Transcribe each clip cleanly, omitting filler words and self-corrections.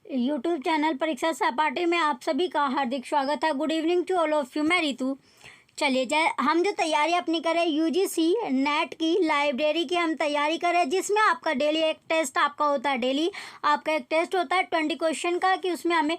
YouTube channel Pariksha Sahpathi में आप सभी का हार्दिक स्वागत है। Good evening to all of you. मैं रितु। चलिए हम जो तैयारी अपनी करें यूजीसी नेट की लाइब्रेरी की हम तैयारी करें, जिसमें आपका डेली एक टेस्ट आपका होता है। डेली आपका एक टेस्ट होता है 20 क्वेश्चन का, कि उसमें हमें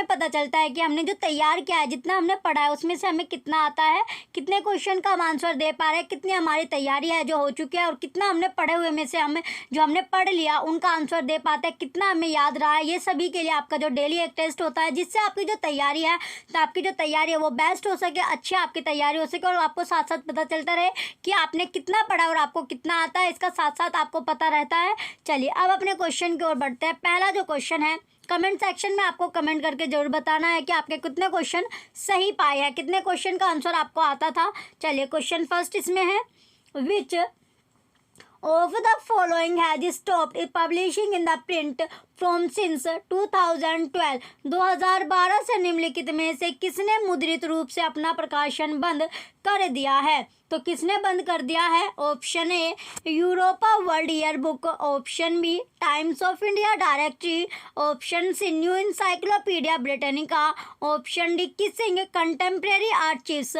पता चलता है कि हमने जो तैयार किया है, जितना हमने पढ़ा है उसमें से हमें कितना आता है, कितने क्वेश्चन का हम आंसर दे पा रहे हैं, कितनी हमारी तैयारी है जो हो चुकी है, और कितना हमने पढ़े हुए में से हमें जो हमने पढ़ लिया उनका आंसर दे पाते हैं, कितना हमें याद रहा है। ये सभी के लिए आपका जो डेली एक टेस्ट होता है, जिससे आपकी जो तैयारी है, तो आपकी जो तैयारी है वो बेस्ट हो सके, अच्छी आपकी तैयारी हो सके, और आपको साथ साथ पता चलता रहे कि आपने कितना पढ़ा और आपको कितना आता है, इसका साथ साथ आपको पता रहता है। चलिए अब अपने क्वेश्चन की ओर बढ़ते हैं। पहला जो क्वेश्चन है, कमेंट सेक्शन में आपको कमेंट करके जरूर बताना है कि आपके कितने क्वेश्चन सही पाए हैं, कितने क्वेश्चन का आंसर आपको आता था। चलिए क्वेश्चन फर्स्ट इसमें है, विच of the following has stopped publishing in the print from since 2012। 2012 से निम्नलिखित में से किसने मुद्रित रूप से अपना प्रकाशन बंद कर दिया है? तो किसने बंद कर दिया है? Option A Europa world year book, option B Times of India directory, option C new encyclopaedia Britannica, option D Keesing contemporary archives.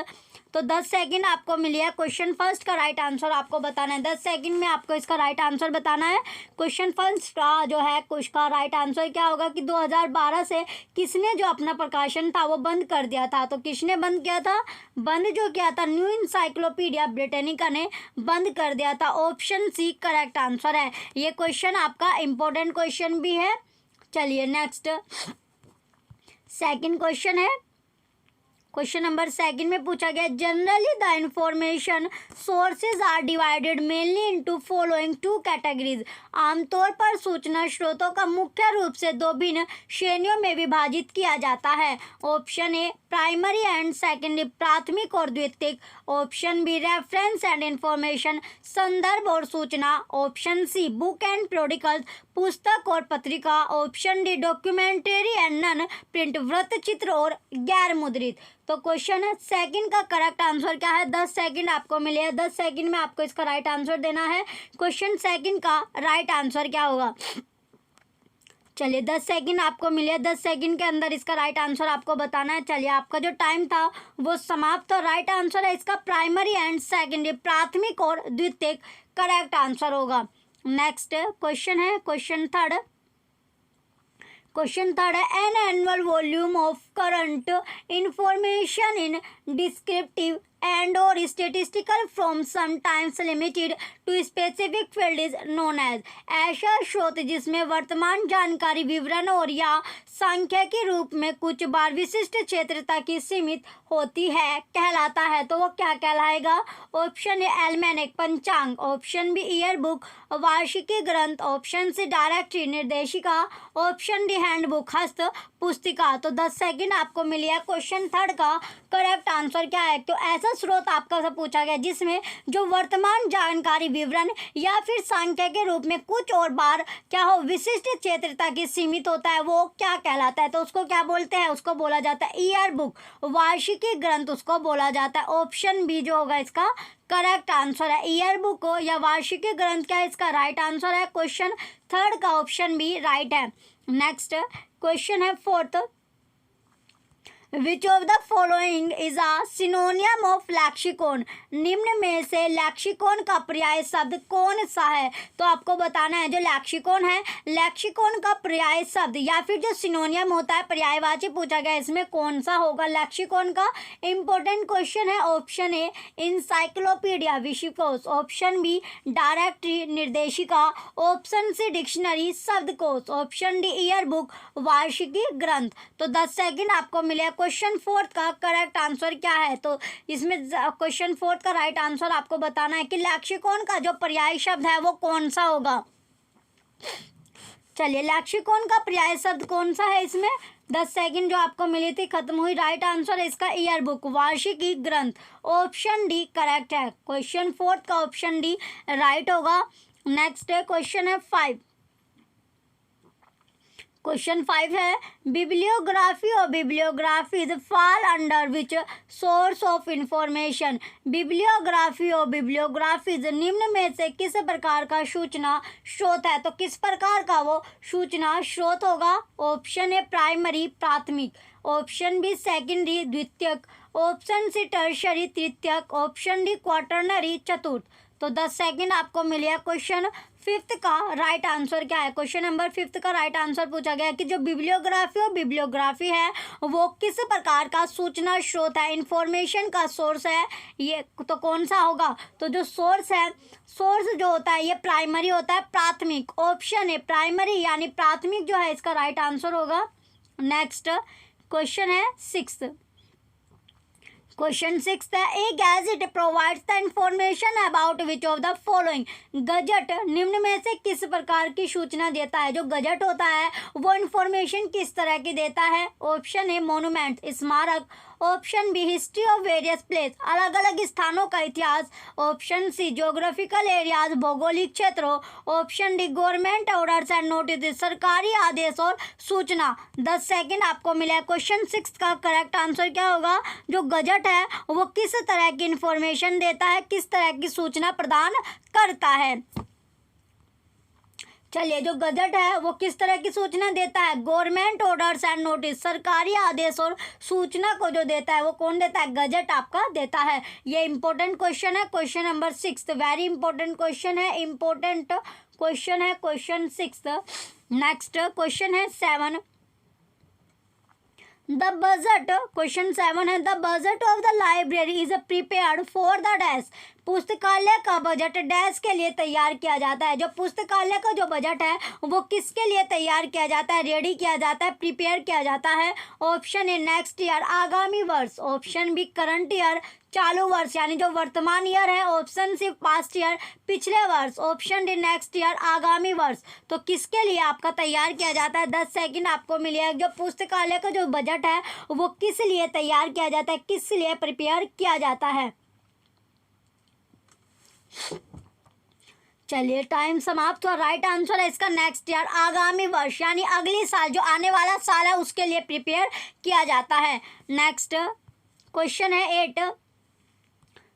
तो 10 सेकंड आपको मिली है। क्वेश्चन फर्स्ट का राइट आंसर आपको बताना है। 10 सेकंड में आपको इसका राइट आंसर बताना है। क्वेश्चन फर्स्ट का जो है उसका राइट आंसर क्या होगा कि 2012 से किसने जो अपना प्रकाशन था वो बंद कर दिया था? तो किसने बंद किया था? बंद जो किया था न्यू इंसाइक्लोपीडिया ब्रिटानिका ने बंद कर दिया था। ऑप्शन सी करेक्ट आंसर है। ये क्वेश्चन आपका इम्पोर्टेंट क्वेश्चन भी है। चलिए नेक्स्ट सेकंड क्वेश्चन है। क्वेश्चन नंबर सेकंड में पूछा गया, generally the information sources are divided mainly into following two categories. आमतौर पर सूचना स्रोतों का मुख्य रूप से दो भिन्न श्रेणियों में विभाजित किया जाता है। Option A primary and secondary, प्राथमिक और द्वितीयक, option B reference and information, संदर्भ और सूचना, option C book and periodicals, पुस्तक और पत्रिका, option D documentary and non print, वृत्त चित्र और गैर मुद्रित। तो क्वेश्चन सेकंड का करेक्ट आंसर क्या है? 10 सेकंड आपको मिले हैं। 10 सेकंड में आपको इसका राइट आंसर देना है। क्वेश्चन सेकंड का राइट आंसर क्या होगा? चलिए 10 सेकंड आपको मिले। 10 सेकंड के अंदर इसका राइट आंसर आपको बताना है। चलिए आपका जो टाइम था वो समाप्त। तो राइट आंसर है इसका प्राइमरी एंड सेकेंडरी, प्राथमिक और द्वितीयक करेक्ट आंसर होगा। नेक्स्ट क्वेश्चन है क्वेश्चन थर्ड है, an annual volume of current information in descriptive and or statistical from sometimes limited to specific field is known as। ऐसा स्रोत जिसमें वर्तमान जानकारी विवरण और या सांख्यिकी रूप में कुछ बार विशिष्ट क्षेत्र तक ही सीमित होती है कहलाता है। तो वो क्या कहलाएगा? ऑप्शन ए एल्मेनिक पंचांग, ऑप्शन बी ईयर बुक वार्षिकी ग्रंथ, ऑप्शन सी डायरेक्टरी निर्देशिका, ऑप्शन डी हैंडबुक हस्त पुस्तिका। तो 10 सेकंड आपको मिली है। क्वेश्चन थर्ड का करेक्ट आंसर क्या है? तो ऐसा स्रोत आपका से पूछा गया जिसमें जो वर्तमान जानकारी विवरण या फिर सांख्य के रूप में कुछ और बार क्या हो विशिष्ट क्षेत्र तक ही सीमित होता है, वो क्या कहलाता है? तो उसको क्या बोलते हैं? उसको बोला जाता है ईयर बुक वार्षिकी ग्रंथ, उसको बोला जाता है। ऑप्शन बी जो होगा इसका करेक्ट आंसर है। ईयर बुक हो या वार्षिकी ग्रंथ क्या है इसका राइट आंसर है। क्वेश्चन थर्ड का ऑप्शन बी राइट है। नेक्स्ट क्वेश्चन है fourth, which of the following is a सिनोनियम of lexicon. निम्न में से लैक्सिकॉन का पर्याय शब्द कौन सा है? तो आपको बताना है जो लैक्सिकॉन है, लैक्सिकॉन का पर्याय शब्द या फिर जो सिनोनियम होता है पर्यायवाची पूछा गया, इसमें कौन सा होगा लैक्सिकॉन का? इंपॉर्टेंट क्वेश्चन है। ऑप्शन ए इंसाइक्लोपीडिया विश्वकोश, ऑप्शन बी डायरेक्टरी निर्देशिका, ऑप्शन सी डिक्शनरी शब्दकोश, ऑप्शन डी ईयर बुक वार्षिकी ग्रंथ। तो 10 सेकंड आपको मिले। क्वेश्चन फोर्थ का करेक्ट आंसर क्या है? तो इसमें क्वेश्चन फोर्थ का राइट आंसर आपको बताना है कि लैक्सिकॉन का जो पर्याय शब्द है वो कौन सा होगा। चलिए लैक्सिकॉन का पर्याय शब्द कौन सा है इसमें? 10 सेकंड जो आपको मिली थी खत्म हुई। राइट आंसर है इसका ईयर बुक वार्षिकी ग्रंथ, ऑप्शन डी करेक्ट है। क्वेश्चन फोर्थ का ऑप्शन डी राइट होगा। नेक्स्ट है क्वेश्चन है 5। क्वेश्चन 5 है बिब्लियोग्राफी और bibliographies fall under which source of information. Bibliography और बिब्लियोग्राफीज निम्न में से किस प्रकार का सूचना स्रोत है? तो किस प्रकार का वो सूचना स्रोत होगा? ऑप्शन ए प्राइमरी प्राथमिक, ऑप्शन बी सेकेंडरी द्वितीयक, ऑप्शन सी टर्शरी तृतीयक, ऑप्शन डी क्वार्टरनरी चतुर्थ। तो 10 सेकेंड आपको मिले। क्वेश्चन 5 का राइट आंसर क्या है? क्वेश्चन नंबर 5 का राइट आंसर पूछा गया है कि जो बिब्लियोग्राफी और बिब्लियोग्राफी है वो किस प्रकार का सूचना स्रोत है, इंफॉर्मेशन का सोर्स है। ये तो कौन सा होगा? तो जो सोर्स है, सोर्स जो होता है ये प्राइमरी होता है, प्राथमिक। ऑप्शन है प्राइमरी यानी प्राथमिक जो है इसका राइट आंसर होगा। नेक्स्ट क्वेश्चन है 6। क्वेश्चन 6 है a gadget provides the information about which of the following. गजट निम्न में से किस प्रकार की सूचना देता है? जो गजट होता है वो इंफॉर्मेशन किस तरह की देता है? ऑप्शन ए मोन्यूमेंट स्मारक, option B history of various place अलग अलग स्थानों का इतिहास, ऑप्शन सी ज्योग्राफिकल एरियाज भौगोलिक क्षेत्रों, option D government orders and notice सरकारी आदेश और सूचना। 10 सेकेंड आपको मिला है। क्वेश्चन 6 का करेक्ट आंसर क्या होगा? जो गजट है वो किस तरह की इंफॉर्मेशन देता है, किस तरह की सूचना प्रदान करता है? चलिए, जो गजट है वो किस तरह की सूचना देता है? गवर्नमेंट ऑर्डर्स एंड नोटिस सरकारी आदेश और सूचना को जो देता है वो कौन देता है? गजट आपका देता है। ये इंपॉर्टेंट क्वेश्चन है। Question number 6 very important question है, इंपॉर्टेंट क्वेश्चन है क्वेश्चन 6। नेक्स्ट क्वेश्चन है 7। द बजट, क्वेश्चन 7 है the budget of the library is prepared for the dash. पुस्तकालय का बजट डैश के लिए तैयार किया जाता है। जो पुस्तकालय का जो बजट है वो किसके लिए तैयार किया जाता है, रेडी किया जाता है, प्रिपेयर किया जाता है? ऑप्शन ए नेक्स्ट ईयर आगामी वर्ष, ऑप्शन बी करंट ईयर चालू वर्ष यानी जो वर्तमान ईयर है, ऑप्शन सी पास्ट ईयर पिछले वर्ष, ऑप्शन डी नेक्स्ट ईयर आगामी वर्ष। तो किसके लिए आपका तैयार किया जाता है? 10 सेकंड आपको मिलेगा। जो पुस्तकालय का जो बजट है वो किस लिए तैयार किया जाता है, किस लिए प्रिपेयर किया जाता है? चलिए, टाइम समाप्त हुआ। राइट आंसर है इसका नेक्स्ट ईयर आगामी वर्ष यानी अगली साल, जो आने वाला साल है उसके लिए प्रिपेयर किया जाता है। नेक्स्ट क्वेश्चन है 8।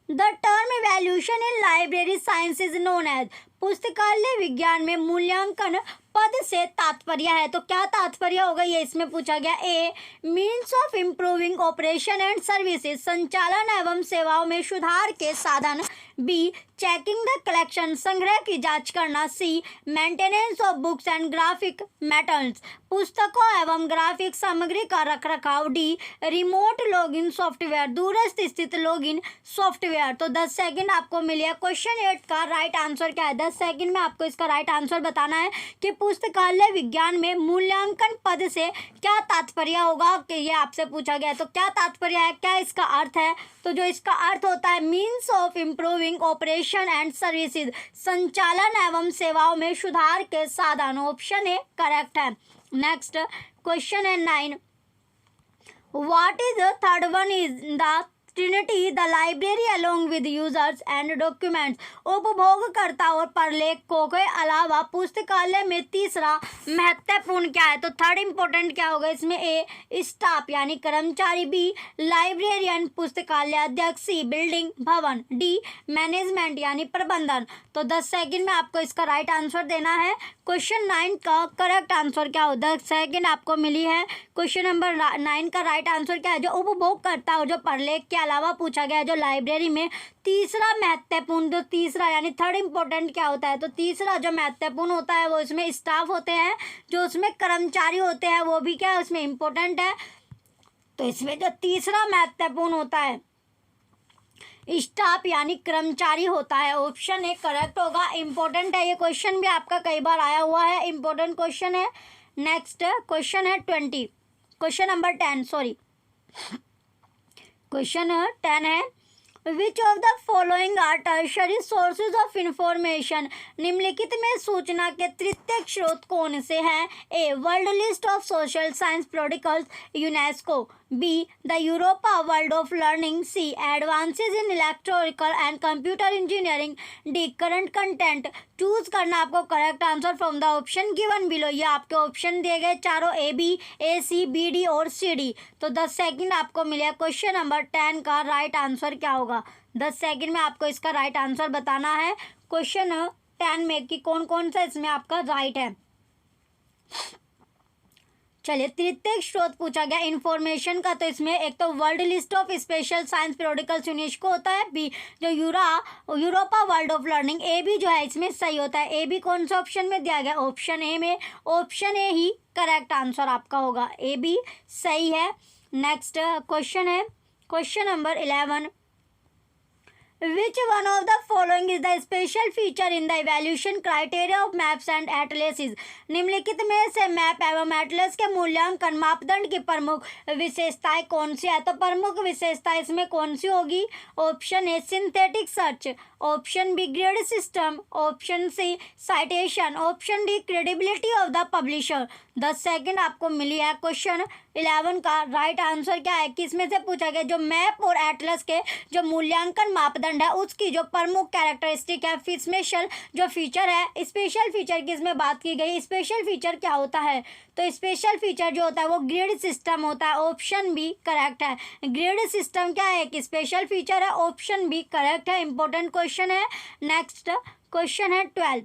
The term evaluation in library science is known as. पुस्तकालय विज्ञान में मूल्यांकन पद से तात्पर्य है। तो क्या तात्पर्य होगा ये इसमें पूछा गया। A means of improving operation and services संचालन एवं सेवाओं में सुधार के साधन, बी चेकिंग द कलेक्शन संग्रह की जांच करना, C maintenance of books and graphic metals पुस्तकों एवं ग्राफिक सामग्री का रखरखाव, डी रिमोट लॉगिन सॉफ्टवेयर दूरस्थ स्थित लॉगिन सॉफ्टवेयर। तो 10 सेकंड आपको मिले। क्वेश्चन 8 का राइट आंसर क्या है? 10 सेकंड में आपको इसका राइट आंसर बताना है कि पुस्तकालय विज्ञान में मूल्यांकन पद से क्या तात्पर्य होगा, कि ये आपसे पूछा गया है। तो क्या तात्पर्य है, क्या इसका अर्थ है? तो जो इसका अर्थ होता है means of improving operation and services संचालन एवं सेवाओं में सुधार के साधन। ऑप्शन ए करेक्ट है। नेक्स्ट क्वेश्चन है 9। What is the third one is the trinity the library along with users and documents. उपभोगकर्ता और प्रलेखकों के अलावा पुस्तकालय में तीसरा महत्वपूर्ण क्या है? तो थर्ड इंपॉर्टेंट क्या होगा इसमें? ए स्टाफ यानी कर्मचारी, बी लाइब्रेरियन पुस्तकालय अध्यक्ष, सी बिल्डिंग भवन, डी मैनेजमेंट यानी प्रबंधन। तो 10 सेकंड में आपको इसका राइट आंसर देना है। क्वेश्चन 9 का करेक्ट आंसर क्या हो? 10 सेकंड आपको मिली है। क्वेश्चन नंबर 9 का राइट आंसर क्या है? जो उपभोगकर्ता और जो प्रलेख के अलावा पूछा गया है, जो लाइब्रेरी में तीसरा महत्वपूर्ण, जो तीसरा यानी थर्ड इंपॉर्टेंट क्या होता है? तो तीसरा जो महत्वपूर्ण होता है वो इसमें स्टाफ होते हैं, जो उसमें कर्मचारी होते हैं वो भी क्या है उसमें इंपॉर्टेंट है। तो इसमें जो तीसरा महत्वपूर्ण होता है स्टाफ यानी कर्मचारी होता है। ऑप्शन ए करेक्ट होगा। इंपॉर्टेंट है ये क्वेश्चन भी आपका कई बार आया हुआ है, इंपॉर्टेंट क्वेश्चन है। नेक्स्ट क्वेश्चन है 20, क्वेश्चन नंबर 10 सॉरी, क्वेश्चन 10 है which of the following are tertiary sources of information, निम्नलिखित में सूचना के तृतीयक स्रोत कौन से हैं? A world list of social science protocols UNESCO, B the Europa world of learning, C advances in electrical and computer engineering, D current content. Choose करना आपको correct answer from the option given below. ये आपके option दिए गए चारों A B, A C, B D और C D. तो 10 second आपको मिले। क्वेश्चन नंबर 10 का राइट आंसर क्या होगा? 10 सेकंड में आपको इसका राइट आंसर बताना है क्वेश्चन 10 में कि कौन कौन सा इसमें आपका राइट है। चलिए, तृतीयक स्रोत पूछा गया इंफॉर्मेशन का, तो इसमें एक तो world list of special science protocols UNESCO होता है, बी जो Europa world of learning, A B जो है इसमें सही होता है। ए बी कौन सा ऑप्शन में दिया गया? ऑप्शन ए में। Option A he correct answer आपका होगा, ए बी सही है। नेक्स्ट क्वेश्चन है question number 11, Which one of the following is the special feature in the evaluation criteria of maps and atlases? निम्नलिखित में से मैप एवं एटलस के मूल्यांकन मापदंड की प्रमुख विशेषताएं कौन सी है? तो प्रमुख विशेषता इसमें कौन सी होगी? Option A synthetic search, option B grade system, option C citation, option D credibility of the publisher. 10 second आपको मिली है। क्वेश्चन 11 का राइट आंसर क्या है? किसमें से पूछा गया? जो मैप और एटलस के जो मूल्यांकन मापदंड है उसकी जो प्रमुख कैरेक्टरिस्टिक है, स्पेशल जो फीचर है, स्पेशल फीचर की इसमें बात की गई। स्पेशल फीचर क्या होता है? तो स्पेशल फीचर जो होता है वो ग्रिड सिस्टम होता है। ऑप्शन बी करेक्ट है। ग्रिड सिस्टम क्या है? कि स्पेशल फीचर है। ऑप्शन बी करेक्ट है। इंपॉर्टेंट क्वेश्चन है। नेक्स्ट क्वेश्चन है 12,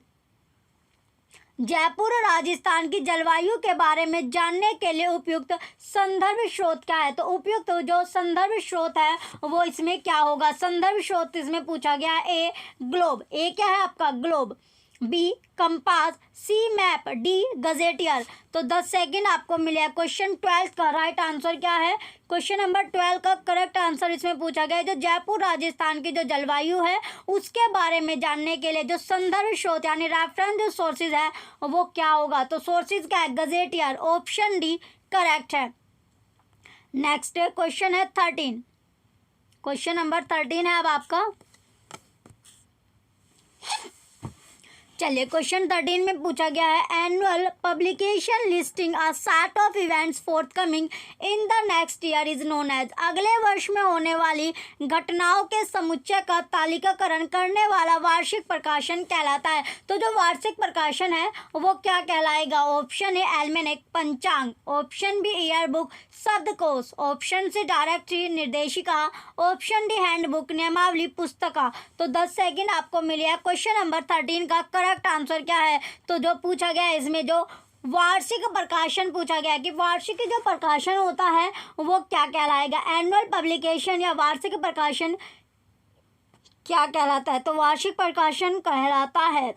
जयपुर राजस्थान की जलवायु के बारे में जानने के लिए उपयुक्त संदर्भ स्रोत क्या है? तो उपयुक्त जो संदर्भ स्रोत है वो इसमें क्या होगा? संदर्भ स्रोत इसमें पूछा गया है। ए ग्लोब, ए क्या है आपका? ग्लोब, बी कंपास, सी मैप, डी गजेटियर। तो 10 सेकंड आपको मिले। क्वेश्चन 12 का राइट आंसर क्या है? क्वेश्चन नंबर 12 का करेक्ट आंसर इसमें पूछा गया है जो जयपुर राजस्थान की जो जलवायु है उसके बारे में जानने के लिए जो संदर्भ स्रोत यानी रेफरेंस जो सोर्सेज है वो क्या होगा? तो सोर्सेज क्या है? गजेटियर। ऑप्शन डी करेक्ट है। नेक्स्ट क्वेश्चन है 13, क्वेश्चन नंबर 13 है अब आपका। चलिए, क्वेश्चन 13 में पूछा गया है annual publication listing a set of events forthcoming in the next year is known as. अगले वर्ष में होने वाली घटनाओं के समुच्चय का तालिकाकरण करने वाला वार्षिक प्रकाशन कहलाता है। तो जो वार्षिक प्रकाशन है वो क्या कहलाएगा? ऑप्शन ए एल्मेनेक पंचांग, ऑप्शन बी ईयर बुक शब्दकोश, ऑप्शन सी डायरेक्टरी निर्देशिका, ऑप्शन डी हैंडबुक नियमावली पुस्तिका। तो 10 सेकंड आपको मिले है। क्वेश्चन नंबर 13 का करेक्ट आंसर क्या है? तो जो पूछा गया है इसमें जो वार्षिक प्रकाशन पूछा गया है कि वार्षिक जो प्रकाशन होता है वो क्या कहलाएगा? एनुअल पब्लिकेशन या वार्षिक प्रकाशन क्या कहलाता है? तो वार्षिक प्रकाशन कहलाता है।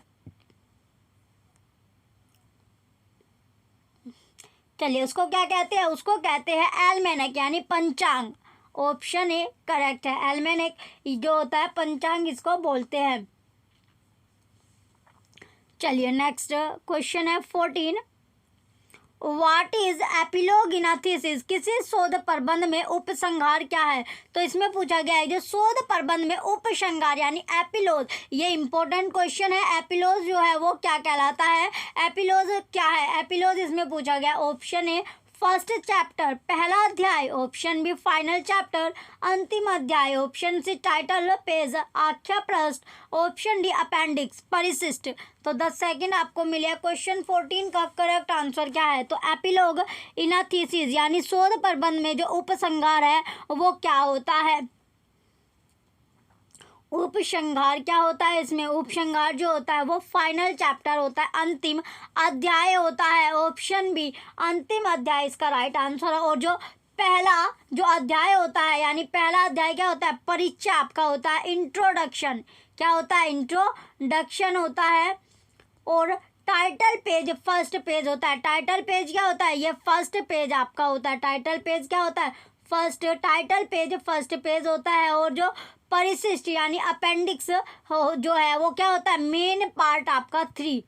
चलिए, उसको क्या कहते हैं? उसको कहते हैं एल्मेनेक यानी पंचांग। ऑप्शन ए करेक्ट है। एल्मेनेक जो होता है पंचांग इसको बोलते हैं। चलिए, नेक्स्ट क्वेश्चन है 14, what is epilogue in a thesis? किसी शोध प्रबंध में उपसंहार क्या है? तो इसमें पूछा गया है जो शोध प्रबंध में उपसंहार यानी एपिलॉग, ये इंपॉर्टेंट क्वेश्चन है। एपिलॉग जो है वो क्या कहलाता है? एपिलॉग क्या है? एपिलॉग इसमें पूछा गया। ऑप्शन ए फर्स्ट चैप्टर पहला अध्याय, ऑप्शन बी फाइनल चैप्टर अंतिम अध्याय, ऑप्शन सी टाइटल पेज आख्या पृष्ठ, ऑप्शन डी अपेंडिक्स परिशिष्ट। तो 10 सेकंड आपको मिले। क्वेश्चन 14 का करेक्ट आंसर क्या है? तो एपिलॉग इन अ थीसिस यानी शोध प्रबंध में जो उपसंहार है वो क्या होता है? उपसंहार क्या होता है? इसमें उपसंहार जो होता है वो फाइनल चैप्टर होता है, अंतिम अध्याय होता है। ऑप्शन बी अंतिम अध्याय इसका राइट आंसर है। और जो पहला जो अध्याय होता है यानी पहला अध्याय क्या होता है? परिचय आपका होता है, इंट्रोडक्शन। क्या होता है? इंट्रोडक्शन होता है। और टाइटल पेज फर्स्ट पेज होता है। टाइटल पेज क्या होता है? ये फर्स्ट पेज आपका होता है। टाइटल पेज क्या होता है? First. Title page first page होता है। और जो परिशिष्ट यानी अपेंडिक्स जो है वो क्या होता है? मेन पार्ट आपका 3।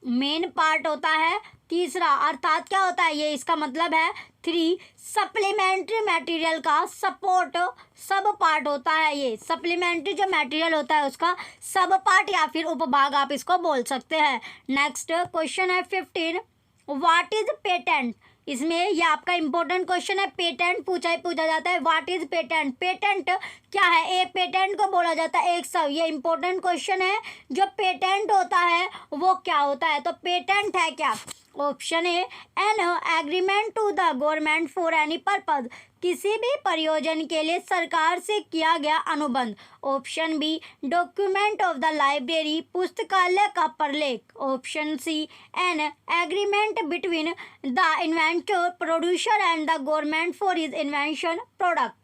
मेन पार्ट होता है। तीसरा अर्थात क्या होता है ये, इसका मतलब है 3 सप्लीमेंट्री मटेरियल का सपोर्ट सब पार्ट होता है। ये सप्लीमेंट्री जो मटेरियल होता है उसका सब पार्ट या फिर उपभाग आप इसको बोल सकते हैं। नेक्स्ट क्वेश्चन है 15, व्हाट इज पेटेंट। इसमें ये आपका इंपॉर्टेंट क्वेश्चन है, पेटेंट पूछा जाता है। व्हाट इज पेटेंट, पेटेंट क्या है, एक पेटेंट को बोला जाता है एक सब। ये इंपॉर्टेंट क्वेश्चन है, जो पेटेंट होता है वो क्या होता है, तो पेटेंट है क्या। Option A, an agreement to the government for any purpose, किसी भी प्रयोजन के लिए सरकार से किया गया अनुबंध। Option B, document of the library, पुस्तकालय का प्रलेख। Option C, an agreement between the inventor producer and the government for his invention product.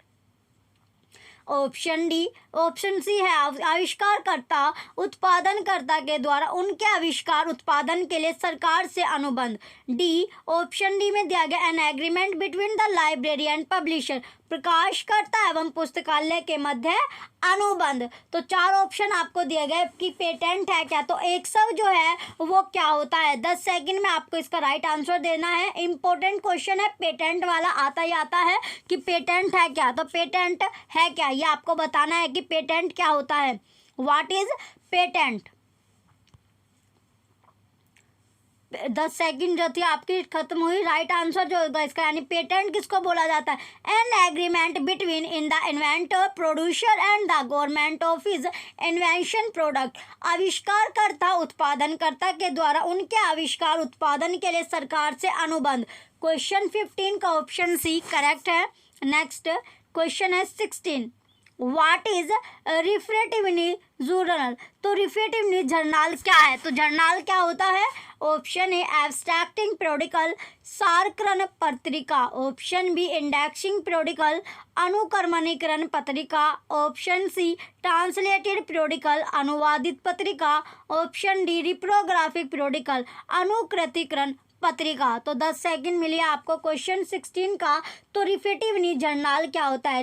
Option D, option C है आविष्कारकर्ता उत्पादनकर्ता के द्वारा उनके आविष्कार उत्पादन के लिए सरकार से अनुबंध। डी, ऑप्शन डी में दिया गया an agreement between the library and publisher, प्रकाशकर्ता एवं पुस्तकालय के मध्य अनुबंध। तो 4 ऑप्शन आपको दिए गए कि पेटेंट है क्या, तो एक सब जो है वो क्या होता है। 10 सेकंड में आपको इसका राइट आंसर देना है। इंपॉर्टेंट क्वेश्चन है, पेटेंट वाला आता ही आता है कि पेटेंट है क्या, तो पेटेंट है क्या ये आपको बताना है कि पेटेंट क्या होता है। What is patent. 10 सेकंड जो थी आपकी खत्म हुई। राइट आंसर जो होगा इसका, यानी पेटेंट किसको बोला जाता है, an agreement between in the inventor producer and the government of his invention product, आविष्कारकर्ता उत्पादनकर्ता के द्वारा उनके आविष्कार उत्पादन के लिए सरकार से अनुबंध। क्वेश्चन 15 का ऑप्शन सी करेक्ट है। नेक्स्ट क्वेश्चन है 16, व्हाट इज रिफ्रेटिवनी जर्नल। तो रिफ्रेटिवनी जर्नल क्या है, तो जर्नल क्या होता है। ऑप्शन ए, एब्स्ट्रैक्टिंग प्रोडिकल, सारकरण पत्रिका। ऑप्शन बी, इंडेक्सिंग प्रोडिकल, अनुक्रमणीकरण पत्रिका। ऑप्शन सी, ट्रांसलेटेड प्रोडिकल, अनुवादित पत्रिका। ऑप्शन डी, रिप्रोग्राफिक प्रोडिकल, अनुकृतिकरण पत्रिका। तो 10 सेकंड मिलिए आपको क्वेश्चन 16 का। तो रिफ्रेटिवनी जर्नल क्या होता है,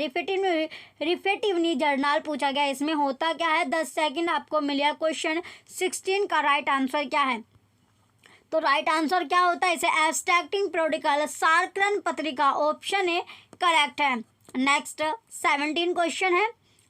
रिफ्रेटिवनी जर्नल पूछा गया, इसमें होता क्या है। 10 सेकंड आपको मिलिए क्वेश्चन 16 का राइट आंसर क्या है। तो राइट आंसर क्या होता है, इसे एब्स्ट्रैक्टिंग प्रोडिकल, सारकरण पत्रिका। ऑप्शन ए करेक्ट है। नेक्स्ट 17 क्वेश्चन है,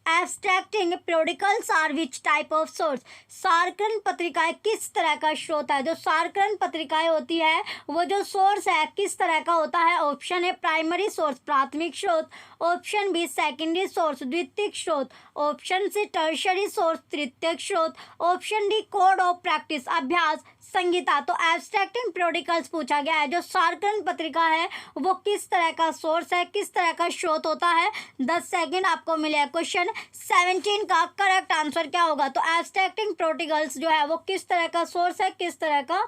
abstracting periodicals are which type of source. सारकरण पत्रिकाएं किस तरह का स्रोत है, जो सारकरण पत्रिकाएं होती है वो जो सोर्स है किस तरह का होता है। ऑप्शन ए, प्राइमरी सोर्स, प्राथमिक स्रोत। ऑप्शन बी, सेकेंडरी सोर्स, द्वितीयक स्रोत। ऑप्शन सी, टर्शरी सोर्स, तृतीयक स्रोत। Option D, code of practice, अभ्यास संहिता। तो एब्स्ट्रैक्टिंग प्रोडिकल्स पूछा गया है, जो सारकरण पत्रिका है वो किस तरह का सोर्स है, किस तरह का स्रोत होता है। 10 सेकंड आपको मिले। क्वेश्चन 17 का करेक्ट आंसर क्या होगा, तो एब्स्ट्रैक्टिंग प्रोडिकल्स जो है वो किस तरह का सोर्स है, किस तरह का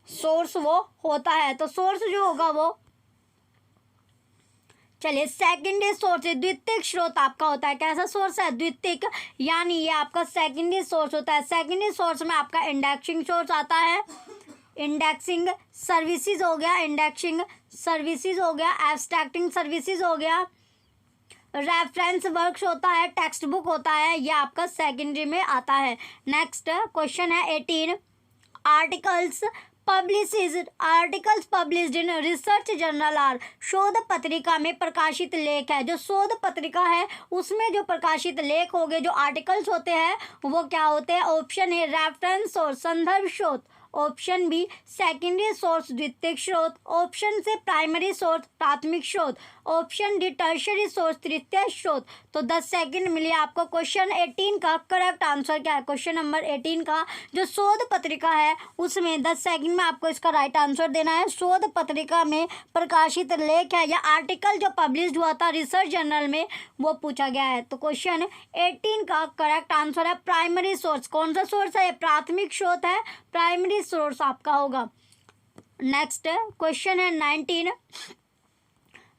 सोर्स वो होता है। तो सोर्स जो होगा वो, चलिए सेकेंडरी सोर्स, द्वितीयक स्रोत आपका होता है। कैसा सोर्स है, द्वितीयक, यानी ये आपका सेकेंडरी सोर्स होता है। सेकेंडरी सोर्स में आपका इंडेक्सिंग सोर्स आता है, इंडेक्सिंग सर्विसेज हो गया, इंडेक्सिंग सर्विसेज हो गया, एब्स्ट्रैक्टिंग सर्विसेज हो गया, रेफरेंस वर्क्स होता है, टेक्स्ट बुक होता है, ये आपका सेकेंडरी में आता है। नेक्स्ट क्वेश्चन है 18, articles published in research journal are. शोध पत्रिका में प्रकाशित लेख है, जो शोध पत्रिका है उसमें जो प्रकाशित लेख हो गए, जो आर्टिकल्स होते हैं वो क्या होते हैं। ऑप्शन ए, रेफरेंस सोर्स, संदर्भ स्रोत। ऑप्शन बी, सेकेंडरी सोर्स, द्वितीयक स्रोत। ऑप्शन से प्राइमरी सोर्स, प्राथमिक स्रोत। ऑप्शन डी, टर्शरी सोर्स, तृतीय स्रोत। तो 10 सेकंड मिलिए आपको। क्वेश्चन 18 का करेक्ट आंसर क्या है, क्वेश्चन नंबर 18 का जो शोध पत्रिका है उसमें 10 सेकंड में आपको इसका राइट आंसर देना है। शोध पत्रिका में प्रकाशित लेख है या आर्टिकल जो पब्लिश हुआ था रिसर्च जर्नल में वो पूछा गया है। तो क्वेश्चन 18 का करेक्ट आंसर है प्राइमरी सोर्स। कौन सा सोर्स है, प्राथमिक स्रोत है, प्राइमरी सोर्स आपका होगा। नेक्स्ट क्वेश्चन है 19,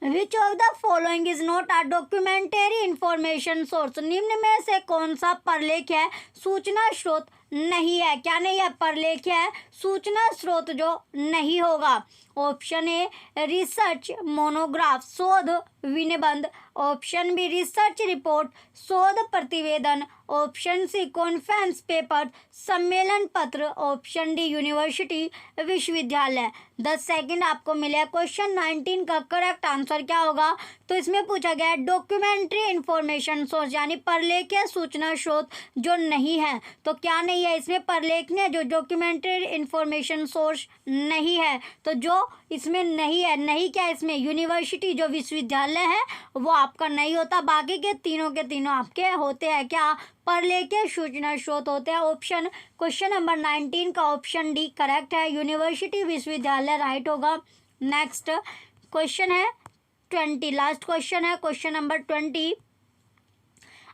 विच of the following is not a documentary information source. निम्न में से कौन सा प्रलेख है, सूचना स्रोत नहीं है। क्या नहीं है, प्रलेख है, सूचना स्रोत जो नहीं होगा। ऑप्शन ए, रिसर्च मोनोग्राफ, शोध विनिबंध। ऑप्शन बी रिसर्च रिपोर्ट, शोध प्रतिवेदन, ऑप्शन सी कॉन्फ्रेंस पेपर, सम्मेलन पत्र, ऑप्शन डी यूनिवर्सिटी विश्वविद्यालय। 10 सेकंड आपको मिले। क्वेश्चन 19 का करेक्ट आंसर क्या होगा? तो इसमें पूछा गया है डॉक्यूमेंट्री इंफॉर्मेशन सोर्स, यानी परलेखीय सूचना स्रोत जो नहीं है। तो क्या नहीं है इसमें? परलेखनीय जो डॉक्यूमेंट्री इंफॉर्मेशन सोर्स नहीं है। तो जो इसमें नहीं है, नहीं क्या इसमें यूनिवर्सिटी जो विश्वविद्यालय है वो आपका नहीं होता। बाकी के तीनों आपके होते हैं क्या? परलेखीय सूचना स्रोत होते हैं। ऑप्शन क्वेश्चन नंबर 19 का ऑप्शन डी करेक्ट है, यूनिवर्सिटी विश्वविद्यालय राइट होगा। नेक्स्ट क्वेश्चन है 20, लास्ट क्वेश्चन है क्वेश्चन नंबर 20।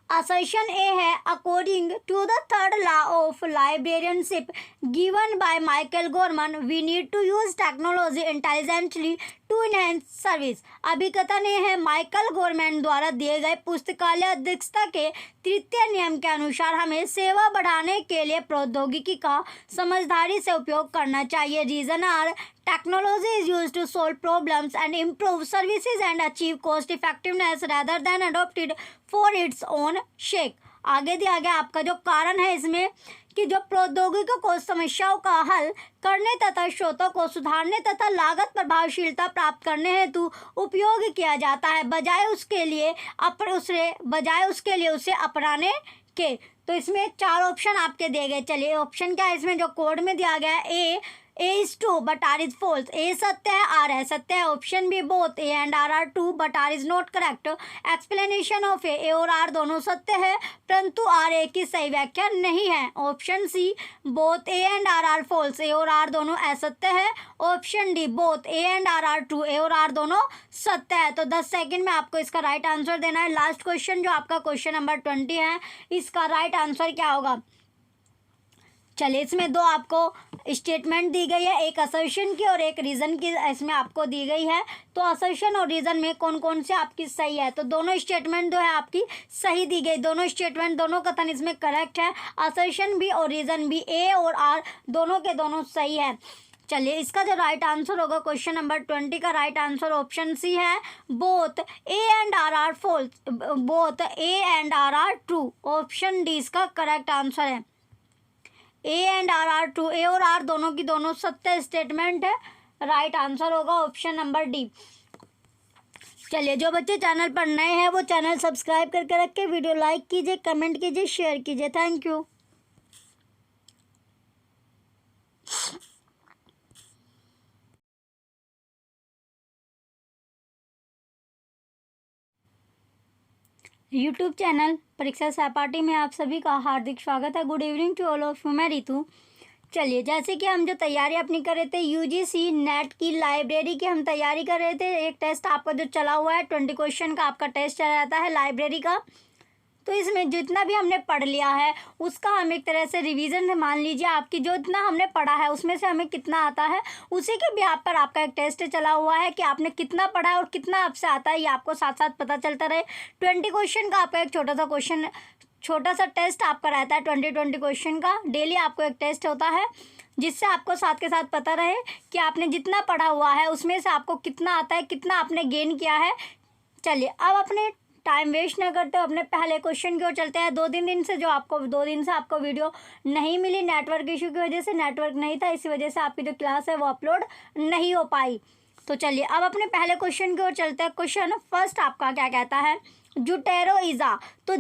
Assertion A है according to the third law of librarianship given by Michael Gorman, we need to use technology intelligently to enhance service। अभिकथन ये है Michael Gorman द्वारा दिए गए पुस्तकालय अध्यक्षता के तृतीय नियम के अनुसार हमें सेवा बढ़ाने के लिए प्रौद्योगिकी का समझदारी से उपयोग करना चाहिए। Reason R technology is used to solve problems and improve services and achieve cost effectiveness rather than adopted for its own sake। आगे दिया गया आपका जो कारण है इसमें कि जो प्रौद्योगिकी को समस्याओं का हल करने तथा स्रोतों को सुधारने तथा लागत प्रभावशीलता प्राप्त करने हेतु उपयोग किया जाता है, बजाय उसके लिए उसे अपनाने के। तो इसमें 4 ऑप्शन आपके दिए गए। चलिए ऑप्शन क्या है इसमें जो कोड में दिया गया है? A is true but R is false, A सत्य है आर असत्य है। Option B both A and R true but R is not correct. Explanation of A और आर दोनों सत्य है परंतु आर ए की सही व्याख्या नहीं है। Option C both A and R false, A और आर दोनों असत्य है। Option D both A and R true, A और आर दोनों सत्य है। तो 10 सेकंड में आपको इसका राइट आंसर देना है। लास्ट क्वेश्चन जो आपका क्वेश्चन नंबर 20 है, इसका राइट आंसर क्या होगा? चलिए इसमें 2 आपको स्टेटमेंट दी गई है, एक असर्शन की और एक रीज़न की इसमें आपको दी गई है। तो असर्शन और रीज़न में कौन कौन से आपकी सही है? तो दोनों स्टेटमेंट जो है आपकी सही दी गई, दोनों स्टेटमेंट दोनों कथन इसमें करेक्ट है। असर्शन भी और रीज़न भी, ए और आर दोनों के दोनों सही है। चलिए इसका जो राइट आंसर होगा क्वेश्चन नंबर 20 का राइट आंसर ऑप्शन सी है, both A and R false, both A and R true. Option D इसका करेक्ट आंसर है। A and R true, A और आर दोनों की दोनों सत्य स्टेटमेंट है। राइट आंसर होगा ऑप्शन नंबर डी। चलिए जो बच्चे चैनल पर नए हैं वो चैनल सब्सक्राइब करके रख के वीडियो लाइक कीजिए, कमेंट कीजिए, शेयर कीजिए। Thank you. YouTube channel Pariksha Sahpathi में आप सभी का हार्दिक स्वागत है। Good evening to all of you, मैं रितु। चलिए जैसे कि हम जो तैयारी अपनी कर रहे थे यूजीसी नेट की लाइब्रेरी की हम तैयारी कर रहे थे, एक टेस्ट आपका जो चला हुआ है 20 क्वेश्चन का आपका टेस्ट चला जाता है लाइब्रेरी का। तो इसमें जितना भी हमने पढ़ लिया है उसका हम एक तरह से रिवीजन मान लीजिए, आपकी जो इतना हमने पढ़ा है उसमें से हमें कितना आता है उसी के भी आप पर आपका एक टेस्ट चला हुआ है कि आपने कितना पढ़ा है और कितना आपसे आता है, ये आपको साथ साथ पता चलता रहे। 20 क्वेश्चन का आपका एक छोटा सा टेस्ट आपका रहता है। 20 क्वेश्चन का डेली आपको एक टेस्ट होता है जिससे आपको साथ के साथ पता रहे कि आपने जितना पढ़ा हुआ है उसमें से आपको कितना आता है, कितना आपने गेन किया है। चलिए अब अपने टाइम वेस्ट न करते हो अपने पहले क्वेश्चन की ओर चलते हैं। 2 दिन से आपको वीडियो नहीं मिली, नेटवर्क इशू की वजह से, नेटवर्क नहीं था, इसी वजह से आपकी जो क्लास है वो अपलोड नहीं हो पाई। तो चलिए अब अपने पहले क्वेश्चन की ओर चलते हैं। क्वेश्चन फर्स्ट आपका क्या कहता है? जुटेरोइजा, तो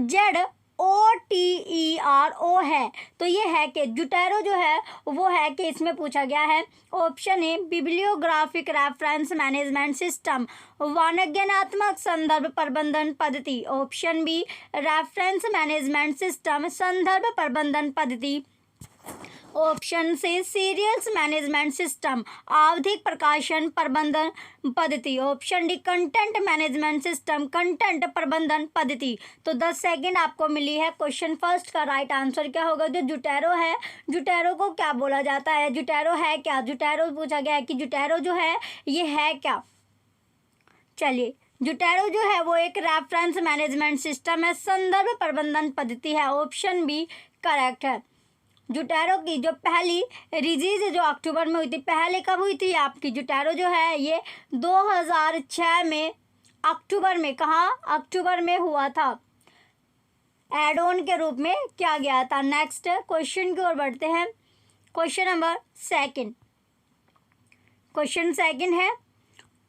ZOTERO है, तो ये है कि जुटेरो जो है वो है कि इसमें पूछा गया है option A bibliographic reference management system, वाणिज्यात्मक संदर्भ प्रबंधन पद्धति। Option B reference management system संदर्भ प्रबंधन पद्धति। ऑप्शन से सीरियल्स मैनेजमेंट सिस्टम आवधिक प्रकाशन प्रबंधन पद्धति। Option D content management system content प्रबंधन पद्धति। तो 10 सेकंड आपको मिली है। क्वेश्चन फर्स्ट का राइट आंसर क्या होगा? जो जुटेरो है, जुटेरो को क्या बोला जाता है? जुटेरो है क्या? जुटेरो पूछा गया है कि जुटेरो जो है ये है क्या? चलिए जुटेरो जो है वो एक रेफरेंस मैनेजमेंट सिस्टम है, संदर्भ प्रबंधन पद्धति है। ऑप्शन बी करेक्ट है। जुटेरो की जो पहली रिलीज जो अक्टूबर में हुई थी, पहले कब हुई थी आपकी? जुटेरो जो है ये 2006 में अक्टूबर में, कहाँ, अक्टूबर में हुआ था, एड ऑन के रूप में किया गया था। नेक्स्ट क्वेश्चन की ओर बढ़ते हैं। Question number second, question second है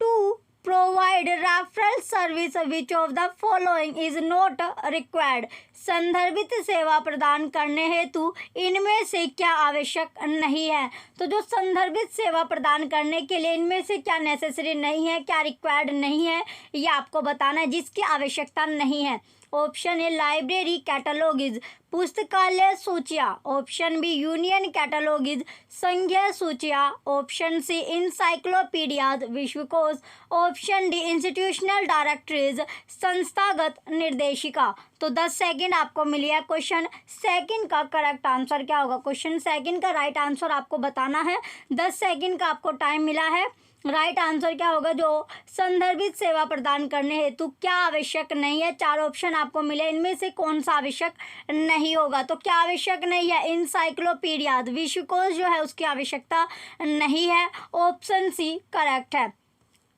to provide referral service which of the following is not required. संदर्भित सेवा प्रदान करने हेतु इनमें से क्या आवश्यक नहीं है। तो जो संदर्भित सेवा प्रदान करने के लिए इनमें से क्या नेसेसरी नहीं है, क्या रिक्वायर्ड नहीं है, ये आपको बताना है, जिसकी आवश्यकता नहीं है। ऑप्शन ए लाइब्रेरी कैटलॉगिज, पुस्तकालय सूचियाँ। ऑप्शन बी यूनियन कैटलॉगिज, संघीय सूचियाँ। ऑप्शन सी इंसाइक्लोपीडियाज, विश्वकोश। ऑप्शन डी इंस्टीट्यूशनल डायरेक्टरीज, संस्थागत निर्देशिका। तो 10 सेकंड आपको मिली है। क्वेश्चन सेकंड का करेक्ट आंसर क्या होगा? क्वेश्चन सेकंड का राइट आंसर आपको बताना है। 10 सेकंड का आपको टाइम मिला है। राइट आंसर क्या होगा? जो संदर्भित सेवा प्रदान करने हेतु क्या आवश्यक नहीं है। 4 ऑप्शन आपको मिले, इनमें से कौन सा आवश्यक नहीं होगा? तो क्या आवश्यक नहीं है? इंसाइक्लोपीडिया, विश्वकोश जो है उसकी आवश्यकता नहीं है। ऑप्शन सी करेक्ट है।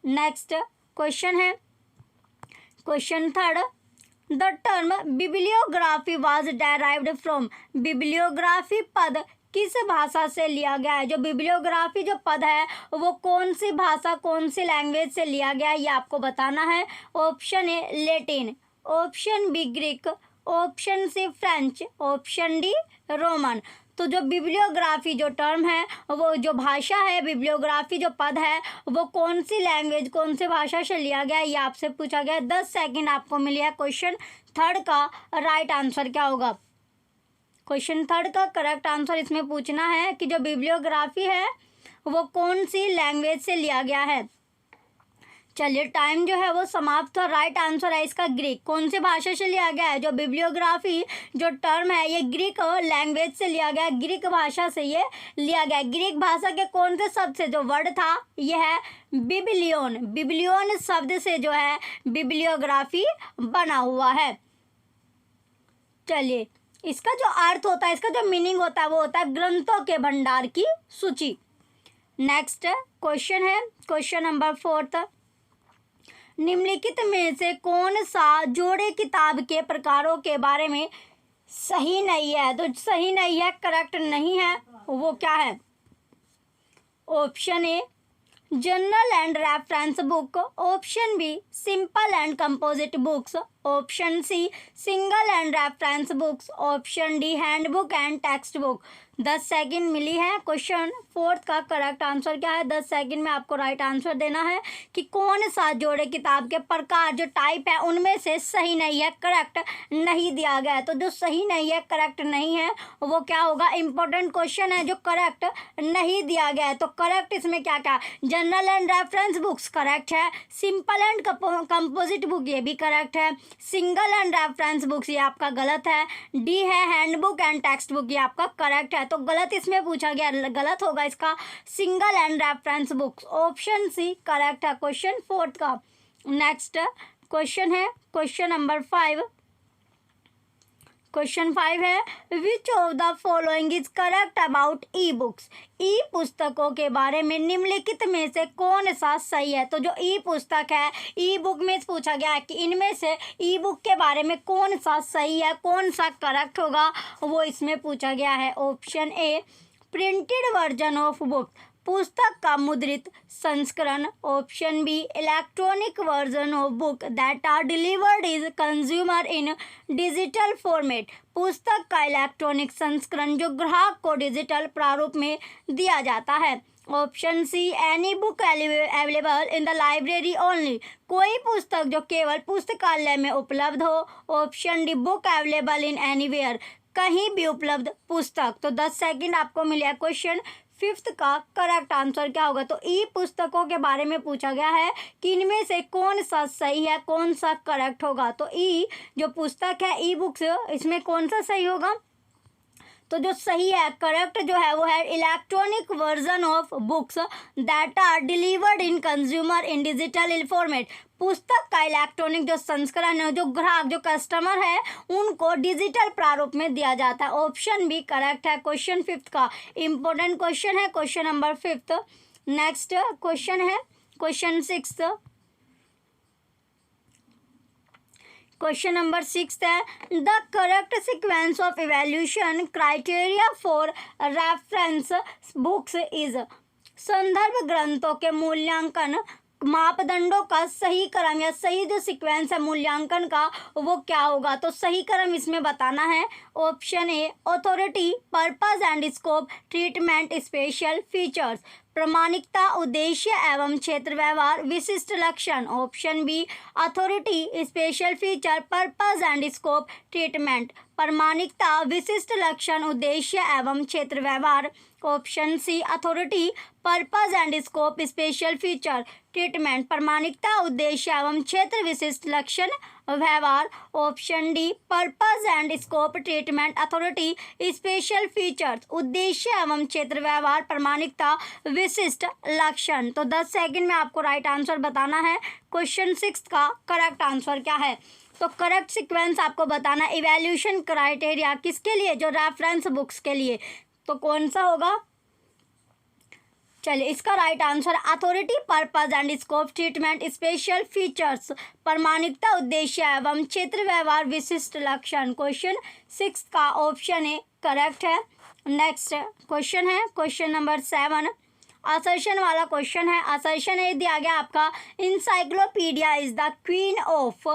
नेक्स्ट क्वेश्चन है question third, the term bibliography was derived from. Bibliography पद किस भाषा से लिया गया है? जो बिब्लियोग्राफी जो पद है वो कौन सी भाषा, कौन सी लैंग्वेज से लिया गया है, ये आपको बताना है। Option A Latin, option B Greek, option C French, option D Roman. तो जो बिब्लियोग्राफी जो टर्म है, वो जो भाषा है, बिब्लियोग्राफी जो पद है, वो कौन सी लैंग्वेज, कौन सी भाषा से लिया गया है, ये आपसे पूछा गया है। 10 सेकंड आपको मिली है। क्वेश्चन थर्ड का राइट आंसर क्या होगा? क्वेश्चन थर्ड का करेक्ट आंसर इसमें पूछना है कि जो बिब्लियोग्राफी है वो कौन सी लैंग्वेज से लिया गया है। चलिए टाइम जो है वो समाप्त हो। राइट आंसर है इसका ग्रीक। कौन सी भाषा से लिया गया है? जो बिब्लियोग्राफी जो टर्म है ये ग्रीक लैंग्वेज से लिया गया है, ग्रीक भाषा से ये लिया गया है। ग्रीक भाषा के कौन से शब्द से जो वर्ड था ये है बिब्लियोन। बिब्लियोन शब्द से जो है बिब्लियोग्राफी बना हुआ है। चलिए इसका जो अर्थ होता है, इसका जो मीनिंग होता है वो होता है ग्रंथों के भंडार की सूची। नेक्स्ट क्वेश्चन है क्वेश्चन नंबर 4, निम्नलिखित में से कौन सा जोड़े किताब के प्रकारों के बारे में सही नहीं है? तो सही नहीं है, करेक्ट नहीं है, वो क्या है? Option A general and reference book, option B simple and composite books, option C single and reference books, option D handbook and text book. 10 second मिली है। क्वेश्चन 4 का करेक्ट आंसर क्या है? 10 सेकंड में आपको राइट आंसर देना है कि कौन सा जोड़े किताब के प्रकार जो टाइप है उनमें से सही नहीं है, करेक्ट नहीं दिया गया है। तो जो सही नहीं है, करेक्ट नहीं है, वो क्या होगा? इंपॉर्टेंट क्वेश्चन है जो करेक्ट नहीं दिया गया है। तो करेक्ट इसमें क्या क्या? General and reference books correct है, सिंपल एंड कंपोजिट बुक ये भी करेक्ट है, सिंगल एंड रेफरेंस बुक्स ये आपका गलत है, डी है हैंडबुक एंड टेक्स्ट बुक ये आपका करेक्ट है। तो गलत इसमें पूछा गया, गलत होगा इसका single and reference books. Option C correct है क्वेश्चन 4 का। नेक्स्ट क्वेश्चन है क्वेश्चन नंबर 5। क्वेश्चन 5 है which of the following is correct about e books. E पुस्तकों के बारे में निम्नलिखित में से कौन सा सही है? तो जो ई पुस्तक है, ई बुक में पूछा गया है कि इनमें से ई बुक के बारे में कौन सा सही है, कौन सा करेक्ट होगा, वो इसमें पूछा गया है। Option A printed version of book, पुस्तक का मुद्रित संस्करण। Option B electronic version of book that are delivered is consumer in digital format, पुस्तक का इलेक्ट्रॉनिक संस्करण जो ग्राहक को डिजिटल प्रारूप में दिया जाता है। Option see any book available in the library only, कोई पुस्तक जो केवल पुस्तकालय में उपलब्ध हो। Option D book available in anywhere, कहीं भी उपलब्ध पुस्तक। तो 10 सेकंड आपको मिले। क्वेश्चन 5 का करेक्ट आंसर क्या होगा? तो ई पुस्तकों के बारे में पूछा गया है कि इनमें से कौन सा सही है, कौन सा करेक्ट होगा। तो ई जो पुस्तक है, ई बुक्स, इसमें कौन सा सही होगा? तो जो सही है, करेक्ट जो है वो है electronic version of books that are delivered in consumer in digital format, पुस्तक का इलेक्ट्रॉनिक जो संस्करण है, जो ग्राहक जो कस्टमर है उनको डिजिटल प्रारूप में दिया जाता है। ऑप्शन बी करेक्ट है क्वेश्चन 5 का। इंपॉर्टेंट क्वेश्चन है क्वेश्चन नंबर 5। नेक्स्ट क्वेश्चन है क्वेश्चन 6। क्वेश्चन नंबर 6 है the correct sequence of evaluation criteria for reference books is. संदर्भ ग्रंथों के मूल्यांकन मापदंडों का सही क्रम या सही जो सीक्वेंस है मूल्यांकन का वो क्या होगा। तो सही क्रम इसमें बताना है। Option A authority, purpose and scope, treatment, special features. प्रामाणिकता, उद्देश्य एवं क्षेत्र व्यवहार, विशिष्ट लक्षण। Option B authority, special feature, purpose and scope, treatment. प्रामाणिकता, विशिष्ट लक्षण, उद्देश्य एवं क्षेत्र व्यवहार। Option C authority, purpose and scope, special feature, treatment. प्रामाणिकता, उद्देश्य एवं क्षेत्र विशिष्ट लक्षण व्यवहार। Option D purpose and scope, treatment, authority, special features, उद्देश्य एवं क्षेत्र व्यवहार, प्रामाणिकता, विशिष्ट लक्षण। तो 10 सेकंड में आपको राइट आंसर बताना है। क्वेश्चन 6 का करेक्ट आंसर क्या है। तो करेक्ट सीक्वेंस आपको बताना है इवैल्यूएशन क्राइटेरिया किसके लिए, जो रेफरेंस बुक्स के लिए। तो कौन सा होगा, चलिए इसका right answer authority, purpose and scope, treatment, special features, प्रामाणिकता, उद्देश्य एवं क्षेत्र व्यवहार, विशिष्ट लक्षण। क्वेश्चन 6 का ऑप्शन ए करेक्ट है। नेक्स्ट क्वेश्चन है क्वेश्चन नंबर 7, असर्शन वाला क्वेश्चन है। असर्शन है दिया गया आपका encyclopaedia is the queen of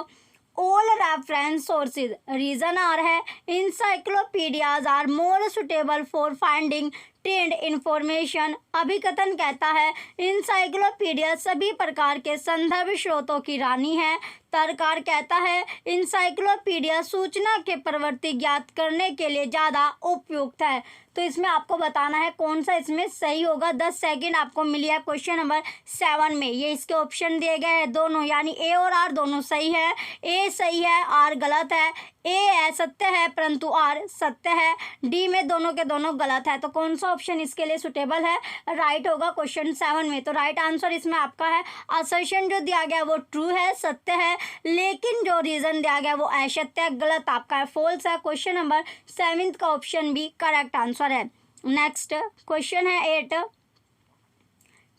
all reference sources. Reason R है इंसाइक्लोपीडियाज are more suitable for finding trend information. अभिकथन कहता है इंसाइक्लोपीडिया सभी प्रकार के संदर्भ स्रोतों की रानी है। तर्ककार कहता है इंसाइक्लोपीडिया सूचना के प्रवृत्ति ज्ञात करने के लिए ज़्यादा उपयुक्त है। तो इसमें आपको बताना है कौन सा इसमें सही होगा। 10 सेकंड आपको मिली है क्वेश्चन नंबर 7 में। ये इसके ऑप्शन दिए गए हैं दोनों, यानी ए और आर दोनों सही है। ए सही है, आर गलत है। ए सत्य है परंतु आर सत्य है। डी में दोनों के दोनों गलत है। तो कौन सा ऑप्शन इसके लिए सुटेबल है, राइट होगा क्वेश्चन 7 में। तो राइट आंसर इसमें आपका है असर्शन जो दिया गया वो ट्रू है, सत्य है, लेकिन जो रीजन दिया गया वो असत्य है, गलत आपका है, फॉल्स है। क्वेश्चन नंबर 7 का ऑप्शन बी करेक्ट आंसर है। नेक्स्ट क्वेश्चन है 8,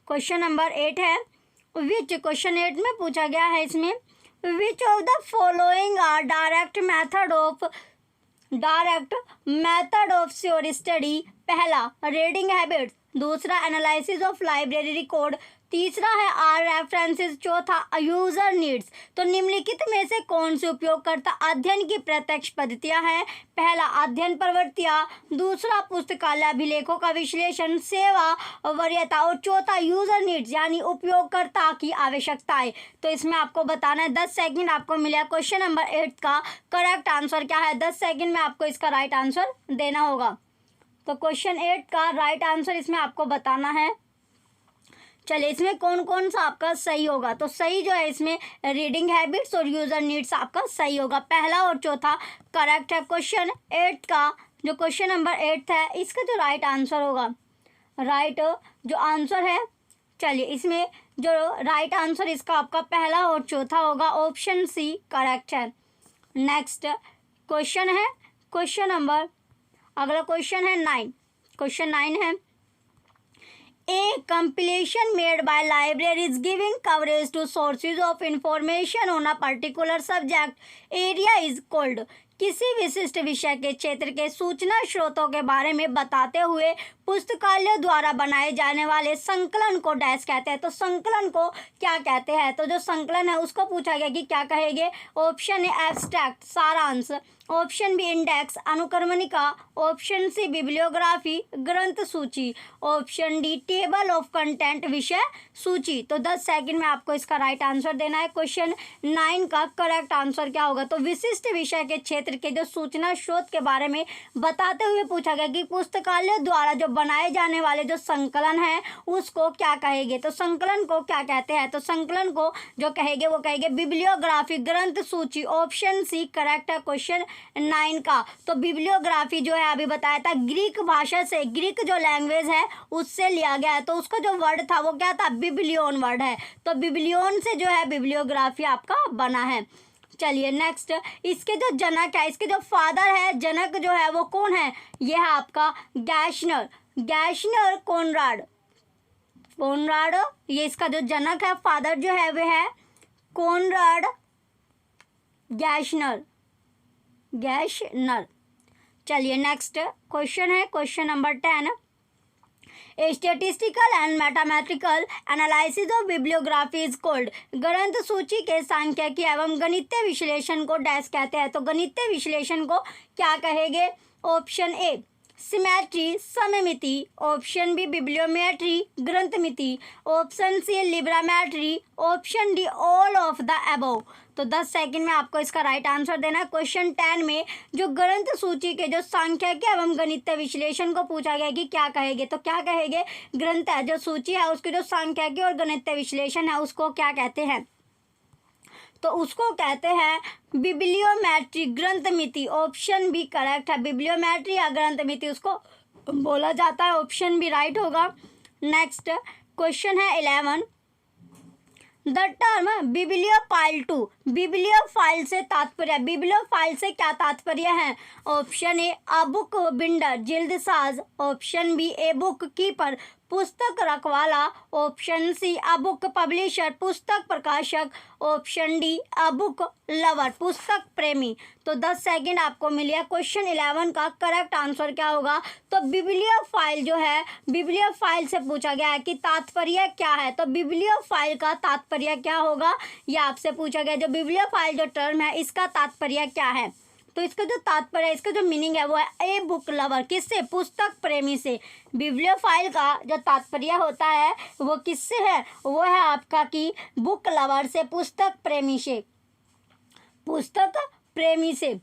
क्वेश्चन नंबर 8 है विच, क्वेश्चन 8 में पूछा गया है इसमें which of the following are direct method of your study. पहला रीडिंग हैबिट्स, दूसरा एनालिसिस ऑफ लाइब्रेरी रिकॉर्ड, तीसरा है आर रेफरेंसेस, चौथा यूजर नीड्स। तो निम्नलिखित में से कौन से उपयोगकर्ता अध्ययन की प्रत्यक्ष पद्धतियां हैं। पहला अध्ययन प्रवृत्तियां, दूसरा पुस्तकालय अभिलेखों का विश्लेषण, सेवा वरीयता और चौथा यूजर नीड्स यानी उपयोगकर्ता की आवश्यकताएं। तो इसमें आपको बताना है। 10 सेकंड आपको मिला। क्वेश्चन नंबर 8 का करेक्ट आंसर क्या है। 10 सेकंड में आपको इसका राइट आंसर देना होगा। तो क्वेश्चन 8 का राइट आंसर इसमें आपको बताना है। चलिए इसमें कौन कौन सा आपका सही होगा। तो सही जो है इसमें रीडिंग हैबिट्स और यूजर नीड्स आपका सही होगा। पहला और चौथा करेक्ट है। क्वेश्चन 8 का जो क्वेश्चन नंबर 8 है इसका जो राइट आंसर होगा, राइट जो आंसर है, चलिए इसमें जो राइट आंसर इसका आपका पहला और चौथा होगा, ऑप्शन सी करेक्ट है। नेक्स्ट क्वेश्चन है क्वेश्चन नंबर, अगला क्वेश्चन है 9, क्वेश्चन 9 है A compilation made by libraries giving coverage to sources of information on a particular subject area is called। किसी विशिष्ट विषय के क्षेत्र के सूचना स्रोतों के बारे में बताते हुए पुस्तकालयों द्वारा बनाए जाने वाले संकलन को डैश कहते हैं। तो संकलन को क्या कहते हैं। तो जो संकलन है उसको पूछा गया कि क्या कहेंगे। ऑप्शन ए एब्स्ट्रैक्ट सारांश, ऑप्शन बी इंडेक्स अनुक्रमणिका, ऑप्शन सी बिब्लियोग्राफी ग्रंथ सूची, option D table of content विषय सूची। तो 10 सेकंड में आपको इसका राइट आंसर देना है। क्वेश्चन 9 का करेक्ट आंसर क्या होगा। तो विशिष्ट विषय के क्षेत्र के जो सूचना स्रोत के बारे में बताते हुए पूछा गया कि पुस्तकालय द्वारा जो बनाए जाने वाले जो संकलन है उसको क्या कहेंगे। तो संकलन को क्या कहते हैं। तो संकलन को जो कहेंगे वो कहेंगे बिब्लियोग्राफी ग्रंथ सूची। ऑप्शन सी करेक्ट है क्वेश्चन 9 का। तो बिब्लियोग्राफी जो है अभी बताया था ग्रीक भाषा से, ग्रीक जो लैंग्वेज है उससे लिया गया है। तो उसका जो वर्ड था वो क्या था, बिब्लियोन वर्ड है। तो बिब्लियोन से जो है बिब्लियोग्राफी आपका बना है। चलिए नेक्स्ट, इसके जो जनक है, इसके जो फादर है, जनक जो है वो कौन है, ये है आपका गैशनर कोनराड। ये इसका जो जनक है, फादर जो है वह है कोनराड गैशनर, गैशनर। चलिए नेक्स्ट क्वेश्चन है question number 10। Statistical and mathematical analysis of bibliography is called. ग्रंथ सूची के सांख्यिकी एवं गणितीय विश्लेषण को डैश कहते हैं। तो गणितीय विश्लेषण को क्या कहेंगे? ऑप्शन ए सिमेट्री, सममिति। ऑप्शन बी बिब्लियोमेट्री, ग्रंथमिति। Option C librametry. Option D all of the above. तो 10 सेकंड में आपको इसका राइट आंसर देना है। क्वेश्चन 10 में जो ग्रंथ सूची के जो सांख्यिकी एवं गणितीय विश्लेषण को पूछा गया कि क्या कहेंगे, तो क्या कहेंगे? ग्रंथ है जो सूची है उसके जो सांख्यिकी और गणितीय विश्लेषण है उसको क्या कहते हैं? तो उसको कहते हैं बिब्लियोमेट्री, ग्रंथमिति। ऑप्शन बी करेक्ट है, बिब्लियोमेट्री या ग्रंथमिति उसको बोला जाता है। ऑप्शन बी राइट होगा। नेक्स्ट क्वेश्चन है 11। The term bibliophile to, bibliophile से तात्पर्य, बिब्लियोफाइल से क्या तात्पर्य है? ऑप्शन ए बुक बिंडर, जिल्दसाज। Option B a book keeper, पुस्तक रखवाला। Option C a book publisher, पुस्तक प्रकाशक। Option D a book lover, पुस्तक प्रेमी। तो 10 सेकंड आपको मिले। क्वेश्चन 11 का करेक्ट आंसर क्या होगा? तो बिब्लियोफाइल जो है, बिब्लियोफाइल से पूछा गया है कि तात्पर्य क्या है। तो बिब्लियोफाइल का तात्पर्य क्या होगा ये आपसे पूछा गया। जो बिब्लियोफाइल जो टर्म है इसका तात्पर्य क्या है? तो इसका जो तात्पर्य है, इसका जो मीनिंग है वो है ए बुक लवर, किससे? पुस्तक प्रेमी से। बिब्लियोफाइल का जो तात्पर्य होता है वो किससे है? वो है आपका कि बुक लवर से, पुस्तक प्रेमी से, पुस्तक प्रेमी से।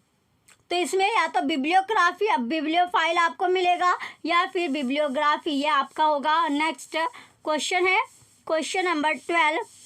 तो इसमें या तो बिब्लियोग्राफी, अब बिब्लियोफाइल आपको मिलेगा या फिर बिब्लियोग्राफी, ये आपका होगा। नेक्स्ट क्वेश्चन है question number 12।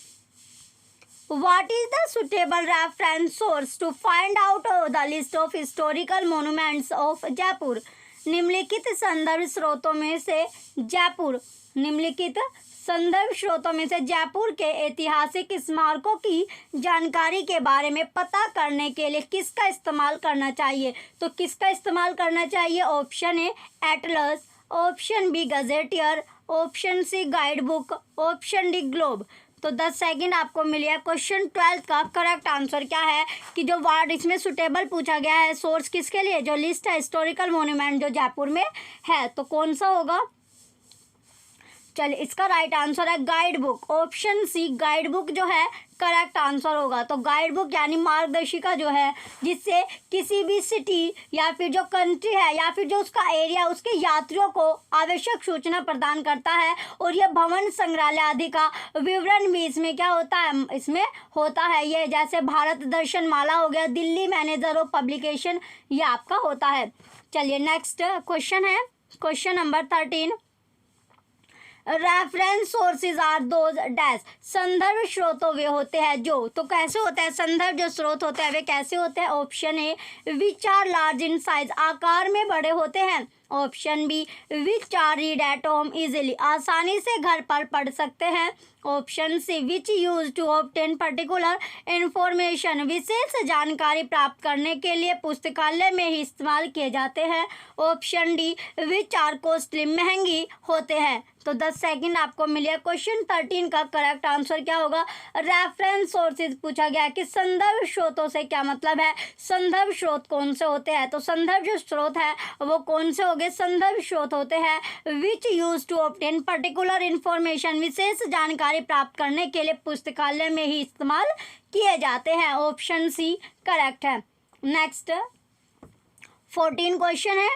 What is the suitable reference source to find out the list of historical monuments of Jaipur? निम्नलिखित संदर्भ स्रोतों में से जयपुर, निम्नलिखित संदर्भ स्रोतों में से जयपुर के ऐतिहासिक स्मारकों की जानकारी के बारे में पता करने के लिए किसका इस्तेमाल करना चाहिए? तो किसका इस्तेमाल करना चाहिए? Option A atlas. Option B gazetteer. Option C guide book. Option D globe. तो 10 सेकंड आपको मिले। क्वेश्चन 12 का करेक्ट आंसर क्या है कि जो वर्ड इसमें सुटेबल पूछा गया है सोर्स किसके लिए? जो लिस्ट है हिस्टोरिकल मोन्यूमेंट जो जयपुर में है, तो कौन सा होगा? चलिए इसका राइट आंसर है guide book. Option C guide book जो है करेक्ट आंसर होगा। तो गाइड बुक यानी मार्गदर्शिका जो है जिससे किसी भी सिटी या फिर जो कंट्री है या फिर जो उसका एरिया उसके यात्रियों को आवश्यक सूचना प्रदान करता है। और यह भवन संग्रहालय आदि का विवरण भी इसमें क्या होता है? इसमें होता है। ये जैसे भारत दर्शन माला हो गया, दिल्ली मैनेजर ऑफ पब्लिकेशन, ये आपका होता है। चलिए नेक्स्ट क्वेश्चन है question number 13। Reference sources are those dash, संदर्भ स्रोतों वे होते हैं जो, तो कैसे होते हैं संदर्भ जो स्रोत होते हैं वे कैसे होते हैं? Option A which are large in size, आकार में बड़े होते हैं। Option B which are read at home easily, आसानी से घर पर पढ़ सकते हैं। Option C which use to obtain particular information, विशेष जानकारी प्राप्त करने के लिए पुस्तकालय में ही इस्तेमाल किए जाते हैं। Option D which are costly, महंगी होते हैं। तो 10 सेकंड आपको मिले। क्वेश्चन 13 का करेक्ट आंसर क्या होगा? रेफरेंस सोर्सेज पूछा गया कि संदर्भ स्रोतों से क्या मतलब है? संदर्भ स्रोत कौन से होते हैं? तो संदर्भ जो स्रोत है वो कौन से होंगे? संदर्भ स्रोत होते हैं which use to obtain particular information, विशेष जानकारी प्राप्त करने के लिए पुस्तकालय में ही इस्तेमाल किए जाते हैं। ऑप्शन सी करेक्ट है। नेक्स्ट 14 क्वेश्चन है।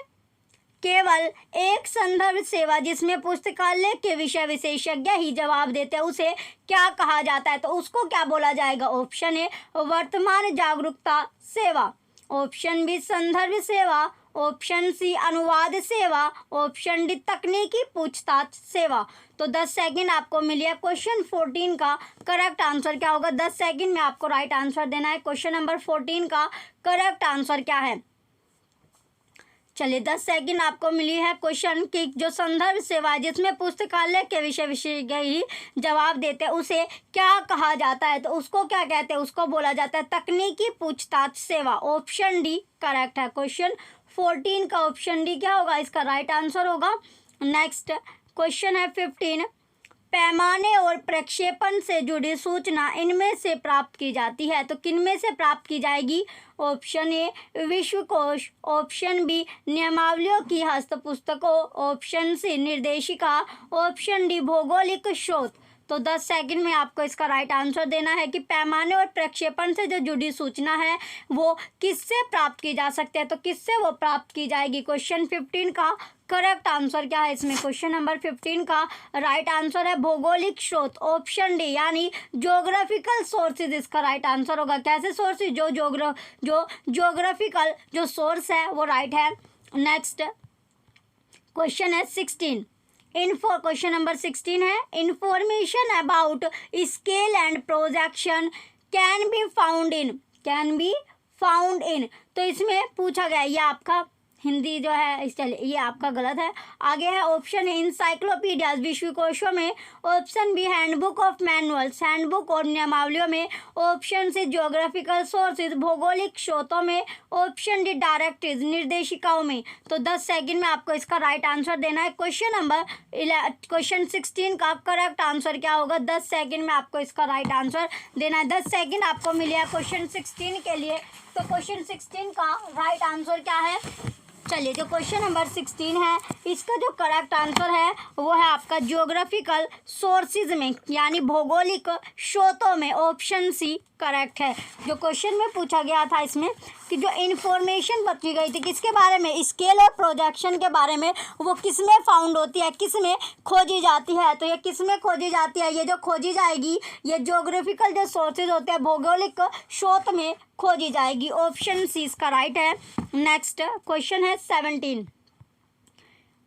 केवल एक संदर्भ सेवा जिसमें पुस्तकालय के विषय विशेषज्ञ ही जवाब देते हैं उसे क्या कहा जाता है? तो उसको क्या बोला जाएगा? ऑप्शन ए वर्तमान जागरूकता सेवा। ऑप्शन बी संदर्भ सेवा। ऑप्शन सी अनुवाद सेवा। ऑप्शन डी तकनीकी पूछताछ सेवा। तो 10 सेकंड आपको मिले। क्वेश्चन 14 का करेक्ट आंसर क्या होगा? 10 सेकंड में आपको राइट आंसर देना है। क्वेश्चन नंबर 14 का करेक्ट आंसर क्या है? चलिए 10 सेकंड आपको मिली है। क्वेश्चन की जो संदर्भ सेवा जिसमें पुस्तकालय के विषय विशेषज्ञ ही जवाब देते हैं उसे क्या कहा जाता है? तो उसको क्या कहते हैं? उसको बोला जाता है तकनीकी पूछताछ सेवा। ऑप्शन डी करेक्ट है। क्वेश्चन 14 का ऑप्शन डी क्या होगा? इसका राइट आंसर होगा। नेक्स्ट क्वेश्चन है 15। पैमाने और प्रक्षेपण से जुड़ी सूचना इनमें से प्राप्त की जाती है। तो किन में से प्राप्त की जाएगी? ऑप्शन ए विश्वकोश, ऑप्शन बी नियमावलियों की हस्त पुस्तकों, ऑप्शन सी निर्देशिका, ऑप्शन डी भौगोलिक स्रोत। तो 10 सेकंड में आपको इसका राइट आंसर देना है कि पैमाने और प्रक्षेपण से जो जुड़ी सूचना है वो किससे प्राप्त की जा सकती है। तो किससे वो प्राप्त की जाएगी? क्वेश्चन 15 का करेक्ट आंसर क्या है इसमें? क्वेश्चन नंबर 15 का राइट आंसर है भौगोलिक स्रोत, ऑप्शन डी यानी ज्योग्राफिकल सोर्सेज इसका राइट आंसर होगा। कैसे सोर्सेज? जो ज्योग्राफिकल जो सोर्स है वो राइट है। नेक्स्ट क्वेश्चन है 16। क्वेश्चन नंबर 16 है information about scale and projection can be found in. तो इसमें पूछा गया, ये आपका हिंदी जो है चलिए ये आपका गलत है। आगे है ऑप्शन ए इंसाइक्लोपीडियाज विश्वकोशों में, option B handbook of manuals handbook और नियमावलियों में, ऑप्शन सी ज्योग्राफिकल सोर्सेज भौगोलिक स्रोतों में, ऑप्शन डी डायरेक्टिव्स निर्देशिकाओं में। तो 10 सेकंड में आपको इसका राइट आंसर देना है। क्वेश्चन 16 का करेक्ट आंसर क्या होगा? 10 सेकंड में आपको इसका राइट आंसर देना है। 10 सेकंड आपको मिले हैं क्वेश्चन 16 के लिए। तो क्वेश्चन 16 का राइट आंसर क्या है? चलिए जो क्वेश्चन नंबर 16 है इसका जो करेक्ट आंसर है वो है आपका ज्योग्राफिकल सोर्सेज में यानी भौगोलिक स्रोतों में, ऑप्शन सी करेक्ट है। जो क्वेश्चन में पूछा गया था इसमें कि जो इन्फॉर्मेशन बची गई थी किसके बारे में? स्केल और प्रोजेक्शन के बारे में, वो किस में फाउंड होती है, किस में खोजी जाती है। तो ये किस में खोजी जाती है? ये जो खोजी जाएगी ये ज्योग्राफिकल जो सोर्सेज होते हैं भौगोलिक स्रोत में खोजी जाएगी, ऑप्शन सी इसका राइट है। नेक्स्ट क्वेश्चन है 17।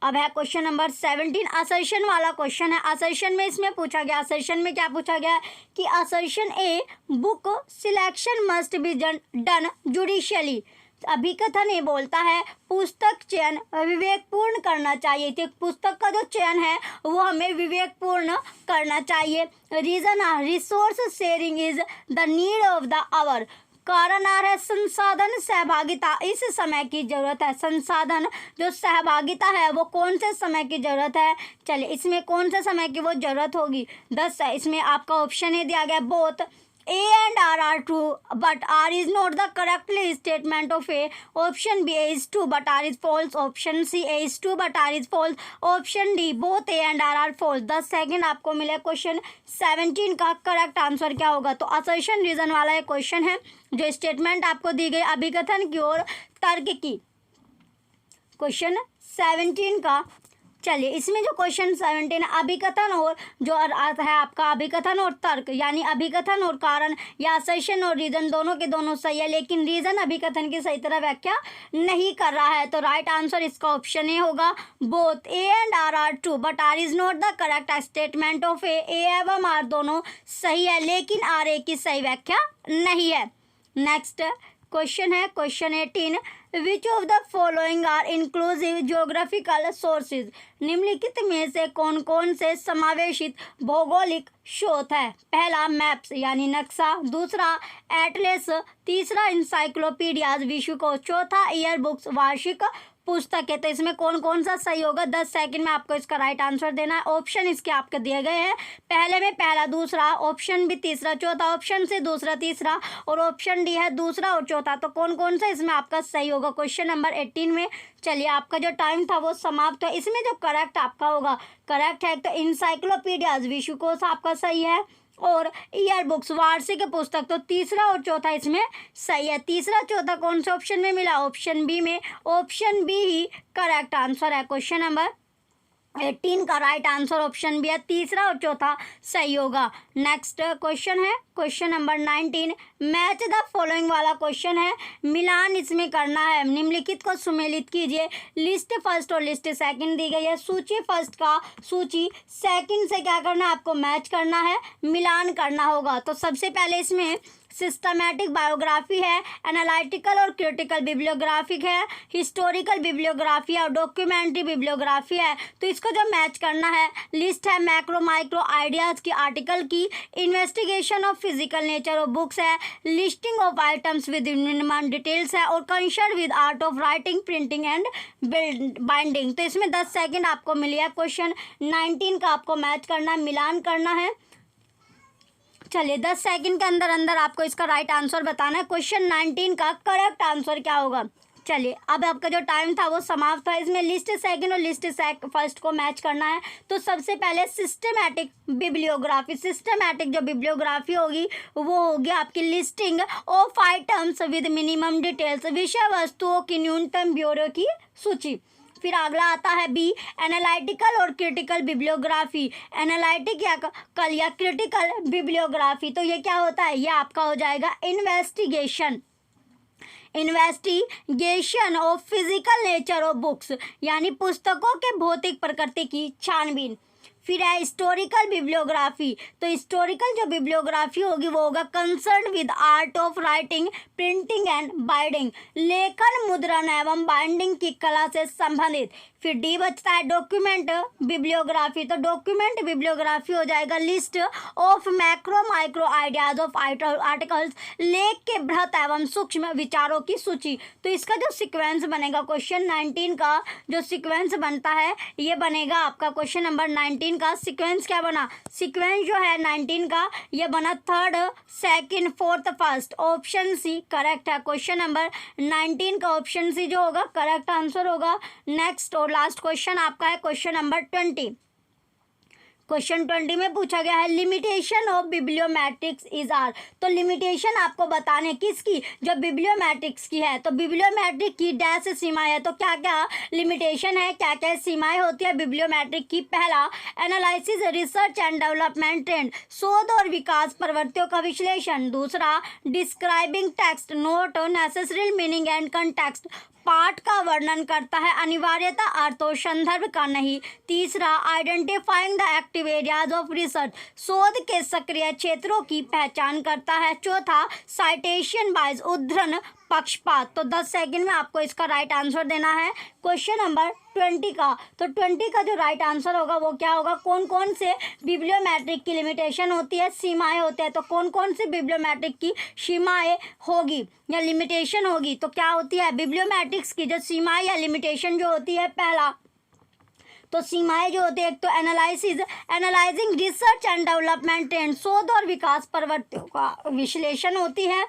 अब है क्वेश्चन नंबर 17 असर्शन वाला क्वेश्चन है। असर्शन में इसमें पूछा गया, असर्शन में क्या पूछा गया कि assertion A book selection must be done judicially. अभिकथन ये बोलता है पुस्तक चयन विवेकपूर्ण करना चाहिए। तो पुस्तक का जो चयन है वो हमें विवेकपूर्ण करना चाहिए। Reason resource sharing is the need of the hour. कारण आ रहा है संसाधन सहभागिता इस समय की जरूरत है। संसाधन जो सहभागिता है वो कौन से समय की जरूरत है? चलिए इसमें कौन से समय की वो जरूरत होगी? 10 है। इसमें आपका ऑप्शन ए दिया गया both A and R are true but R is not the correctly statement of A. Option B A is true but R is false. Option C A is true but R is false. Option D both A and R are false. 10 second आपको मिले। Question 17 का correct answer क्या होगा? तो assertion reason वाला एक question है जो स्टेटमेंट आपको दी गई अभिकथन की और तर्क की। क्वेश्चन 17 का चलिए इसमें जो क्वेश्चन 17 अभिकथन और जो अर्थ है आपका अभिकथन और तर्क यानी अभिकथन और कारण या असर्शन और रीजन दोनों के दोनों सही है, लेकिन रीजन अभिकथन की सही तरह व्याख्या नहीं कर रहा है। तो राइट आंसर इसका ऑप्शन ए होगा both A and R are true but R is not the correct statement of A एवं आर दोनों सही है लेकिन आर ए की सही व्याख्या नहीं है। नेक्स्ट क्वेश्चन है question 18 which of the following are inclusive geographical sources. निम्नलिखित में से कौन कौन से समावेशित भौगोलिक स्रोत है? पहला मैप्स यानी नक्शा, दूसरा एटलस, तीसरा इंसाइक्लोपीडियाज विश्वकोश, चौथा ईयर बुक्स वार्षिक पुस्तक है। तो इसमें कौन कौन सा सही होगा? 10 सेकंड में आपको इसका राइट आंसर देना है। ऑप्शन इसके आपके दिए गए हैं, पहले में पहला दूसरा, ऑप्शन बी तीसरा चौथा, ऑप्शन से दूसरा तीसरा और ऑप्शन डी है दूसरा और चौथा। तो कौन कौन सा इसमें आपका सही होगा क्वेश्चन नंबर 18 में? चलिए आपका जो टाइम था वो समाप्त है। इसमें जो करेक्ट आपका होगा करेक्ट है तो इंसाइक्लोपीडियाज विश्वकोश आपका सही है और ईयर बुक्स वार्षिक पुस्तक। तो तीसरा और चौथा इसमें सही है। तीसरा चौथा कौन से ऑप्शन में मिला? ऑप्शन बी में। ऑप्शन बी ही करेक्ट आंसर है। क्वेश्चन नंबर 18 का राइट आंसर ऑप्शन बी है, तीसरा और चौथा सही होगा। नेक्स्ट क्वेश्चन है question number 19 match the following वाला क्वेश्चन है। मिलान इसमें करना है, निम्नलिखित को सुमेलित कीजिए। लिस्ट फर्स्ट और लिस्ट सेकंड दी गई है। सूची फर्स्ट का सूची सेकंड से क्या करना है? आपको मैच करना है, मिलान करना होगा। तो सबसे पहले इसमें सिस्टमैटिक बायोग्राफी है, एनालिटिकल और क्रिटिकल बिब्लियोग्राफिक है, हिस्टोरिकल बिब्लियोग्राफी है और डॉक्यूमेंट्री बिब्लियोग्राफी है। तो इसको इसको जो मैच करना है, लिस्ट है मैक्रो माइक्रो आइडियाज़ की, आर्टिकल की, investigation of physical nature of books है, listing of items with minimum details है, और concern with art of writing printing and binding. तो इसमें 10 सेकंड आपको मिली है। क्वेश्चन 19 का आपको मैच करना है, मिलान करना है। चलिए 10 सेकंड के अंदर अंदर आपको इसका राइट आंसर बताना है। क्वेश्चन 19 का करेक्ट आंसर क्या होगा? चलिए अब आपका जो टाइम था वो समाप्त था। इसमें लिस्ट सेकंड और लिस्ट फर्स्ट को मैच करना है। तो सबसे पहले सिस्टमैटिक बिब्लियोग्राफी, सिस्टमैटिक जो बिब्लियोग्राफी होगी वो होगी आपकी listing of items with minimum details, विषय वस्तुओं की न्यूनतम ब्यौरे की सूची। फिर अगला आता है बी, एनालिटिकल और क्रिटिकल बिब्लियोग्राफी, एनालिटिक या कल या क्रिटिकल बिब्लियोग्राफी। तो ये क्या होता है? ये आपका हो जाएगा investigation of physical nature of books, यानी पुस्तकों के भौतिक प्रकृति की छानबीन। फिर है हिस्टोरिकल बिब्लियोग्राफी। तो हिस्टोरिकल जो बिब्लियोग्राफी होगी वो होगा concern with art of writing printing and binding, लेखन मुद्रण एवं बाइंडिंग की कला से संबंधित। फिर डी बचता है डॉक्यूमेंट बिब्लियोग्राफी। तो डॉक्यूमेंट बिब्लियोग्राफी हो जाएगा list of macro micro ideas of articles, लेख के बृहत एवं सूक्ष्म विचारों की सूची। तो इसका जो सीक्वेंस बनेगा क्वेश्चन 19 का जो सीक्वेंस बनता है ये बनेगा आपका क्वेश्चन नंबर 19 का सीक्वेंस क्या बना? सीक्वेंस जो है 19 का ये बना third second fourth first, option C correct है। क्वेश्चन नंबर 19 का ऑप्शन सी जो होगा करेक्ट आंसर होगा। नेक्स्ट और लास्ट क्वेश्चन आपका है क्वेश्चन नंबर 20। क्वेश्चन 20 में पूछा गया है लिमिटेशन ऑफ बिब्लियोमेट्रिक्स इज आर। तो लिमिटेशन आपको बताने किसकी? जो बिब्लियोमेट्रिक्स की है। तो बिब्लियोमेट्रिक की डैश सीमाएं है। तो क्या क्या लिमिटेशन है, क्या क्या सीमाएं होती है बिब्लियोमेट्रिक की? पहला, analysis research and development trend, शोध और विकास प्रवृत्तियों का विश्लेषण। दूसरा, describing text note necessary meaning and context, पाठ का वर्णन करता है, अनिवार्यता अर्थ और संदर्भ का नहीं। तीसरा, identifying the active areas of research, शोध के सक्रिय क्षेत्रों की पहचान करता है। चौथा, साइटेशन बायस, उद्धरण पक्षपात। तो 10 सेकंड में आपको इसका राइट आंसर देना है क्वेश्चन नंबर 20 का। तो 20 का जो राइट आंसर होगा वो क्या होगा? कौन कौन से बिब्लियोमेट्रिक की लिमिटेशन होती है, सीमाएं होते हैं। तो कौन कौन सी बिब्लियोमेट्रिक की सीमाएं होगी या लिमिटेशन होगी? तो क्या होती है बिब्लियोमेट्रिक्स की जो सीमाएं या लिमिटेशन जो होती है? पहला तो सीमाएं जो होती है एक तो analysing research and development trend, शोध और विकास प्रवृत्तियों का विश्लेषण होती है।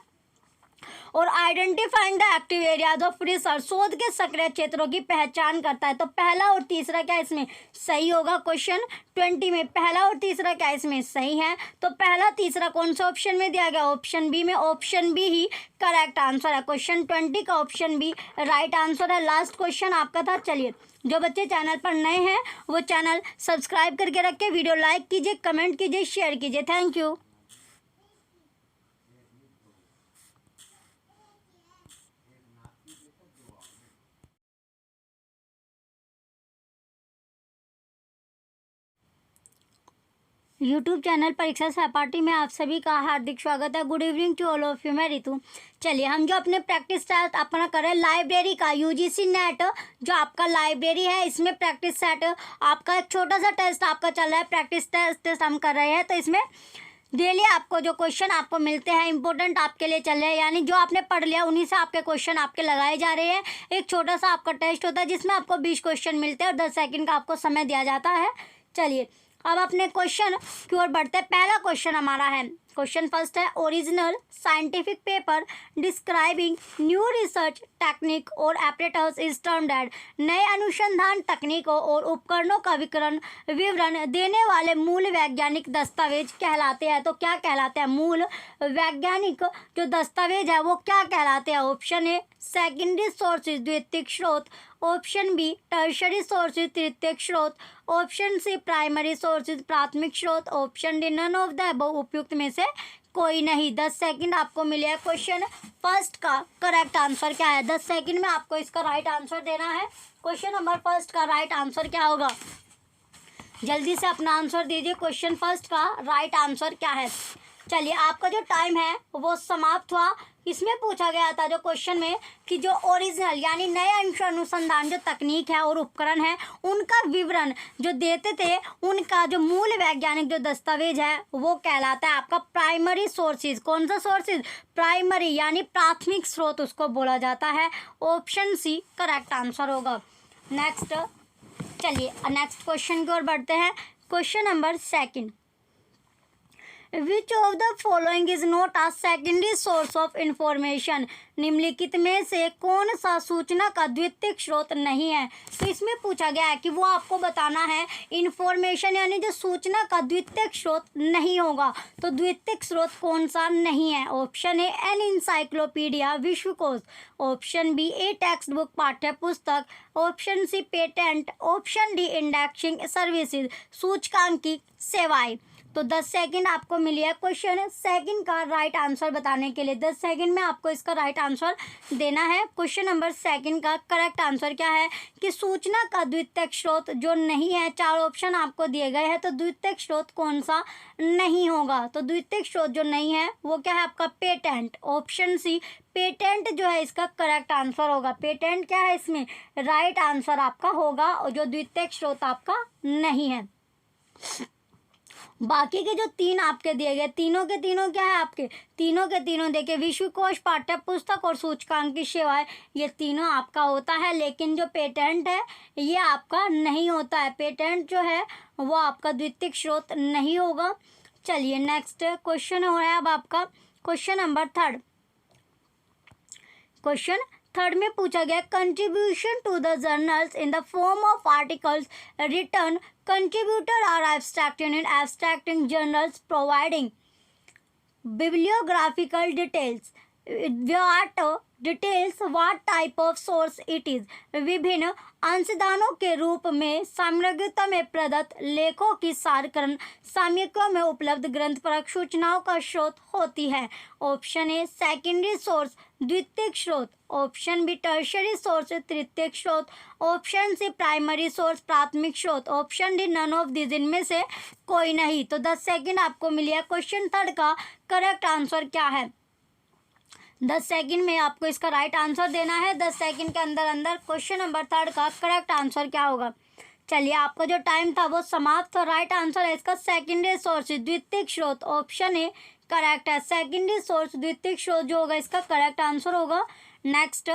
और identifying the active areas of research, शोध के सक्रिय क्षेत्रों की पहचान करता है। तो पहला और तीसरा क्या इसमें सही होगा? क्वेश्चन 20 में पहला और तीसरा क्या इसमें सही है? तो पहला तीसरा कौन सा ऑप्शन में दिया गया? ऑप्शन बी में। ऑप्शन बी ही करेक्ट आंसर है। क्वेश्चन 20 का ऑप्शन बी राइट आंसर है। लास्ट क्वेश्चन आपका था। चलिए जो बच्चे चैनल पर नए हैं वो चैनल सब्सक्राइब करके रखें, वीडियो लाइक कीजिए, कमेंट कीजिए, शेयर कीजिए। Thank you. YouTube channel Pariksha Sahpathi में आप सभी का हार्दिक स्वागत है। Good evening to all of you. मैं रितु। चलिए हम जो अपने प्रैक्टिस सेट अपना कर रहे हैं लाइब्रेरी का, यूजीसी नेट जो आपका लाइब्रेरी है इसमें प्रैक्टिस सेट आपका एक छोटा सा टेस्ट आपका चल रहा है। प्रैक्टिस टेस्ट हम कर रहे हैं। तो इसमें डेली आपको जो क्वेश्चन आपको मिलते हैं इंपॉर्टेंट आपके लिए चल रहे हैं, यानी जो आपने पढ़ लिया उन्हीं से आपके क्वेश्चन आपके लगाए जा रहे हैं। एक छोटा सा आपका टेस्ट होता है जिसमें आपको 20 क्वेश्चन मिलते हैं और 10 सेकंड का आपको समय दिया जाता है। चलिए अब अपने क्वेश्चन की ओर बढ़ते हैं। पहला क्वेश्चन हमारा है, क्वेश्चन फर्स्ट है, original scientific paper describing new research technique और एपरेटस इज टर्म्ड एट, नए अनुसंधान तकनीकों और उपकरणों का विवरण देने वाले मूल वैज्ञानिक दस्तावेज कहलाते हैं। तो क्या कहलाते हैं? मूल वैज्ञानिक जो दस्तावेज है वो क्या कहलाते हैं? ऑप्शन ए सेकेंडरी सोर्सेज द्वितीयक स्रोत, ऑप्शन बी टर्शरी सोर्सेज तृतीयक स्रोत, ऑप्शन सी प्राइमरी सोर्सेज प्राथमिक स्रोत, option D none of the above उपयुक्त में से कोई नहीं। 10 सेकंड आपको मिले हैं। क्वेश्चन फर्स्ट का करेक्ट आंसर क्या है? 10 सेकंड में आपको इसका राइट आंसर देना है। क्वेश्चन नंबर फर्स्ट का राइट आंसर क्या होगा? जल्दी से अपना आंसर दीजिए। क्वेश्चन फर्स्ट का राइट आंसर क्या है? चलिए, आपका जो टाइम है वो समाप्त हुआ। इसमें पूछा गया था जो क्वेश्चन में कि जो ओरिजिनल यानी नए अनुसंधान जो तकनीक है और उपकरण है उनका विवरण जो देते थे, उनका जो मूल वैज्ञानिक जो दस्तावेज है वो कहलाता है आपका प्राइमरी सोर्सेज। कौन सा सोर्सेज? प्राइमरी यानी प्राथमिक स्रोत उसको बोला जाता है। ऑप्शन सी करेक्ट आंसर होगा। नेक्स्ट, चलिए नेक्स्ट क्वेश्चन की ओर बढ़ते हैं। Question number 2, which of the following is not a secondary source of information? निम्नलिखित में से कौन सा सूचना का द्वितीयक स्रोत नहीं है? तो इसमें पूछा गया है कि वो आपको बताना है इंफॉर्मेशन यानी जो सूचना का द्वितीयक स्रोत नहीं होगा। तो द्वितीयक स्रोत कौन सा नहीं है? ऑप्शन ए एन इंसाइक्लोपीडिया विश्वकोश, option B a text book पाठ्य पुस्तक, option C patent, option D indexing services सूचकांकी सेवाएं। तो 10 सेकंड आपको मिली है क्वेश्चन 2 का राइट आंसर बताने के लिए। 10 सेकंड में आपको इसका राइट आंसर देना है। क्वेश्चन नंबर 2 का करेक्ट आंसर क्या है कि सूचना का द्वितीयक स्रोत जो नहीं है, 4 ऑप्शन आपको दिए गए हैं, तो द्वितीयक स्रोत कौन सा नहीं होगा? तो द्वितीयक स्रोत जो नहीं है वो क्या है आपका? पेटेंट। ऑप्शन सी पेटेंट जो है इसका करेक्ट आंसर होगा। पेटेंट क्या है इसमें राइट आंसर आपका होगा, और जो द्वितीयक स्रोत आपका नहीं है। बाकी के जो 3 आपके दिए गए, तीनों के तीनों क्या है आपके? तीनों के तीनों देखिए, विश्वकोश, पाठ्य पुस्तक और सूचकांकी सेवाएं, ये तीनों आपका होता है। लेकिन जो पेटेंट है ये आपका नहीं होता है। पेटेंट जो है वो आपका द्वितीयक स्रोत नहीं होगा। चलिए नेक्स्ट क्वेश्चन हो रहा है अब आपका क्वेश्चन नंबर 3। क्वेश्चन 3 में पूछा गया contribution to the journals in the form of articles return contributor are abstracting in abstracting journals providing bibliographical details what type of source it is। विभिन्न अंशदानों के रूप में सामग्रिता में प्रदत्त लेखों की सारकरण सामयिकों में उपलब्ध ग्रंथपरक सूचनाओं का स्रोत होती है। ऑप्शन ए सेकेंडरी सोर्स द्वितीयक स्रोत, ऑप्शन बी टर्शियरी सोर्स तृतीयक स्रोत, ऑप्शन सी प्राइमरी सोर्स प्राथमिक स्रोत, option D none of this, इनमें से कोई नहीं। तो 10 सेकंड आपको मिली है। क्वेश्चन 3 का करेक्ट आंसर क्या है? 10 सेकंड में आपको इसका राइट आंसर देना है। 10 सेकंड के अंदर अंदर क्वेश्चन नंबर 3 का करेक्ट आंसर क्या होगा? चलिए, आपका जो टाइम था वो समाप्त। और राइट आंसर है इसका सेकेंडरी सोर्स द्वितीयक स्रोत। ऑप्शन ए करेक्ट है। सेकेंडरी सोर्स द्वितीयक स्रोत जो होगा इसका करेक्ट आंसर होगा। नेक्स्ट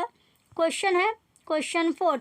क्वेश्चन है question 4,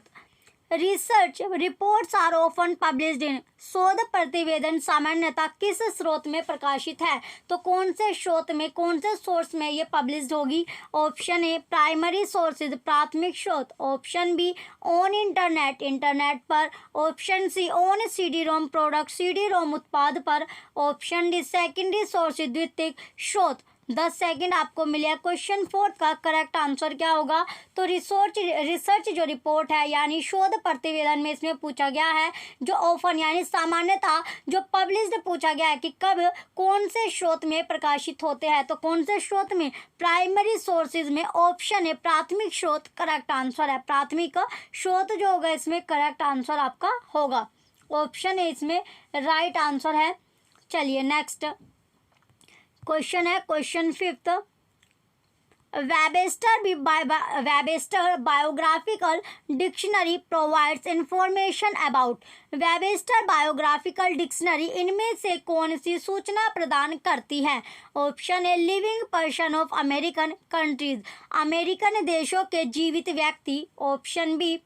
research reports are often published in, शोध प्रतिवेदन सामान्यतः किस स्रोत में प्रकाशित है? तो कौन से स्रोत में, कौन से सोर्स में ये पब्लिश्ड होगी? ऑप्शन ए प्राइमरी सोर्सेज प्राथमिक स्रोत, option B on internet internet पर, option C on CD ROM product CD ROM उत्पाद पर, ऑप्शन डी सेकेंडरी सोर्सेज द्वितीयक स्रोत। 10 सेकंड आपको मिले। क्वेश्चन 4 का करेक्ट आंसर क्या होगा? तो रिसर्च जो रिपोर्ट है यानी शोध प्रतिवेदन में इसमें पूछा गया है जो ओपन यानी सामान्यतः जो पब्लिश्ड पूछा गया है कि कब कौन से स्रोत में प्रकाशित होते हैं। तो कौन से स्रोत में? प्राइमरी सोर्सेज में। ऑप्शन है प्राथमिक स्रोत करेक्ट आंसर है। प्राथमिक स्रोत जो होगा इसमें करेक्ट आंसर आपका होगा। ऑप्शन है इसमें राइट आंसर है। चलिए नेक्स्ट क्वेश्चन है question 5, Webster biographical dictionary provides information about. Webster biographical dictionary इनमें से कौन सी सूचना प्रदान करती है? Option A living person of American countries, American देशों के जीवित व्यक्ति, option B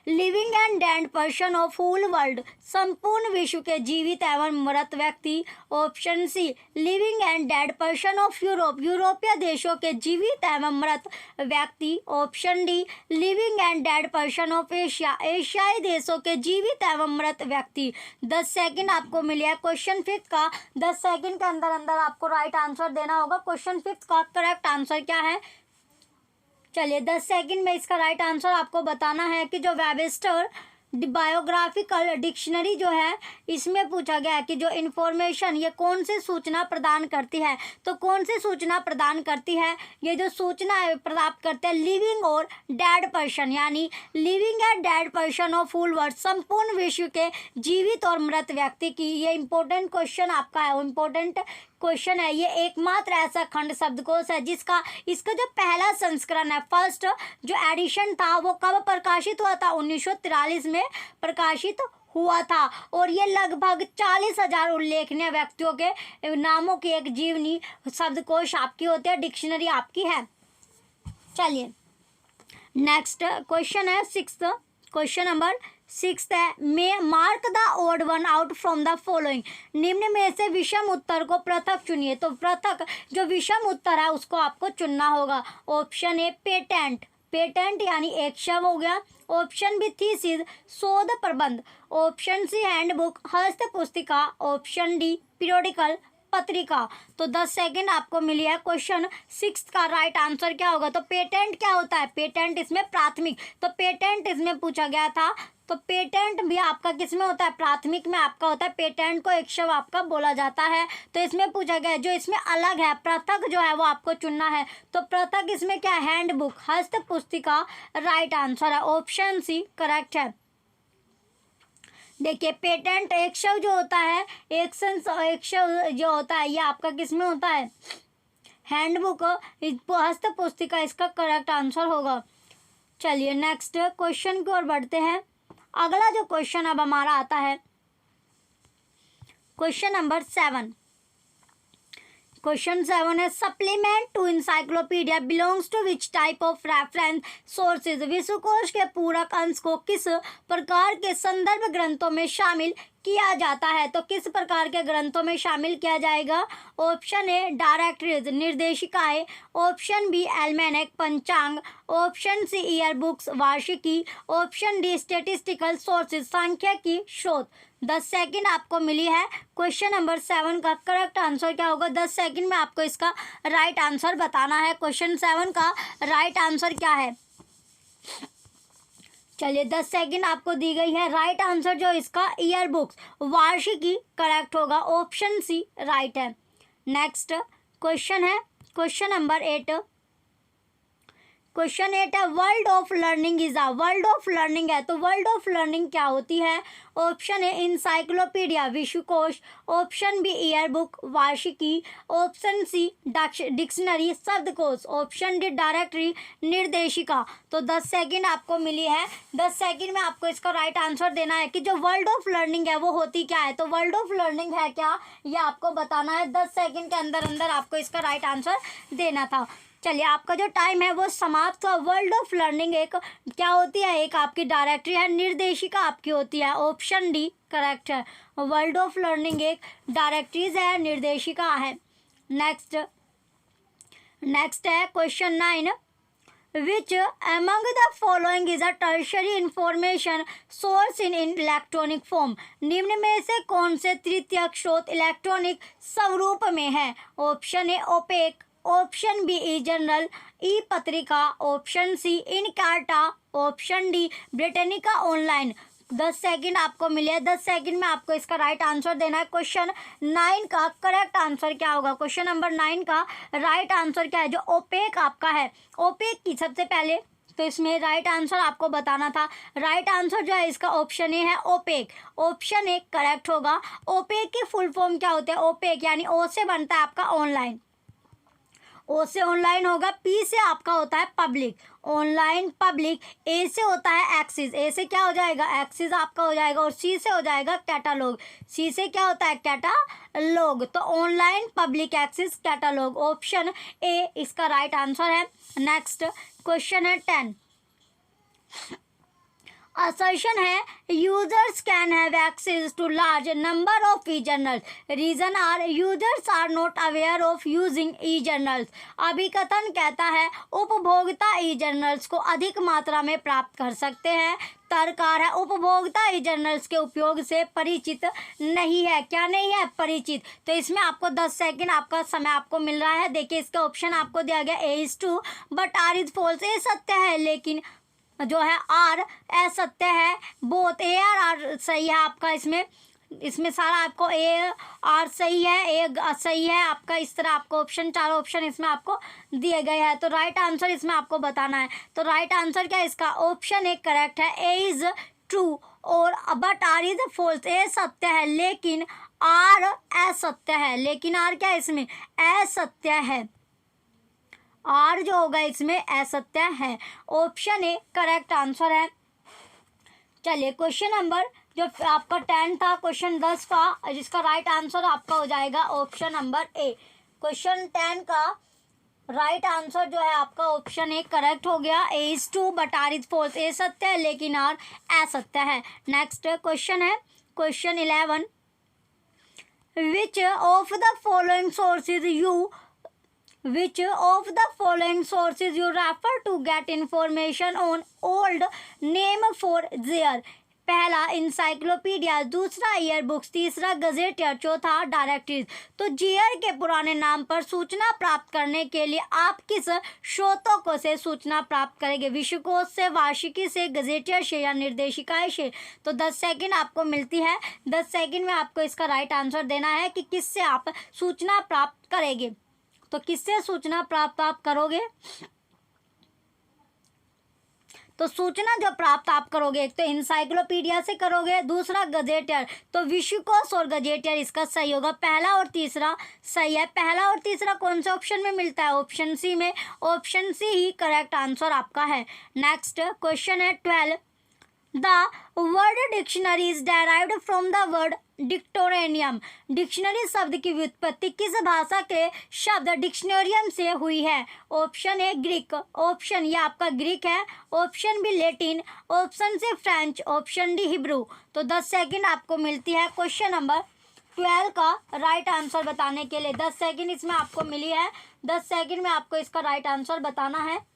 living and dead person of whole world, संपूर्ण विश्व के जीवित एवं मृत व्यक्ति, option C living and dead person of Europe, यूरोपीय देशों के जीवित एवं मृत व्यक्ति, option D living and dead person of Asia, एशियाई देशों के जीवित एवं मृत व्यक्ति। 10 सेकंड आपको मिले है। क्वेश्चन 5 का 10 सेकंड के अंदर अंदर आपको राइट आंसर देना होगा। क्वेश्चन 5 का करेक्ट आंसर क्या है? चलिए 10 सेकंड में इसका राइट आंसर आपको बताना है कि जो वेबस्टर बायोग्राफिकल डिक्शनरी जो है इसमें पूछा गया है कि जो इन्फॉर्मेशन ये कौन सी सूचना प्रदान करती है। तो कौन सी सूचना प्रदान करती है? ये जो सूचना है प्राप्त करते हैं लिविंग और डेड पर्सन यानी living and dead person of whole world, संपूर्ण विश्व के जीवित और मृत व्यक्ति की। ये इंपॉर्टेंट क्वेश्चन आपका है। इंपॉर्टेंट क्वेश्चन है, ये एकमात्र ऐसा खंड शब्दकोश है जिसका इसका जो पहला संस्करण है, फर्स्ट जो एडिशन था वो कब प्रकाशित हुआ था? 1943 में प्रकाशित हुआ था। और ये लगभग 40,000 उल्लेखनीय व्यक्तियों के नामों की एक जीवनी शब्दकोश आपकी होती है, डिक्शनरी आपकी है। चलिए नेक्स्ट क्वेश्चन है सिक्स्थ, क्वेश्चन नंबर 6 है, may mark the odd one out from the following. निम्न में से विषम उत्तर को पृथक चुनिए। तो पृथक जो विषम उत्तर है उसको आपको चुनना होगा। ऑप्शन ए पेटेंट, पेटेंट यानी एक शव हो गया। ऑप्शन बी थीसिस, शोध प्रबंध। ऑप्शन सी हैंडबुक, हस्त पुस्तिका। ऑप्शन डी पीरियोडिकल, पत्रिका। तो 10 सेकेंड आपको मिली है। क्वेश्चन 6 का राइट आंसर क्या होगा? तो पेटेंट क्या होता है? पेटेंट इसमें प्राथमिक, तो पेटेंट इसमें पूछा गया था। तो पेटेंट भी आपका किस में होता है? प्राथमिक में आपका होता है। पेटेंट को एक शब्द आपका बोला जाता है। तो इसमें पूछा गया जो इसमें अलग है, पृथक जो है वो आपको चुनना है। तो पृथक इसमें क्या है? हैंडबुक, हस्त पुस्तिका राइट आंसर है। ऑप्शन सी करेक्ट है। देखिए पेटेंट एक शब्द जो होता है, एक शब्द जो होता है ये आपका किस में होता है? हैंडबुक, हस्त पुस्तिका इसका करेक्ट आंसर होगा। चलिए नेक्स्ट क्वेश्चन की ओर बढ़ते हैं। अगला जो क्वेश्चन अब हमारा आता है क्वेश्चन नंबर 7। क्वेश्चन 7 है, supplement to encyclopedia belongs to which type of reference sources. विश्वकोश के पूरक अंश को किस प्रकार के संदर्भ ग्रंथों में शामिल किया जाता है? तो किस प्रकार के ग्रंथों में शामिल किया जाएगा? ऑप्शन ए डायरेक्टरीज, निर्देशिकाएं। ऑप्शन बी एल्मेनेक, पंचांग। ऑप्शन सी ईयर बुक्स, वार्षिकी। ऑप्शन डी स्टेटिस्टिकल सोर्सेज, सांख्यिकी स्रोत। 10 सेकंड आपको मिली है। क्वेश्चन नंबर 7 का करेक्ट आंसर क्या होगा? 10 सेकंड में आपको इसका राइट आंसर बताना है। क्वेश्चन 7 का राइट आंसर क्या है? चलिए 10 सेकंड आपको दी गई है। राइट आंसर जो इसका ईयर बुक्स, वार्षिकी करेक्ट होगा। ऑप्शन सी राइट है। नेक्स्ट क्वेश्चन है क्वेश्चन नंबर 8। क्वेश्चन 8 है, world of learning is a. World of learning है तो वर्ल्ड ऑफ लर्निंग क्या होती है? ऑप्शन ए इंसाइक्लोपीडिया, विश्वकोश। ऑप्शन बी ईयर बुक, वार्षिकी। ऑप्शन सी डिक्शनरी, शब्दकोश। ऑप्शन डी डायरेक्टरी, निर्देशिका। तो 10 सेकंड आपको मिली है। 10 सेकंड में आपको इसका राइट आंसर देना है कि जो वर्ल्ड ऑफ लर्निंग है वो होती क्या है। तो वर्ल्ड ऑफ लर्निंग है क्या, ये आपको बताना है। 10 सेकंड के अंदर अंदर आपको इसका राइट आंसर देना था। चलिए आपका जो टाइम है वो समाप्त हुआ। वर्ल्ड ऑफ लर्निंग एक क्या होती है? एक आपकी डायरेक्टरी है, निर्देशिका आपकी होती है। ऑप्शन डी करेक्ट है। वर्ल्ड ऑफ लर्निंग एक डायरेक्टरीज है, निर्देशिका है। नेक्स्ट है question 9। Which among the following is a tertiary information source in electronic form. निम्न में से कौन से तृतीयक स्रोत इलेक्ट्रॉनिक स्वरूप में है? Option A OPAC. Option B e journal, e पत्रिका। Option C Encarta. Option D Britannica online. 10 second आपको मिले। 10 सेकंड में आपको इसका राइट आंसर देना है। क्वेश्चन 9 का करेक्ट आंसर क्या होगा? क्वेश्चन नंबर 9 का राइट आंसर क्या है? जो ओपेक आपका है, ओपेक की सबसे पहले तो इसमें राइट आंसर आपको बताना था। राइट आंसर जो है इसका ऑप्शन ए है, ओपेक। ऑप्शन ए करेक्ट होगा। ओपेक की फुल फॉर्म क्या होते हैं? ओपेक यानी ओ से बनता है आपका ऑनलाइन, ओ से ऑनलाइन होगा। पी से आपका होता है पब्लिक, ऑनलाइन पब्लिक। ए से होता है एक्सिस, ए से क्या हो जाएगा? एक्सिस आपका हो जाएगा। और सी से हो जाएगा कैटालॉग, सी से क्या होता है? कैटालॉग। तो online public access catalogue. Option A इसका राइट आंसर है। नेक्स्ट क्वेश्चन है 10। असर्शन है users can have access to large number of e journals, reason R users are not aware of using e journals. अभिकथन कहता है उपभोक्ता ई journals को अधिक मात्रा में प्राप्त कर सकते हैं। तर्ककार है उपभोक्ता ई जर्नल्स के उपयोग से परिचित नहीं है। क्या नहीं है? परिचित। तो इसमें आपको 10 सेकंड आपका समय आपको मिल रहा है। देखिए इसका ऑप्शन आपको दिया गया A is true but R is false. A सत्य है लेकिन जो है आर असत्य है। बोथ ए और आर सही है आपका। इसमें सारा आपको ए आर सही है, ए सही है आपका। इस तरह आपको ऑप्शन, 4 ऑप्शन इसमें आपको दिए गए हैं। तो राइट आंसर इसमें आपको बताना है। तो राइट आंसर क्या है इसका? ऑप्शन ए करेक्ट है। ए इज ट्रू और but R is false. A सत्य है लेकिन आर असत्य है, लेकिन आर क्या है इसमें असत्य है, आर जो होगा इसमें असत्य है। ऑप्शन ए करेक्ट आंसर है। चलिए क्वेश्चन नंबर जो आपका 10 था, क्वेश्चन 10 का, जिसका राइट आंसर आपका हो जाएगा ऑप्शन नंबर ए। क्वेश्चन 10 का राइट आंसर जो है आपका ऑप्शन ए करेक्ट हो गया। A is true but R is false, A सत्य है लेकिन आर असत्य है। नेक्स्ट क्वेश्चन है question 11, which of the following sources you Which of the following sources you refer to get information on old name for their? पहला encyclopedia, दूसरा year books, तीसरा gazetteer, चौथा डायरेक्टरीज। तो जेयर के पुराने नाम पर सूचना प्राप्त करने के लिए आप किस स्रोतों को से सूचना प्राप्त करेंगे? विश्वकोश से, वार्षिकी से, गजेटियर से या निर्देशिकाएं से? तो 10 सेकंड आपको मिलती है। 10 सेकंड में आपको इसका राइट आंसर देना है कि किससे आप सूचना प्राप्त करेंगे। तो किससे सूचना प्राप्त आप करोगे? तो सूचना जो प्राप्त आप करोगे, एक तो इंसाइक्लोपीडिया से करोगे, दूसरा गजेटियर। तो विश्वकोश और गजेटियर इसका सही होगा। पहला और तीसरा सही है। पहला और तीसरा कौन से ऑप्शन में मिलता है? ऑप्शन सी में। ऑप्शन सी ही करेक्ट आंसर आपका है। नेक्स्ट क्वेश्चन है 12, the word dictionary is derived from the word dictionarium. Dictionary शब्द की व्युत्पत्ति किस भाषा के शब्द डिक्शनरियम से हुई है? ऑप्शन ए ग्रीक, ऑप्शन ये आपका ग्रीक है, option B Latin, option C French, option D Hebrew. तो 10 सेकंड आपको मिलती है क्वेश्चन नंबर 12 का राइट आंसर बताने के लिए। 10 सेकंड इसमें आपको मिली है। 10 सेकंड में आपको इसका राइट आंसर बताना है।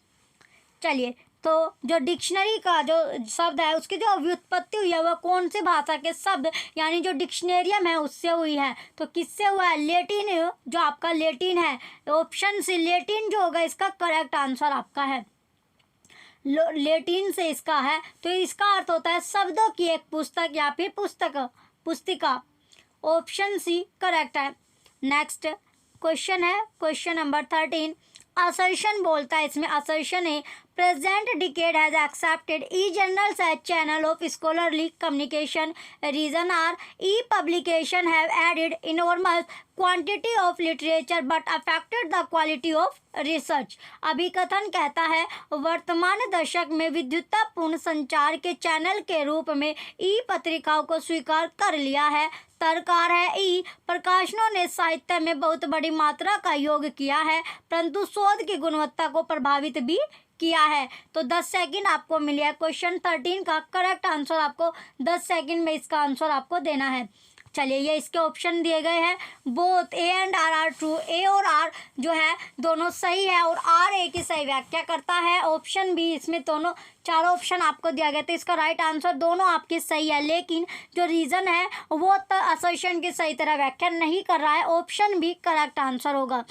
चलिए, तो जो डिक्शनरी का जो शब्द है उसकी जो व्युत्पत्ति हुई है वो कौन सी भाषा के शब्द यानी जो डिक्शनेरियम है उससे हुई है? तो किससे हुआ है? लैटिन, जो आपका लैटिन है। ऑप्शन सी लैटिन जो होगा इसका करेक्ट आंसर आपका है। लैटिन से इसका है। तो इसका अर्थ होता है शब्दों की एक पुस्तक या फिर पुस्तिका। ऑप्शन सी करेक्ट है। नेक्स्ट क्वेश्चन है क्वेश्चन नंबर 13, असर्शन बोलता है इसमें। असर्शन है present decade has accepted e-journals as channel of scholarly communication. Reason are e-publication have added enormous quantity of literature but affected the quality of research. अभिकथन कहता है वर्तमान दशक में विद्युतपूर्ण संचार के चैनल के रूप में ई पत्रिकाओं को स्वीकार कर लिया है। सरकार है ई प्रकाशनों ने साहित्य में बहुत बड़ी मात्रा का योग किया है परंतु शोध की गुणवत्ता को प्रभावित भी किया है। तो 10 सेकंड आपको मिले है। क्वेश्चन 13 का करेक्ट आंसर आपको 10 सेकंड में इसका आंसर आपको देना है। चलिए, ये इसके ऑप्शन दिए गए हैं। Both A and R true. A और आर जो है दोनों सही है और आर ए की सही व्याख्या करता है। ऑप्शन बी, इसमें दोनों चारों ऑप्शन आपको दिया गया। तो इसका राइट आंसर दोनों आपके सही है, लेकिन जो रीजन है वो असर्शन की सही तरह व्याख्या नहीं कर रहा है। ऑप्शन बी करेक्ट आंसर होगा।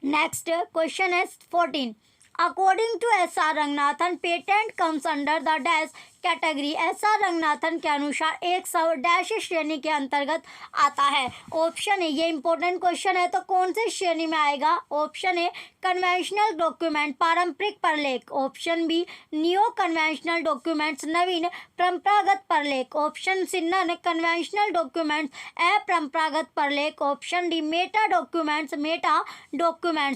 नेक्स्ट क्वेश्चन है 14, according to S R Ranganathan patent comes under the dash category. S R Ranganathan के अनुसार एक सब डैश श्रेणी के अंतर्गत आता है। ऑप्शन ए, ये इंपॉर्टेंट क्वेश्चन है, तो कौन सी श्रेणी में आएगा? ऑप्शन ए कन्वेंशनल डॉक्यूमेंट पारंपरिक परलेख, option B new conventional documents नवीन परंपरागत परलेख, option C non conventional documents अपरंपरागत परलेख, ऑप्शन डी मेटा डॉक्यूमेंट्स।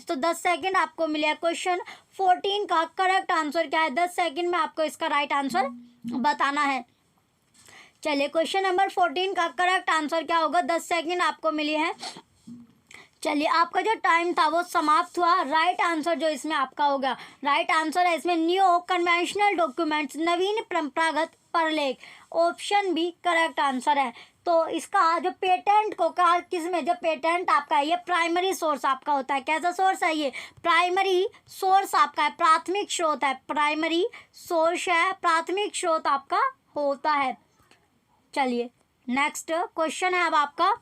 तो 10 सेकंड आपको मिले। क्वेश्चन 14 का करेक्ट आंसर क्या है? 10 सेकंड में आपको इसका राइट आंसर बताना है। चलिए, क्वेश्चन नंबर 14 का करेक्ट आंसर क्या होगा? 10 सेकंड आपको मिली है। चलिए, आपका जो टाइम था वो समाप्त हुआ। राइट आंसर जो इसमें आपका होगा, राइट आंसर है इसमें न्यू कन्वेंशनल डॉक्यूमेंट्स नवीन परंपरागत परलेख। ऑप्शन बी करेक्ट आंसर है। तो इसका जो पेटेंट को कहा किसमें, जो पेटेंट आपका है ये प्राइमरी सोर्स आपका होता है। कैसा सोर्स है ये? प्राइमरी सोर्स आपका है, प्राथमिक स्रोत है। प्राइमरी सोर्स है, प्राथमिक स्रोत आपका होता है। चलिए, नेक्स्ट क्वेश्चन है अब आपका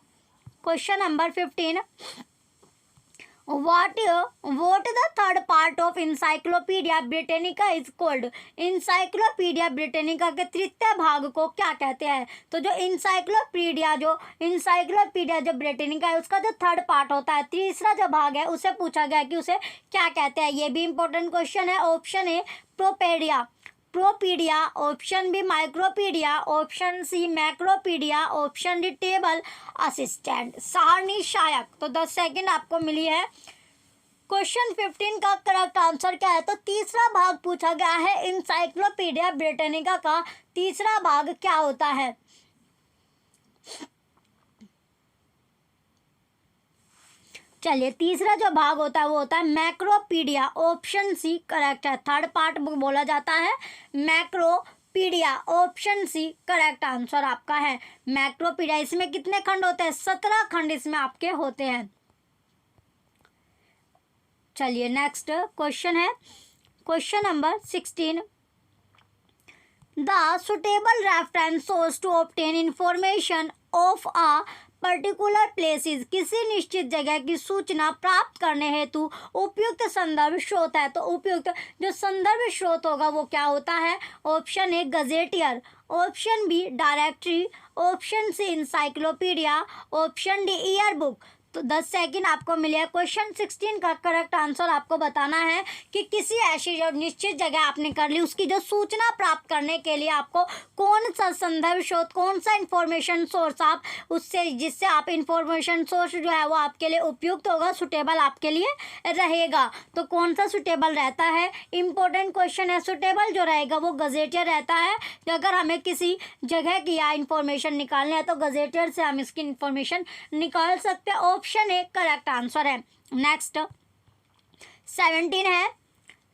question number 15, what the third part of Encyclopedia Britannica is called? Encyclopedia Britannica के तृतीय भाग को क्या कहते हैं? तो जो Encyclopedia जो Britannica है उसका जो थर्ड पार्ट होता है, तीसरा जो भाग है, उसे पूछा गया कि उसे क्या कहते हैं। ये भी इंपॉर्टेंट क्वेश्चन है। Option A propaedia, propaedia, option B micropaedia, option C macropaedia, option D table assistant, सारणी सहायक। तो 10 सेकंड आपको मिली है। क्वेश्चन 15 का करेक्ट आंसर क्या है? तो तीसरा भाग पूछा गया है इंसाइक्लोपीडिया ब्रिटानिका का तीसरा भाग क्या होता है? चलिए, तीसरा जो भाग होता है वो होता है मैक्रोपीडिया, ऑप्शन सी करेक्ट है। थर्ड पार्ट बोला जाता है मैक्रोपीडिया, ऑप्शन सी करेक्ट आंसर आपका है मैक्रोपीडिया। इसमें कितने खंड होते हैं? 17 खंड इसमें आपके होते हैं। चलिए नेक्स्ट क्वेश्चन है question number 16। The suitable reference source to obtain information of a particular places, किसी निश्चित जगह की सूचना प्राप्त करने हेतु उपयुक्त संदर्भ स्रोत है। तो उपयुक्त जो संदर्भ स्रोत होगा वो क्या होता है? Option A gazetteer, option B directory, option C encyclopedia, option D year book. तो 10 सेकंड आपको मिले। क्वेश्चन 16 का करेक्ट आंसर आपको बताना है कि किसी ऐसी जो निश्चित जगह आपने कर ली उसकी जो सूचना प्राप्त करने के लिए आपको कौन सा संदर्भ स्रोत, कौन सा इंफॉर्मेशन सोर्स आप उससे जिससे आप इंफॉर्मेशन सोर्स जो है वो आपके लिए उपयुक्त होगा, सुटेबल आपके लिए रहेगा। तो कौन सा सुटेबल रहता है? इंपॉर्टेंट क्वेश्चन है। सुटेबल जो रहेगा वो गजेटियर रहता है। तो अगर हमें किसी जगह की या इंफॉर्मेशन निकालनी है तो गजेटियर से हम इसकी इंफॉर्मेशन निकाल सकते हैं। ऑप्शन ए करेक्ट आंसर है। नेक्स्ट 17 है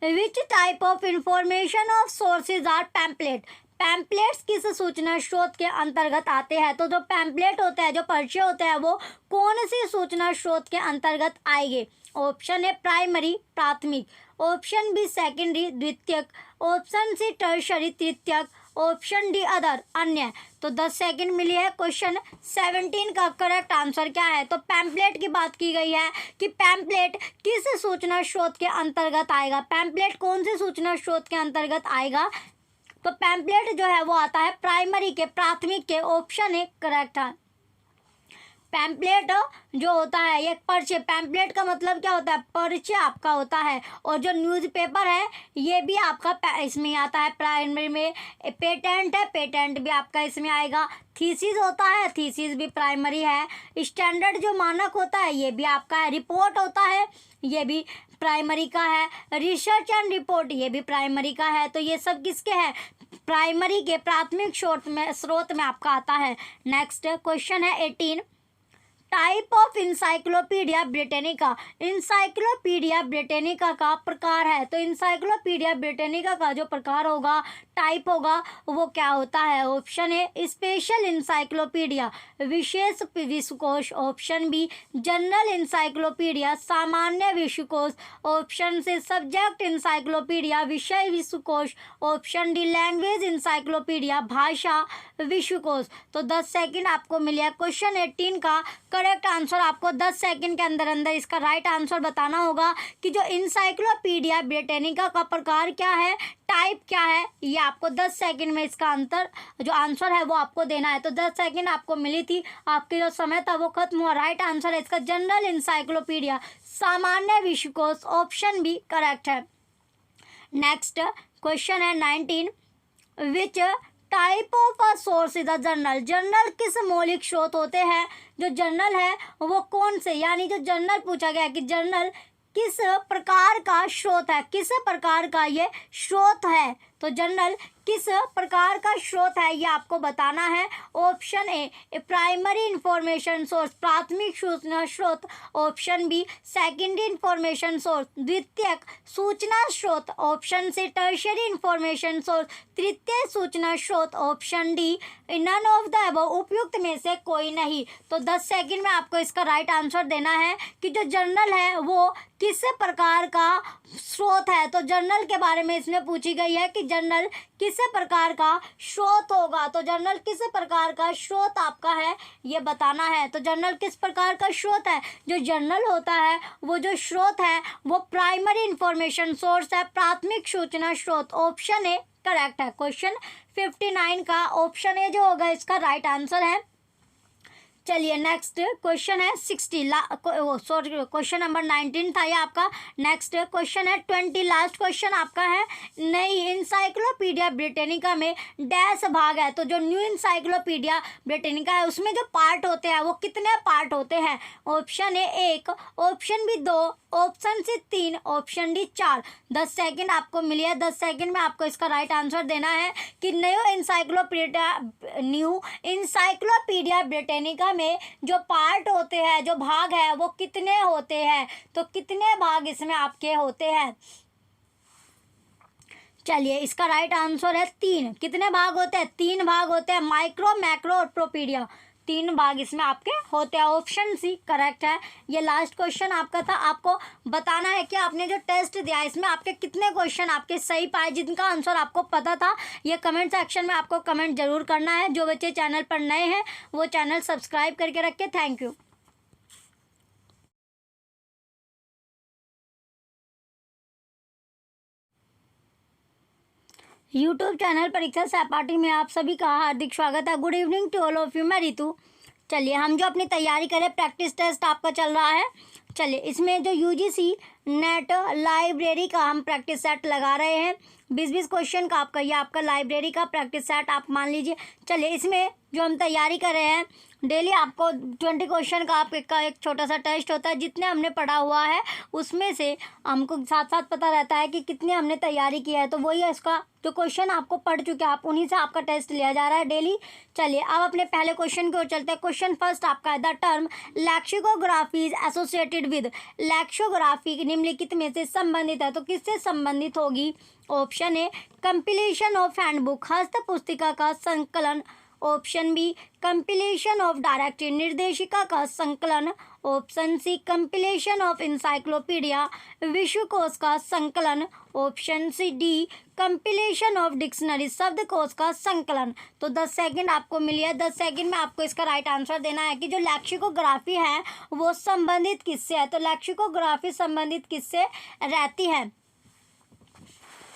which type of information of sources are pamphlet. Pamphlets किस सूचना स्रोत के अंतर्गत आते हैं? तो जो पैम्पलेट होते हैं, जो पर्चे होते हैं, वो कौन सी सूचना स्रोत के अंतर्गत आएंगे? ऑप्शन ए प्राइमरी प्राथमिक, ऑप्शन बी सेकेंडरी द्वितीयक, ऑप्शन सी टर्शरी तृतीयक, ऑप्शन डी अदर अन्य। तो 10 सेकंड मिली है। क्वेश्चन 17 का करेक्ट आंसर क्या है? तो पैम्पलेट की बात की गई है कि पैम्पलेट किस सूचना स्रोत के अंतर्गत आएगा। पैम्पलेट कौन सी सूचना स्रोत के अंतर्गत आएगा? तो पैम्पलेट जो है वो आता है प्राइमरी के, प्राथमिक के। ऑप्शन ए करेक्ट है। पैम्पलेट जो होता है ये पर्चे, पैम्पलेट का मतलब क्या होता है? पर्चे आपका होता है। और जो न्यूज़पेपर है ये भी आपका इसमें आता है प्राइमरी में। पेटेंट है, पेटेंट भी आपका इसमें आएगा। थीसिस होता है, थीसिस भी प्राइमरी है। स्टैंडर्ड जो मानक होता है ये भी आपका है। रिपोर्ट होता है ये भी प्राइमरी का है। रिसर्च एंड रिपोर्ट ये भी प्राइमरी का है। तो ये सब किसके हैं? प्राइमरी के, प्राथमिक स्रोत में आपका आता है। नेक्स्ट क्वेश्चन है 18। Type of encyclopedia Britannica. Encyclopedia Britannica का प्रकार है। तो इंसाइक्लोपीडिया ब्रिटानिका का जो प्रकार होगा, टाइप होगा, वो क्या होता है? ऑप्शन ए स्पेशल इंसाइक्लोपीडिया, विशेष विश्वकोश, ऑप्शन बी जनरल इंसाइक्लोपीडिया, सामान्य विश्वकोश, ऑप्शन से सब्जेक्ट इंसाइक्लोपीडिया, विषय विश्वकोश, ऑप्शन डी लैंग्वेज इंसाइक्लोपीडिया, भाषा विश्वकोश। तो 10 सेकंड आपको मिले। क्वेश्चन 18 का करेक्ट आंसर आपको 10 सेकंड के अंदर अंदर इसका राइट आंसर बताना होगा कि जो इंसाइक्लोपीडिया ब्रिटानिका का प्रकार क्या है, टाइप क्या है। ये आपको 10 सेकंड में इसका जो आंसर है वो आपको देना है। तो 10 सेकंड आपको मिली थी, आपके जो समय था वो खत्म हुआ। राइट आंसर है इसका जनरल इंसाइक्लोपीडिया, सामान्य विश्वकोश, ऑप्शन बी करेक्ट है। नेक्स्ट क्वेश्चन है 19। विच type of a source is a journal. Journal किस मौलिक स्रोत होते हैं? जो जर्नल है वो कौन से, यानी जो जर्नल पूछा गया कि जर्नल किस प्रकार का स्रोत है, किस प्रकार का ये स्रोत है। तो जर्नल किस प्रकार का स्रोत है ये आपको बताना है। Option A primary information source, प्राथमिक सूचना स्रोत, option B secondary information source, द्वितीयक सूचना स्रोत, option C tertiary information source, तृतीय सूचना स्रोत, option D none of the above, उपयुक्त में से कोई नहीं। तो 10 सेकंड में आपको इसका राइट आंसर देना है कि जो जर्नल है वो किस प्रकार का स्रोत है। तो जर्नल के बारे में इसमें पूछी गई है कि जर्नल किस प्रकार का स्रोत होगा। तो जर्नल किस प्रकार का स्रोत आपका है ये बताना है। तो जर्नल किस प्रकार का स्रोत है? जो जर्नल होता है वो जो स्रोत है वो प्राइमरी इंफॉर्मेशन सोर्स है, प्राथमिक सूचना स्रोत। ऑप्शन ए करेक्ट है। क्वेश्चन 59 का ऑप्शन ए जो होगा इसका राइट आंसर है। चलिए नेक्स्ट क्वेश्चन है 60 सॉरी क्वेश्चन नंबर 19 था ये आपका। नेक्स्ट क्वेश्चन है 20, लास्ट क्वेश्चन आपका है। नई इंसाइक्लोपीडिया ब्रिटेनिका में डैश भाग है। तो जो न्यू इंसाइक्लोपीडिया ब्रिटेनिका है उसमें जो पार्ट होते हैं वो कितने पार्ट होते हैं? Option A 1, option B 2, option C 3, option D 4। 10 second आपको मिली है। 10 सेकंड में आपको इसका राइट आंसर देना है कि न्यू इंसाइक्लोपीडिया ब्रिटेनिका में जो पार्ट होते हैं, जो भाग है वो कितने होते हैं। तो कितने भाग इसमें आपके होते हैं? चलिए इसका राइट आंसर है 3। कितने भाग होते हैं? 3 भाग होते हैं। माइक्रो, मैक्रो और प्रोपीडिया, 3 भाग इसमें आपके होते हैं। ऑप्शन सी करेक्ट है। ये लास्ट क्वेश्चन आपका था। आपको बताना है कि आपने जो टेस्ट दिया इसमें आपके कितने क्वेश्चन आपके सही पाए, जिनका आंसर आपको पता था। ये कमेंट सेक्शन में आपको कमेंट जरूर करना है। जो बच्चे चैनल पर नए हैं वो चैनल सब्सक्राइब करके रखें। Thank you. YouTube channel Pariksha Sahpathi में आप सभी का हार्दिक स्वागत है। Good evening to all of you. मैं रितु। चलिए हम जो अपनी तैयारी करें, प्रैक्टिस टेस्ट आपका चल रहा है। चलिए इसमें जो यूजीसी नेट लाइब्रेरी का हम प्रैक्टिस सेट लगा रहे हैं। 20-20 क्वेश्चन का आपका, ये आपका लाइब्रेरी का प्रैक्टिस सेट आप मान लीजिए। चलिए इसमें जो हम तैयारी कर रहे हैं, डेली आपको 20 क्वेश्चन का आपका एक छोटा सा टेस्ट होता है। जितने हमने पढ़ा हुआ है उसमें से हमको साथ साथ पता रहता है कि कितने हमने तैयारी की है। तो वही है, इसका जो क्वेश्चन आपको पढ़ चुके हैं आप उन्हीं से आपका टेस्ट लिया जा रहा है डेली। चलिए अब अपने पहले क्वेश्चन की ओर चलते हैं। क्वेश्चन फर्स्ट आपका है, the term lexicography is associated with. Lexicography निम्नलिखित में से संबंधित है। तो किससे संबंधित होगी? Option A compilation of handbook, हस्त पुस्तिका का संकलन। Option B compilation of directory, निर्देशिका का संकलन। Option C compilation of encyclopaedia, विश्वकोश का संकलन। Option C D compilation of dictionary, शब्दकोश का संकलन। तो 10 सेकंड आपको मिली है। 10 सेकंड में आपको इसका राइट आंसर देना है कि जो लेक्सिकोग्राफी है वो संबंधित किससे है। तो लेक्सिकोग्राफी संबंधित किससे रहती है?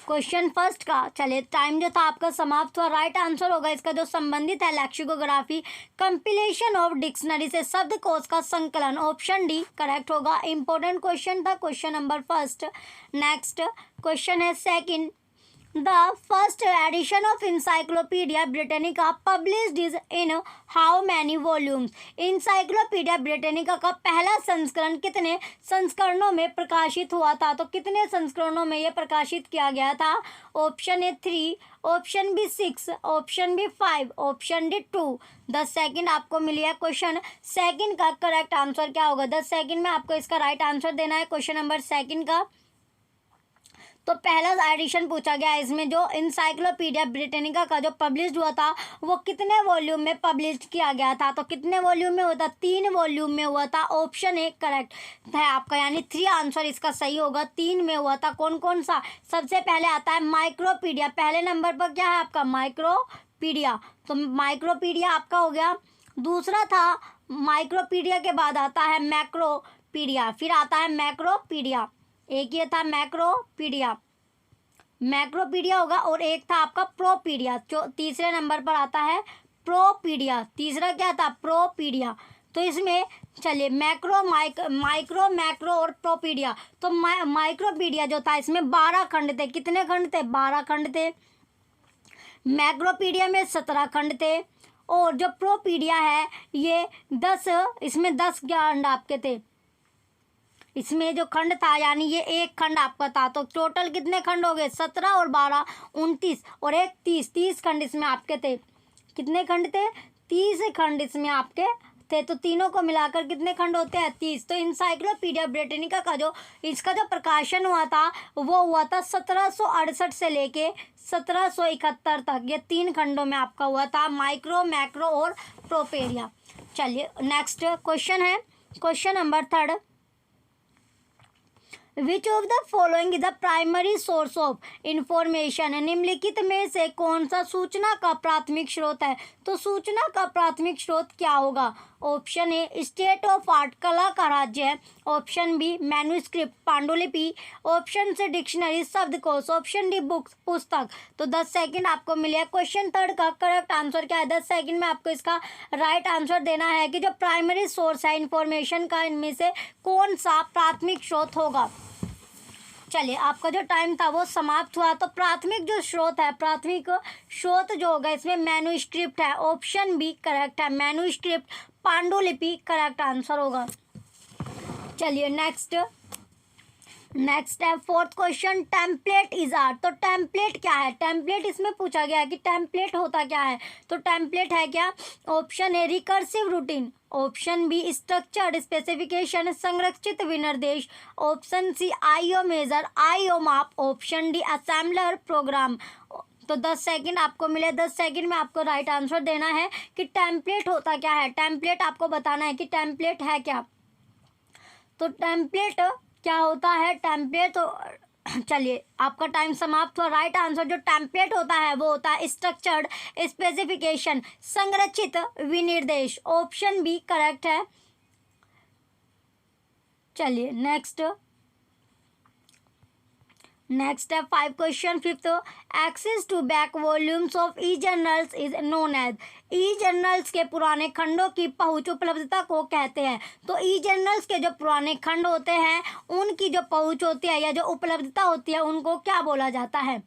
क्वेश्चन फर्स्ट का चलिए टाइम जो था आपका समाप्त हुआ। राइट आंसर होगा इसका जो संबंधित है लेक्सिकोग्राफी, कंपिलेशन ऑफ डिक्शनरी से शब्दकोश का संकलन। ऑप्शन डी करेक्ट होगा। इंपॉर्टेंट क्वेश्चन था question number first. Next question है second, the first edition of Encyclopaedia Britannica published is in how many volumes. Encyclopaedia Britannica का पहला संस्करण कितने संस्करणों में प्रकाशित हुआ था? तो कितने संस्करणों में यह प्रकाशित किया गया था? Option A 3, option B 6, option B 5, option D 2। 10 second आपको मिली है। क्वेश्चन सेकंड का करेक्ट आंसर क्या होगा? 10 सेकंड में आपको इसका राइट आंसर देना है क्वेश्चन नंबर सेकंड का। तो पहला एडिशन पूछा गया है इसमें, जो इंसाइक्लोपीडिया ब्रिटेनिका का जो पब्लिश्ड हुआ था वो कितने वॉल्यूम में पब्लिश किया गया था? तो कितने वॉल्यूम में हुआ था? 3 वॉल्यूम में हुआ था। ऑप्शन ए करेक्ट है आपका, यानी 3 आंसर इसका सही होगा। 3 में हुआ था। कौन कौन सा? सबसे पहले आता है माइक्रोपीडिया। पहले नंबर पर क्या है आपका? माइक्रोपीडिया। तो माइक्रोपीडिया आपका हो गया। दूसरा था माइक्रोपीडिया के बाद आता है मैक्रोपीडिया, फिर आता है मैक्रोपीडिया। एक ये था मैक्रोपीडिया होगा, और एक था आपका प्रोपीडिया। जो तीसरे नंबर पर आता है प्रोपीडिया। तीसरा क्या था? प्रोपीडिया। तो इसमें चलिए माइक्रो, मैक्रो और प्रोपीडिया। तो माइक्रोपीडिया जो था इसमें 12 खंड थे। कितने खंड थे? 12 खंड थे। मैक्रोपीडिया में 17 खंड थे। और जो प्रोपीडिया है ये 10, इसमें 10 खंड आपके थे। इसमें जो खंड था यानी ये एक खंड आपका था। तो टोटल कितने खंड हो गए? 17 और 12 29 और एक 30 खंड इसमें आपके थे। कितने खंड थे? 30 खंड इसमें आपके थे। तो तीनों को मिलाकर कितने खंड होते हैं? 30। तो इंसाइक्लोपीडिया ब्रिटेनिका का जो इसका जो प्रकाशन हुआ था वो हुआ था 1768 से लेके 1771 तक। ये 3 खंडों में आपका हुआ था, माइक्रो, मैक्रो और प्रोपीडिया। चलिए नेक्स्ट क्वेश्चन है question number third, which of the following is the primary source of information. निम्नलिखित में से कौन सा सूचना का प्राथमिक स्रोत है? तो सूचना का प्राथमिक स्रोत क्या होगा? Option A state of art कला का राज्य है, ऑप्शन बी मैन्युस्क्रिप्ट पांडुलिपि, ऑप्शन सी डिक्शनरी शब्दकोश, ऑप्शन डी बुक्स पुस्तक। तो 10 सेकंड आपको मिले। क्वेश्चन थर्ड का करेक्ट आंसर क्या है? 10 सेकंड में आपको इसका राइट आंसर देना है कि जो प्राइमरी सोर्स है इंफॉर्मेशन का, इनमें से कौन सा प्राथमिक स्रोत होगा। चलिए, आपका जो टाइम था वो समाप्त हुआ। तो प्राथमिक जो स्रोत है, प्राथमिक स्रोत जो होगा इसमें मैन्युस्क्रिप्ट है, ऑप्शन बी करेक्ट है, मैन्युस्क्रिप्ट पांडुलिपि करेक्ट आंसर होगा। चलिए नेक्स्ट है fourth question, template is art. तो टेम्पलेट क्या है? टेम्पलेट इसमें पूछा गया है कि टेम्पलेट होता क्या है। तो टेम्पलेट है क्या? Option A recursive routine, option B structured specification संरक्षित विनिर्देश, option C IO measure IO माप, ऑप्शन डी असेंबलर प्रोग्राम। तो 10 सेकंड आपको मिले। 10 सेकंड में आपको राइट आंसर देना है कि टेम्पलेट होता क्या है। टेम्पलेट आपको बताना है कि टेम्पलेट है क्या। तो टेम्पलेट क्या होता है? टेम्पलेट तो चलिए, आपका टाइम समाप्त हुआ। राइट आंसर जो टेम्पलेट होता है वो होता है स्ट्रक्चर्ड स्पेसिफिकेशन संरचित विनिर्देश, ऑप्शन बी करेक्ट है। चलिए नेक्स्ट है 5 question fifth, access to back volumes of e journals is known as. E journals के पुराने खंडों की पहुंच उपलब्धता को कहते हैं। तो ई जर्नल्स के जो पुराने खंड होते हैं उनकी जो पहुंच होती है या जो उपलब्धता होती है उनको क्या बोला जाता है?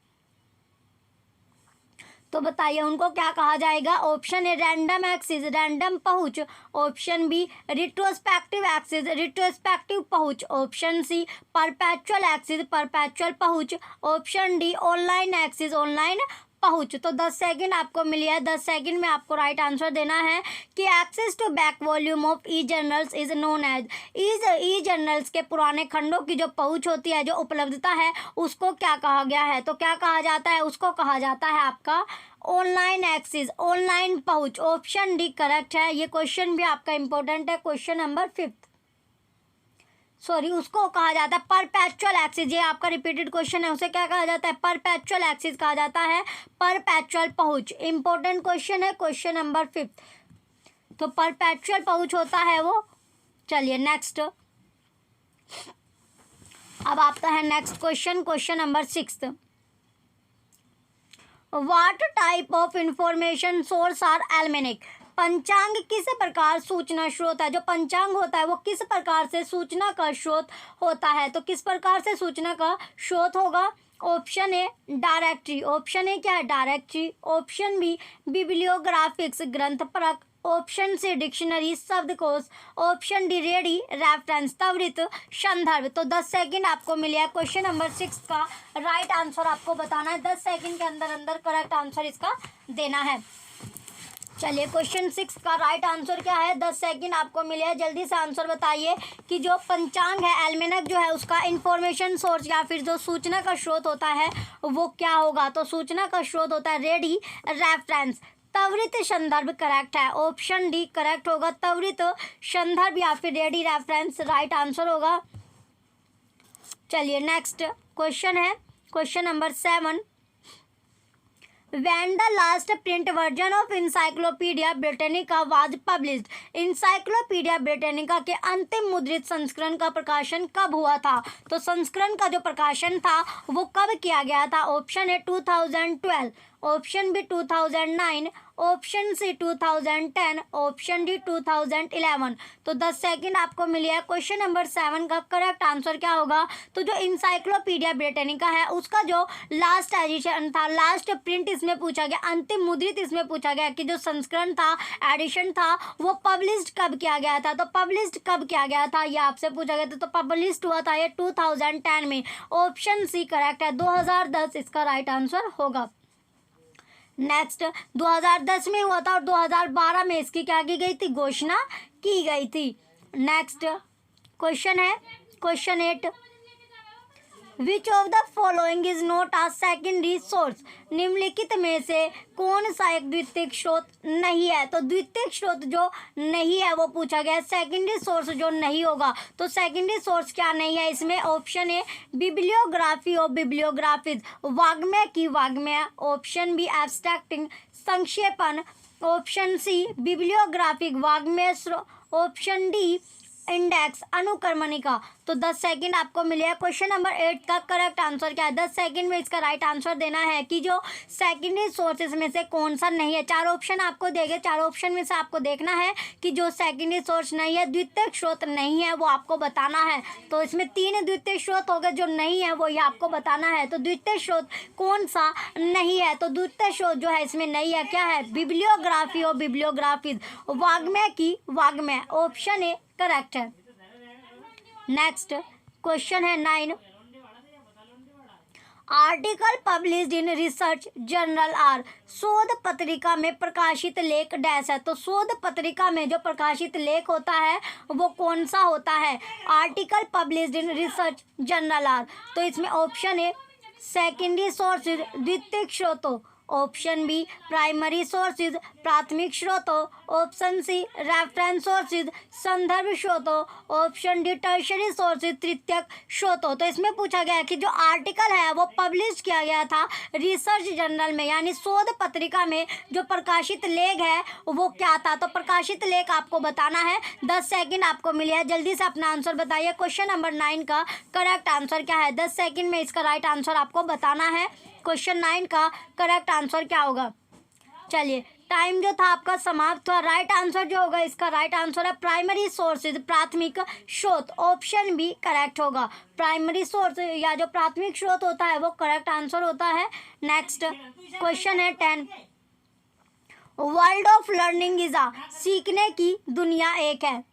तो बताइए उनको क्या कहा जाएगा। Option A random access random पहुंच, option B retrospective access retrospective पहुंच, option C perpetual access perpetual पहुंच, option D online access online पहुंच। तो 10 सेकंड आपको मिली है। 10 सेकंड में आपको राइट आंसर देना है कि access to back volume of e journals is known as. E journals के पुराने खंडों की जो पहुंच होती है, जो उपलब्धता है, उसको क्या कहा गया है? तो क्या कहा जाता है? उसको कहा जाता है आपका ऑनलाइन एक्सेस ऑनलाइन पहुंच, ऑप्शन डी करेक्ट है। ये क्वेश्चन भी आपका इंपॉर्टेंट है, क्वेश्चन नंबर 5। उसको कहा जाता है परपेचुअल एक्सेस। ये आपका रिपीटेड क्वेश्चन है, उसे क्या कहा जाता है? परपेचुअल एक्सेस कहा जाता है, परपेचुअल पहुंच। इंपॉर्टेंट क्वेश्चन है, क्वेश्चन नंबर 5। तो परपेचुअल पहुंच होता है वो। चलिए नेक्स्ट, अब आता है next question, question number 6। What type of information source are almanac. पंचांग किस प्रकार सूचना स्रोत है? जो पंचांग होता है वो किस प्रकार से सूचना का स्रोत होता है? तो किस प्रकार से सूचना का स्रोत होगा? Option A directory, option A क्या है? डायरेक्टरी, ऑप्शन बी बिब्लियोग्राफिक्स ग्रंथ परक, ऑप्शन सी डिक्शनरी शब्दकोश, ऑप्शन डी रेडी रेफरेंस त्वरित संदर्भ। तो 10 सेकंड आपको मिले हैं। क्वेश्चन नंबर 6 का राइट आंसर आपको बताना है। 10 सेकंड के अंदर करेक्ट आंसर इसका देना है। चलिए क्वेश्चन 6 का राइट आंसर क्या है? 10 सेकंड आपको मिले हैं। जल्दी से आंसर बताइए कि जो पंचांग है, एल्मेनक जो है, उसका इंफॉर्मेशन सोर्स या फिर जो सूचना का स्रोत होता है वो क्या होगा? तो सूचना का स्रोत होता है रेडी रेफरेंस त्वरित संदर्भ करेक्ट है, ऑप्शन डी करेक्ट होगा। त्वरित संदर्भ या फिर रेडी रेफरेंस राइट आंसर होगा। चलिए नेक्स्ट क्वेश्चन है, question number 7। When the last print version of Encyclopedia Britannica was published। Encyclopedia Britannica के अंतिम मुद्रित संस्करण का प्रकाशन कब हुआ था? तो संस्करण का जो प्रकाशन था वो कब किया गया था? Option A 2012, option B 2009, option C 2010, option D 2011। तो 10 सेकंड आपको मिली है। क्वेश्चन नंबर 7 का करेक्ट आंसर क्या होगा? तो जो इंसाइक्लोपीडिया ब्रिटानिका है उसका जो लास्ट एडिशन था, लास्ट प्रिंट इसमें पूछा गया, अंतिम मुद्रित इसमें पूछा गया कि जो संस्करण था, एडिशन था, वो पब्लिश्ड कब किया गया था? तो पब्लिश्ड कब किया गया था ये आपसे पूछा गया था। तो पब्लिश्ड हुआ था ये 2010 में, ऑप्शन सी करेक्ट है। 2010 इसका राइट आंसर होगा। नेक्स्ट 2010 में हुआ था और 2012 में इसकी क्या की गई थी? घोषणा की गई थी। नेक्स्ट क्वेश्चन है, question 8। Which of the following is not a secondary source. निम्नलिखित में से कौन सा एक द्वितीयक स्रोत नहीं है? तो द्वितीयक स्रोत जो नहीं है वो पूछा गया है। सेकेंडरी सोर्स जो नहीं होगा, तो सेकेंडरी सोर्स क्या नहीं है इसमें? ऑप्शन ए बिब्लियोग्राफी और बिब्लियोग्राफिज, वाग्मय की वाग्मय, ऑप्शन बी एब्स्ट्रैक्टिंग संक्षेपण, ऑप्शन सी बिब्लियोग्राफिक वाग्मय स्रोत, ऑप्शन डी इंडेक्स अनुक्रमणिका। तो 10 सेकंड आपको मिले हैं। क्वेश्चन नंबर 8 का करेक्ट आंसर क्या है? 10 सेकंड में इसका राइट आंसर देना है कि जो सेकेंडरी सोर्सेज में से कौन सा नहीं है। 4 ऑप्शन आपको देंगे, 4 ऑप्शन में से आपको देखना है कि जो सेकेंडरी सोर्स नहीं है, द्वितीयक स्रोत नहीं है, वो आपको बताना है। तो इसमें 3 द्वितीयक स्रोत हो गए, जो नहीं है वो ये आपको बताना है। तो द्वितीयक स्रोत कौन सा नहीं है? तो द्वितीयक स्रोत जो है इसमें नहीं है, क्या है? बिब्लियोग्राफी और बिब्लियोग्राफी, वाग्मय की वाग्मय, ऑप्शन ए करेक्ट है। नेक्स्ट क्वेश्चन है 9। Article published in research journal are, शोध पत्रिका में प्रकाशित लेख डैश है। तो शोध पत्रिका में जो प्रकाशित लेख होता है वो कौन सा होता है? Article published in research journal are. तो इसमें ऑप्शन ए सेकेंडरी सोर्सेज द्वितीयक स्रोतों, ऑप्शन बी प्राइमरी सोर्सेज प्राथमिक स्रोतों, ऑप्शन सी रेफरेंस सोर्सेज संदर्भ स्रोतों, ऑप्शन डी टर्शरी सोर्सेज तृतीयक स्रोतों। तो इसमें पूछा गया है कि जो आर्टिकल है वो पब्लिश किया गया था रिसर्च जर्नल में, यानी शोध पत्रिका में जो प्रकाशित लेख है वो क्या था? तो प्रकाशित लेख आपको बताना है। 10 सेकंड आपको मिले हैं, जल्दी से अपना आंसर बताइए। क्वेश्चन नंबर 9 का करेक्ट आंसर क्या है? 10 सेकंड में इसका राइट आंसर आपको बताना है। क्वेश्चन 9 का करेक्ट आंसर क्या होगा? चलिए, टाइम जो था आपका समाप्त हुआ। राइट आंसर जो होगा इसका राइट आंसर है प्राइमरी सोर्सेज प्राथमिक स्रोत, ऑप्शन बी करेक्ट होगा। प्राइमरी सोर्स या जो प्राथमिक स्रोत होता है वो करेक्ट आंसर होता है। नेक्स्ट क्वेश्चन है 10। वर्ल्ड ऑफ लर्निंग इज आ, सीखने की दुनिया एक है।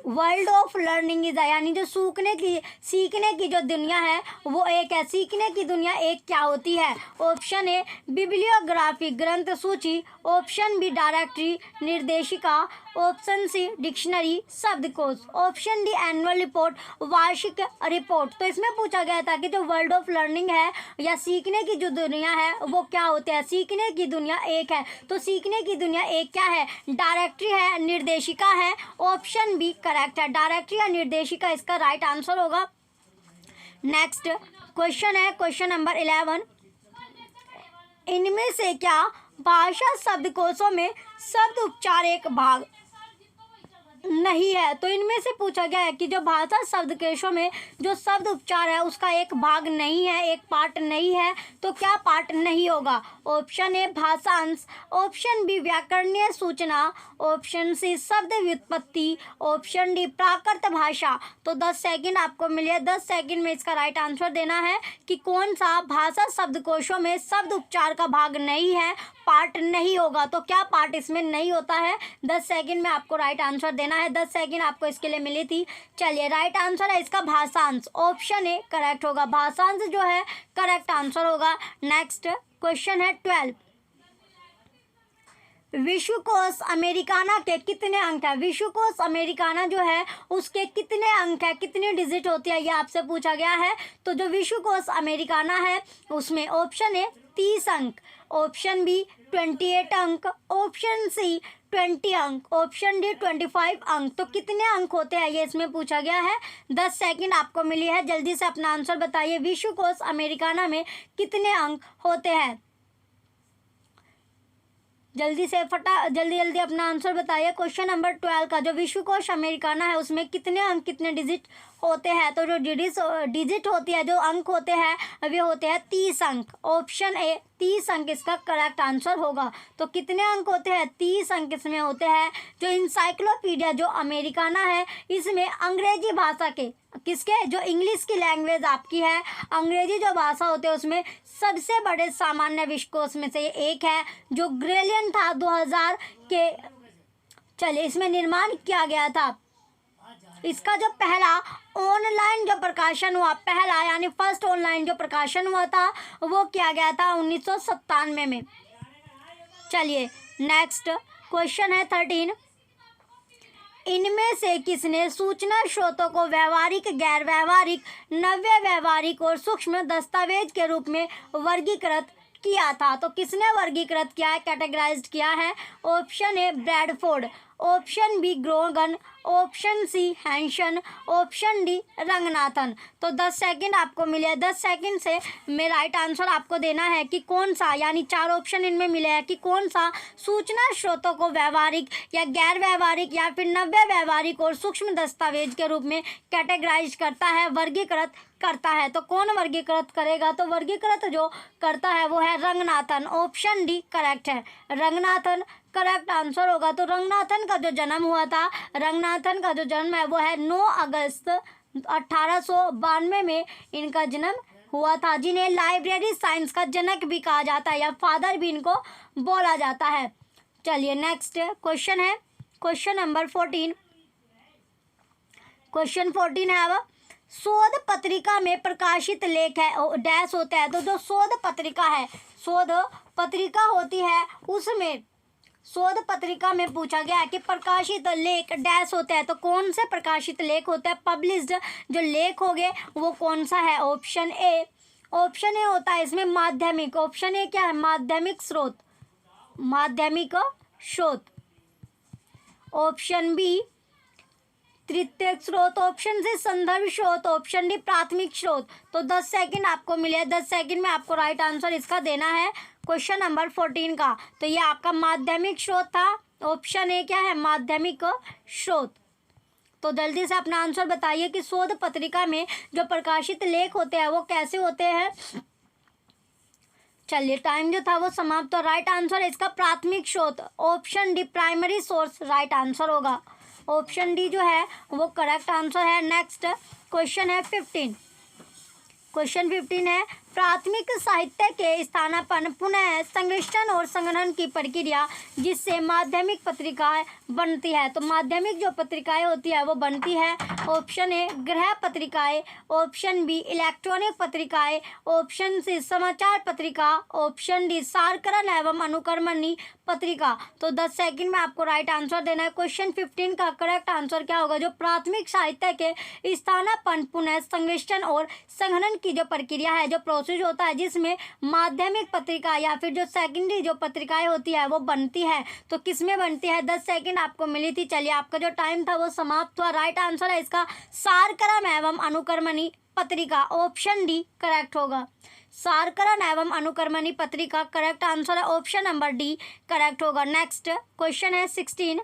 वर्ल्ड ऑफ लर्निंग इज, यानी जो सीखने की जो दुनिया है वो एक है। सीखने की दुनिया एक क्या होती है? ऑप्शन ए बिब्लियोग्राफी ग्रंथ सूची, ऑप्शन बी डायरेक्टरी निर्देशिका, ऑप्शन सी डिक्शनरी शब्दकोश, ऑप्शन डी एनुअल रिपोर्ट वार्षिक रिपोर्ट। तो इसमें पूछा गया था कि जो वर्ल्ड ऑफ लर्निंग है या सीखने की जो दुनिया है वो क्या होती है? सीखने की दुनिया एक है। तो सीखने की दुनिया एक क्या है? डायरेक्टरी है, निर्देशिका है, ऑप्शन बी करेक्ट है। डायरेक्टरी या निर्देशिका इसका राइट आंसर होगा। नेक्स्ट क्वेश्चन है क्वेश्चन नंबर 11। इनमें से क्या भाषा शब्दकोशों में शब्द उपचार एक भाग नहीं है? तो इनमें से पूछा गया है कि जो भाषा शब्दकोशों में जो शब्द उपचार है उसका एक भाग नहीं है, एक पार्ट नहीं है। तो क्या पार्ट नहीं होगा? ऑप्शन ए भाषांश, ऑप्शन बी व्याकरणीय सूचना, ऑप्शन सी शब्द व्युत्पत्ति, ऑप्शन डी प्राकृत भाषा। तो 10 सेकंड आपको मिले। 10 सेकंड में इसका राइट आंसर देना है कि कौन सा भाषा शब्दकोशों में शब्द उपचार का भाग नहीं है, पार्ट नहीं होगा। तो क्या पार्ट इसमें नहीं होता है? 10 सेकंड में आपको राइट आंसर देना है। 10 सेकंड आपको इसके लिए मिली थी। चलिए, राइट आंसर है इसका भाषांश, ऑप्शन ए करेक्ट होगा। भाषांश जो है करेक्ट आंसर होगा। नेक्स्ट क्वेश्चन है 12। विश्वकोश अमेरिकाना के कितने अंक है? विश्वकोश अमेरिकाना जो है उसके कितने अंक है, कितनी डिजिट होती है, ये आपसे पूछा गया है। तो जो विश्वकोश अमेरिकाना है उसमें ऑप्शन ए 30 अंक, ऑप्शन बी 28 अंक, ऑप्शन सी 20 अंक, ऑप्शन डी 25 अंक। तो कितने अंक होते हैं ये इसमें पूछा गया है। 10 सेकंड आपको मिली है, जल्दी से अपना आंसर बताइए। विश्वकोश अमेरिकाना में कितने अंक होते हैं? जल्दी से जल्दी अपना आंसर बताइए। क्वेश्चन नंबर 12 का जो विश्वकोश अमेरिकाना है उसमें कितने अंक, कितने डिजिट होते हैं? तो जो डिजिट होती है, जो अंक होते हैं वे होते हैं 30 अंक। ऑप्शन ए 30 अंक इसका करेक्ट आंसर होगा। तो कितने अंक होते हैं? 30 अंक इसमें होते हैं। जो इंसाइक्लोपीडिया जो अमेरिकाना है इसमें अंग्रेजी भाषा के किसके, जो इंग्लिश की लैंग्वेज आपकी है, अंग्रेजी जो भाषा होते हैं उसमें सबसे बड़े सामान्य विश्वकोश में से एक है, जो ग्रेलियन था 2000 के। चलिए, इसमें निर्माण किया गया था। इसका जो पहला ऑनलाइन जो प्रकाशन हुआ, पहला यानी फर्स्ट ऑनलाइन जो प्रकाशन हुआ था वो किया गया था 1997 में। चलिए, नेक्स्ट क्वेश्चन है 13। इनमें से किसने सूचना स्रोतों को व्यवहारिक, गैर व्यवहारिक, नव्य व्यवहारिक और सूक्ष्म दस्तावेज के रूप में वर्गीकृत किया था? तो किसने वर्गीकृत किया है, कैटेगराइज्ड किया है? Option A Bradford, option B Grogan, option C Hanson, option D Ranganathan. तो 10 सेकंड आपको मिले। 10 सेकंड से में राइट आंसर आपको देना है कि कौन सा, यानी 4 ऑप्शन इनमें मिले हैं कि कौन सा सूचना स्रोतों को व्यवहारिक या गैर व्यवहारिक या फिर नव्य व्यवहारिक और सूक्ष्म दस्तावेज के रूप में कैटेगराइज करता है, वर्गीकृत करता है। तो कौन वर्गीकृत करेगा? तो वर्गीकृत जो करता है वो है रंगनाथन। ऑप्शन डी करेक्ट है, रंगनाथन करेक्ट आंसर होगा। तो रंगनाथन का जो जन्म हुआ था, रंगनाथन का जो जन्म है वो है 9 अगस्त 1892 में इनका जन्म हुआ था, जिन्हें लाइब्रेरी साइंस का जनक भी कहा जाता है या फादर भी इनको बोला जाता है। चलिए नेक्स्ट क्वेश्चन है क्वेश्चन नंबर 14। क्वेश्चन 14 है अब, शोध पत्रिका में प्रकाशित लेख है डैश होता है। तो जो शोध पत्रिका है, शोध पत्रिका होती है, उसमें शोध पत्रिका में पूछा गया है कि प्रकाशित लेख डैश होते हैं। तो कौन से प्रकाशित लेख होते हैं? पब्लिश्ड जो लेख हो गए वो कौन सा है? ऑप्शन ए, ऑप्शन ए होता है इसमें माध्यमिक। ऑप्शन ए क्या है? माध्यमिक स्रोत, माध्यमिक स्रोत। ऑप्शन बी तृतीयक स्रोत, ऑप्शन सी संदर्भ स्रोत, ऑप्शन डी प्राथमिक स्रोत। तो 10 सेकंड आपको मिले। 10 सेकंड में आपको राइट आंसर इसका देना है क्वेश्चन नंबर 14 का। तो ये आपका माध्यमिक स्रोत था। ऑप्शन ए क्या है? माध्यमिक स्रोत। तो जल्दी से अपना आंसर बताइए कि शोध पत्रिका में जो प्रकाशित लेख होते हैं वो कैसे होते हैं। चलिए टाइम जो था वो समाप्त। तो राइट आंसर इसका प्राथमिक स्रोत, option D primary source right answer होगा। ऑप्शन डी जो है वो करेक्ट आंसर है। नेक्स्ट क्वेश्चन है 15। क्वेश्चन 15 है, प्राथमिक साहित्य के स्थानापन्न, पुनः संश्लेषण और संग्रहण की प्रक्रिया जिससे माध्यमिक पत्रिकाएं बनती है। तो माध्यमिक जो पत्रिकाएं होती है वो बनती है। ऑप्शन ए गृह पत्रिकाएं, ऑप्शन बी इलेक्ट्रॉनिक पत्रिकाएं, ऑप्शन सी समाचार पत्रिका, ऑप्शन डी सारकरण एवं अनुक्रमणी पत्रिका। तो 10 सेकंड में आपको राइट आंसर देना है। क्वेश्चन 15 का करेक्ट आंसर क्या होगा? जो प्राथमिक साहित्य के स्थानापन्न, पुनः संश्लेषण और संग्रहण की जो प्रक्रिया है, जो प्रोसेस होता है, जिसमें माध्यमिक पत्रिका या फिर जो सेकेंडरी जो पत्रिकाएं होती है वो बनती है। तो किस में बनती है? 10 सेकंड आपको मिली थी। चलिए आपका जो टाइम था वो समाप्त हुआ। राइट आंसर है इसका सारकरण एवं अनुक्रमणी पत्रिका। ऑप्शन डी करेक्ट होगा। सारकरण एवं अनुक्रमणी पत्रिका करेक्ट आंसर है। ऑप्शन नंबर डी करेक्ट होगा। नेक्स्ट क्वेश्चन है 16।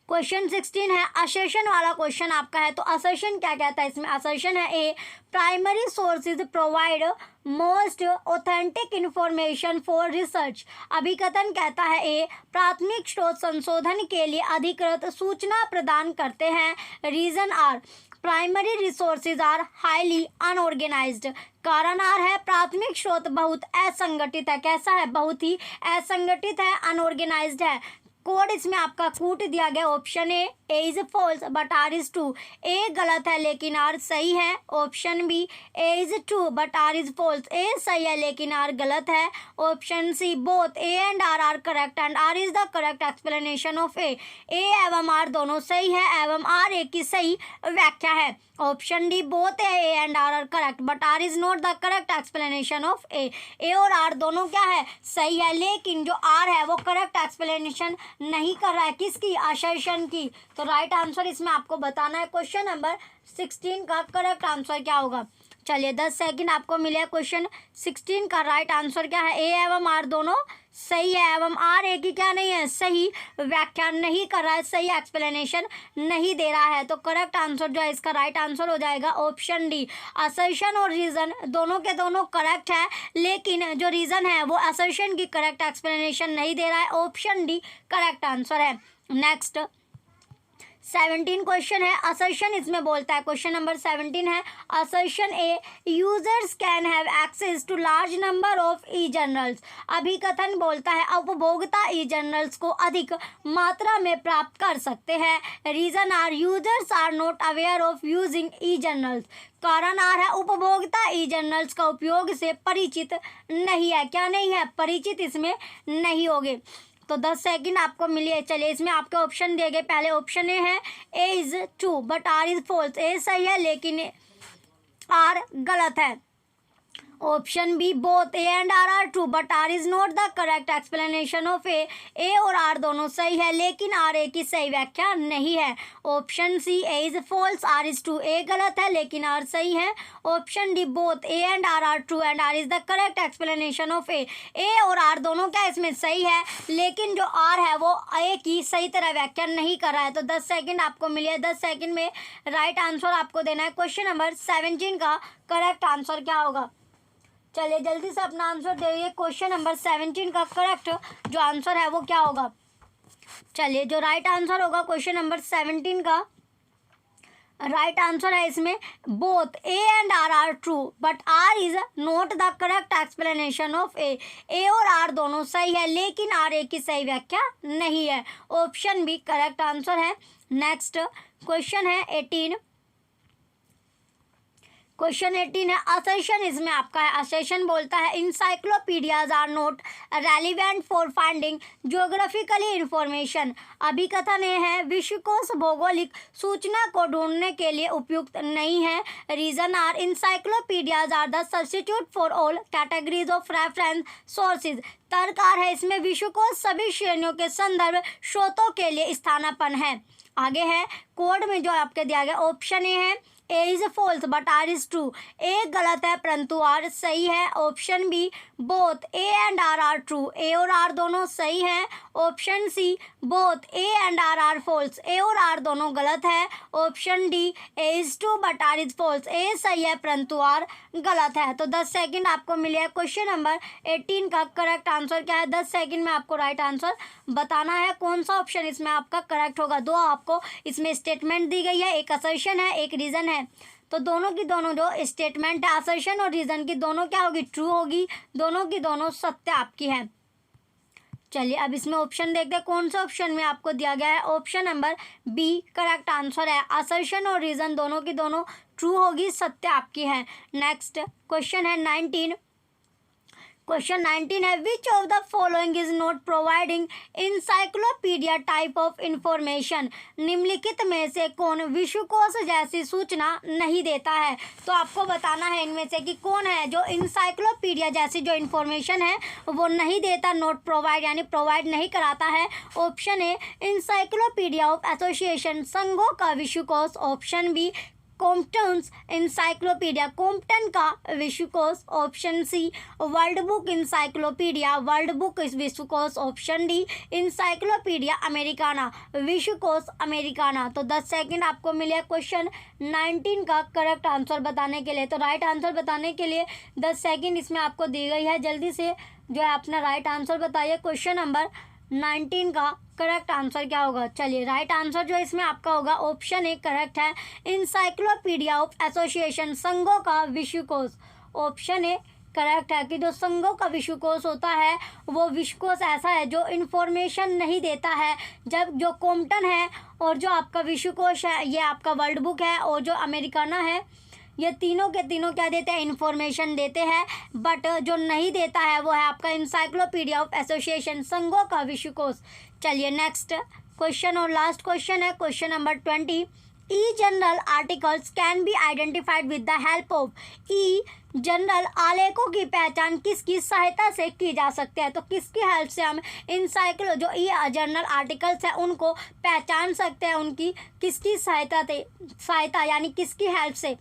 क्वेश्चन 16 है असर्शन वाला क्वेश्चन आपका है। तो असर्शन क्या कहता है इसमें? असर्शन है A primary sources provide most authentic information for research. अभिकथन कहता है ए प्राथमिक स्रोत संशोधन के लिए अधिकृत सूचना प्रदान करते हैं। Reason R primary resources are highly unorganized. कारण आर है प्राथमिक स्रोत बहुत असंगठित है। कैसा है? बहुत ही असंगठित है, अनऑर्गेनाइज्ड है। कोड इसमें आपका कूट दिया गया। Option A is false but R is true. A गलत है लेकिन आर सही है। Option B A is true but R is false. A सही है लेकिन आर गलत है। Option C both A and R correct and R is the correct explanation of A. A एवं आर दोनों सही है एवं आर ए की सही व्याख्या है। Option D both A and R correct but R is not the correct explanation of A. A और आर दोनों क्या है? सही है, लेकिन जो आर है वो करेक्ट एक्सप्लेनेशन नहीं कर रहा है। किसकी? असर्शन की। तो राइट आंसर इसमें आपको बताना है। क्वेश्चन नंबर 16 का करेक्ट आंसर क्या होगा? चलिए 10 सेकंड आपको मिले। क्वेश्चन 16 का राइट आंसर क्या है? ए एवं आर दोनों सही है एवं आर ए की क्या नहीं है? सही व्याख्या नहीं कर रहा है, सही एक्सप्लेनेशन नहीं दे रहा है। तो करेक्ट आंसर जो है इसका राइट आंसर हो जाएगा ऑप्शन डी। असर्शन और रीजन दोनों के दोनों करेक्ट है, लेकिन जो रीजन है वो असर्शन की करेक्ट एक्सप्लेनेशन नहीं दे रहा है। ऑप्शन डी करेक्ट आंसर है। नेक्स्ट 17 क्वेश्चन है असर्शन इसमें बोलता है। क्वेश्चन नंबर 17 है assertion A users can have access to large number of e journals. अभिकथन बोलता है उपभोक्ता ई जर्नल्स को अधिक मात्रा में प्राप्त कर सकते हैं। Reason R users are not aware of using e journals. कारण आर है उपभोक्ता ई जर्नल्स का उपयोग से परिचित नहीं है। क्या नहीं है? परिचित इसमें नहीं होगे। तो 10 सेकंड आपको मिलिए। चलिए इसमें आपके ऑप्शन दिए गए। पहले ऑप्शन ए है A is true but R is false. A सही है लेकिन आर गलत है। Option B both A and R are true but R is not the correct explanation of A और आर दोनों सही है लेकिन आर ए की सही व्याख्या नहीं है। Option C A is false R is true, A गलत है लेकिन आर सही है। Option D both A and R are true and R is the correct explanation of A और आर दोनों क्या इसमें सही है लेकिन जो आर है वो ए की सही तरह व्याख्या नहीं कर रहा है। तो 10 सेकंड आपको मिले, 10 सेकंड में राइट आंसर आपको देना है। क्वेश्चन नंबर 17 का करेक्ट आंसर क्या होगा? चलिए जल्दी से अपना आंसर दीजिए। क्वेश्चन नंबर 17 का करेक्ट जो आंसर है वो क्या होगा? चलिए जो राइट आंसर होगा क्वेश्चन नंबर 17 का राइट आंसर है इसमें both A and R are true but R is not the correct explanation of A और आर दोनों सही है लेकिन आर ए की सही व्याख्या नहीं है। ऑप्शन बी करेक्ट आंसर है। नेक्स्ट क्वेश्चन है 18। क्वेश्चन 18 है असेशन, इसमें आपका है असेशन बोलता है इंसाइक्लोपीडियाज are not relevant for finding geographically information. अभिकथन है विश्वकोश भौगोलिक सूचना को ढूंढने के लिए उपयुक्त नहीं है। Reason R encyclopedias are the substitute for all categories of reference sources. तर्ककार है इसमें विश्वकोश सभी श्रेणियों के संदर्भ स्रोतों के लिए स्थानापन्न है। आगे है कोड में जो आपके दिया गया ऑप्शन ए है A is false but R is true, A गलत है परंतु आर सही है। Option B both A and R are true, A और आर दोनों सही है। Option C both A and R are false, A और आर दोनों गलत है। Option D A is true but R is false, A सही है परंतु आर गलत है। तो 10 सेकंड आपको मिले हैं। क्वेश्चन नंबर 18 का करेक्ट आंसर क्या है? 10 सेकंड में आपको राइट आंसर बताना है कौन सा ऑप्शन इसमें आपका करेक्ट होगा। दो आपको इसमें स्टेटमेंट दी गई है, एक असर्शन है एक रीजन है। तो दोनों की दोनों जो स्टेटमेंट है असर्शन और रीजन की दोनों क्या होगी? ट्रू होगी। दोनों की दोनों सत्य आपकी है। चलिए अब इसमें ऑप्शन देखते हैं कौन सा ऑप्शन में आपको दिया गया है। Option number B correct answer है। असर्शन और रीजन दोनों की दोनों ट्रू होगी, सत्य आपकी है। नेक्स्ट क्वेश्चन है 19। क्वेश्चन 19 है which of the following is not providing encyclopedia type of information. निम्नलिखित में से कौन विश्वकोश जैसी सूचना नहीं देता है? तो आपको बताना है इनमें से कि कौन है जो इंसाइक्लोपीडिया जैसी जो इंफॉर्मेशन है वो नहीं देता, नॉट प्रोवाइड यानी प्रोवाइड नहीं कराता है। Option A encyclopedia of association, संघों का विश्वकोश। Option B Compton's encyclopedia, Compton का विश्वकोश। Option C World Book encyclopedia, World Book विश्वकोश। ऑप्शन डी इंसाइक्लोपीडिया अमेरिकाना, विश्वकोश अमेरिकाना। तो 10 सेकंड आपको मिले क्वेश्चन 19 का करेक्ट आंसर बताने के लिए। तो राइट आंसर बताने के लिए 10 सेकंड इसमें आपको दी गई है। जल्दी से जो है अपना राइट आंसर बताइए। क्वेश्चन नंबर 19 का करेक्ट आंसर क्या होगा? चलिए राइट आंसर जो इसमें आपका होगा ऑप्शन ए करेक्ट है इंसाइक्लोपीडिया ऑफ एसोसिएशन, संघों का विश्वकोश। ऑप्शन ए करेक्ट है कि जो संघों का विश्वकोश होता है वो विश्वकोश ऐसा है जो इन्फॉर्मेशन नहीं देता है। जब जो कॉम्पटन है और जो आपका विश्वकोश है ये आपका वर्ल्ड बुक है और जो अमेरिकाना है ये तीनों के तीनों क्या देते हैं? इन्फॉर्मेशन देते हैं। बट जो नहीं देता है वो है आपका इंसाइक्लोपीडिया ऑफ एसोसिएशन, संघों का विश्वकोश। चलिए नेक्स्ट क्वेश्चन और लास्ट क्वेश्चन है question number 20। E journal articles can be identified with the help of. E journal आलेखों की पहचान किसकी सहायता से की जा सकती है? तो किसकी हेल्प से हम जो ई जनरल आर्टिकल्स है उनको पहचान सकते हैं? उनकी किसकी सहायता यानी किसकी हेल्प से?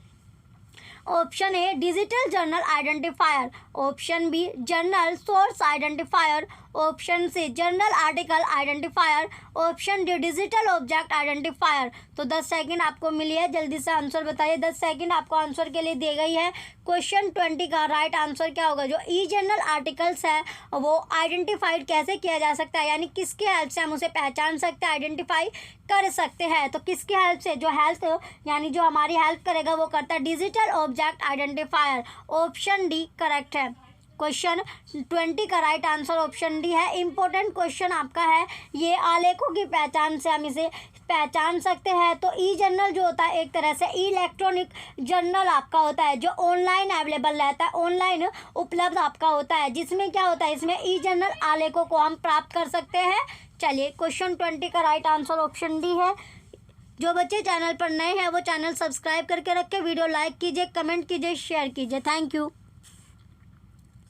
Option A digital journal identifier. Option B journal source identifier. Option C journal article identifier. Option D digital object identifier. तो 10 सेकंड आपको मिली है, जल्दी से आंसर बताइए। 10 सेकंड आपको आंसर के लिए दी गई है। क्वेश्चन 20 का राइट आंसर क्या होगा? जो ई जर्नल आर्टिकल्स है वो आइडेंटिफाइड कैसे किया जा सकता है यानी किसके हेल्प से हम उसे पहचान सकते हैं, आइडेंटिफाई कर सकते हैं? तो किसकी हेल्प से? जो हेल्प यानी जो हमारी हेल्प करेगा वो करता है digital object identifier. Option D correct है। क्वेश्चन 20 का राइट आंसर ऑप्शन डी है। इंपॉर्टेंट क्वेश्चन आपका है ये, आलेखों की पहचान से हम इसे पहचान सकते हैं। तो ई जर्नल जो होता है एक तरह से इलेक्ट्रॉनिक जर्नल आपका होता है जो ऑनलाइन अवेलेबल रहता है, ऑनलाइन उपलब्ध आपका होता है, जिसमें क्या होता है इसमें ई जर्नल आलेखों को हम प्राप्त कर सकते हैं। चलिए क्वेश्चन 20 का राइट आंसर ऑप्शन डी है। जो बच्चे चैनल पर नए हैं वो चैनल सब्सक्राइब करके रखें, वीडियो लाइक कीजिए, कमेंट कीजिए, शेयर कीजिए। Thank you.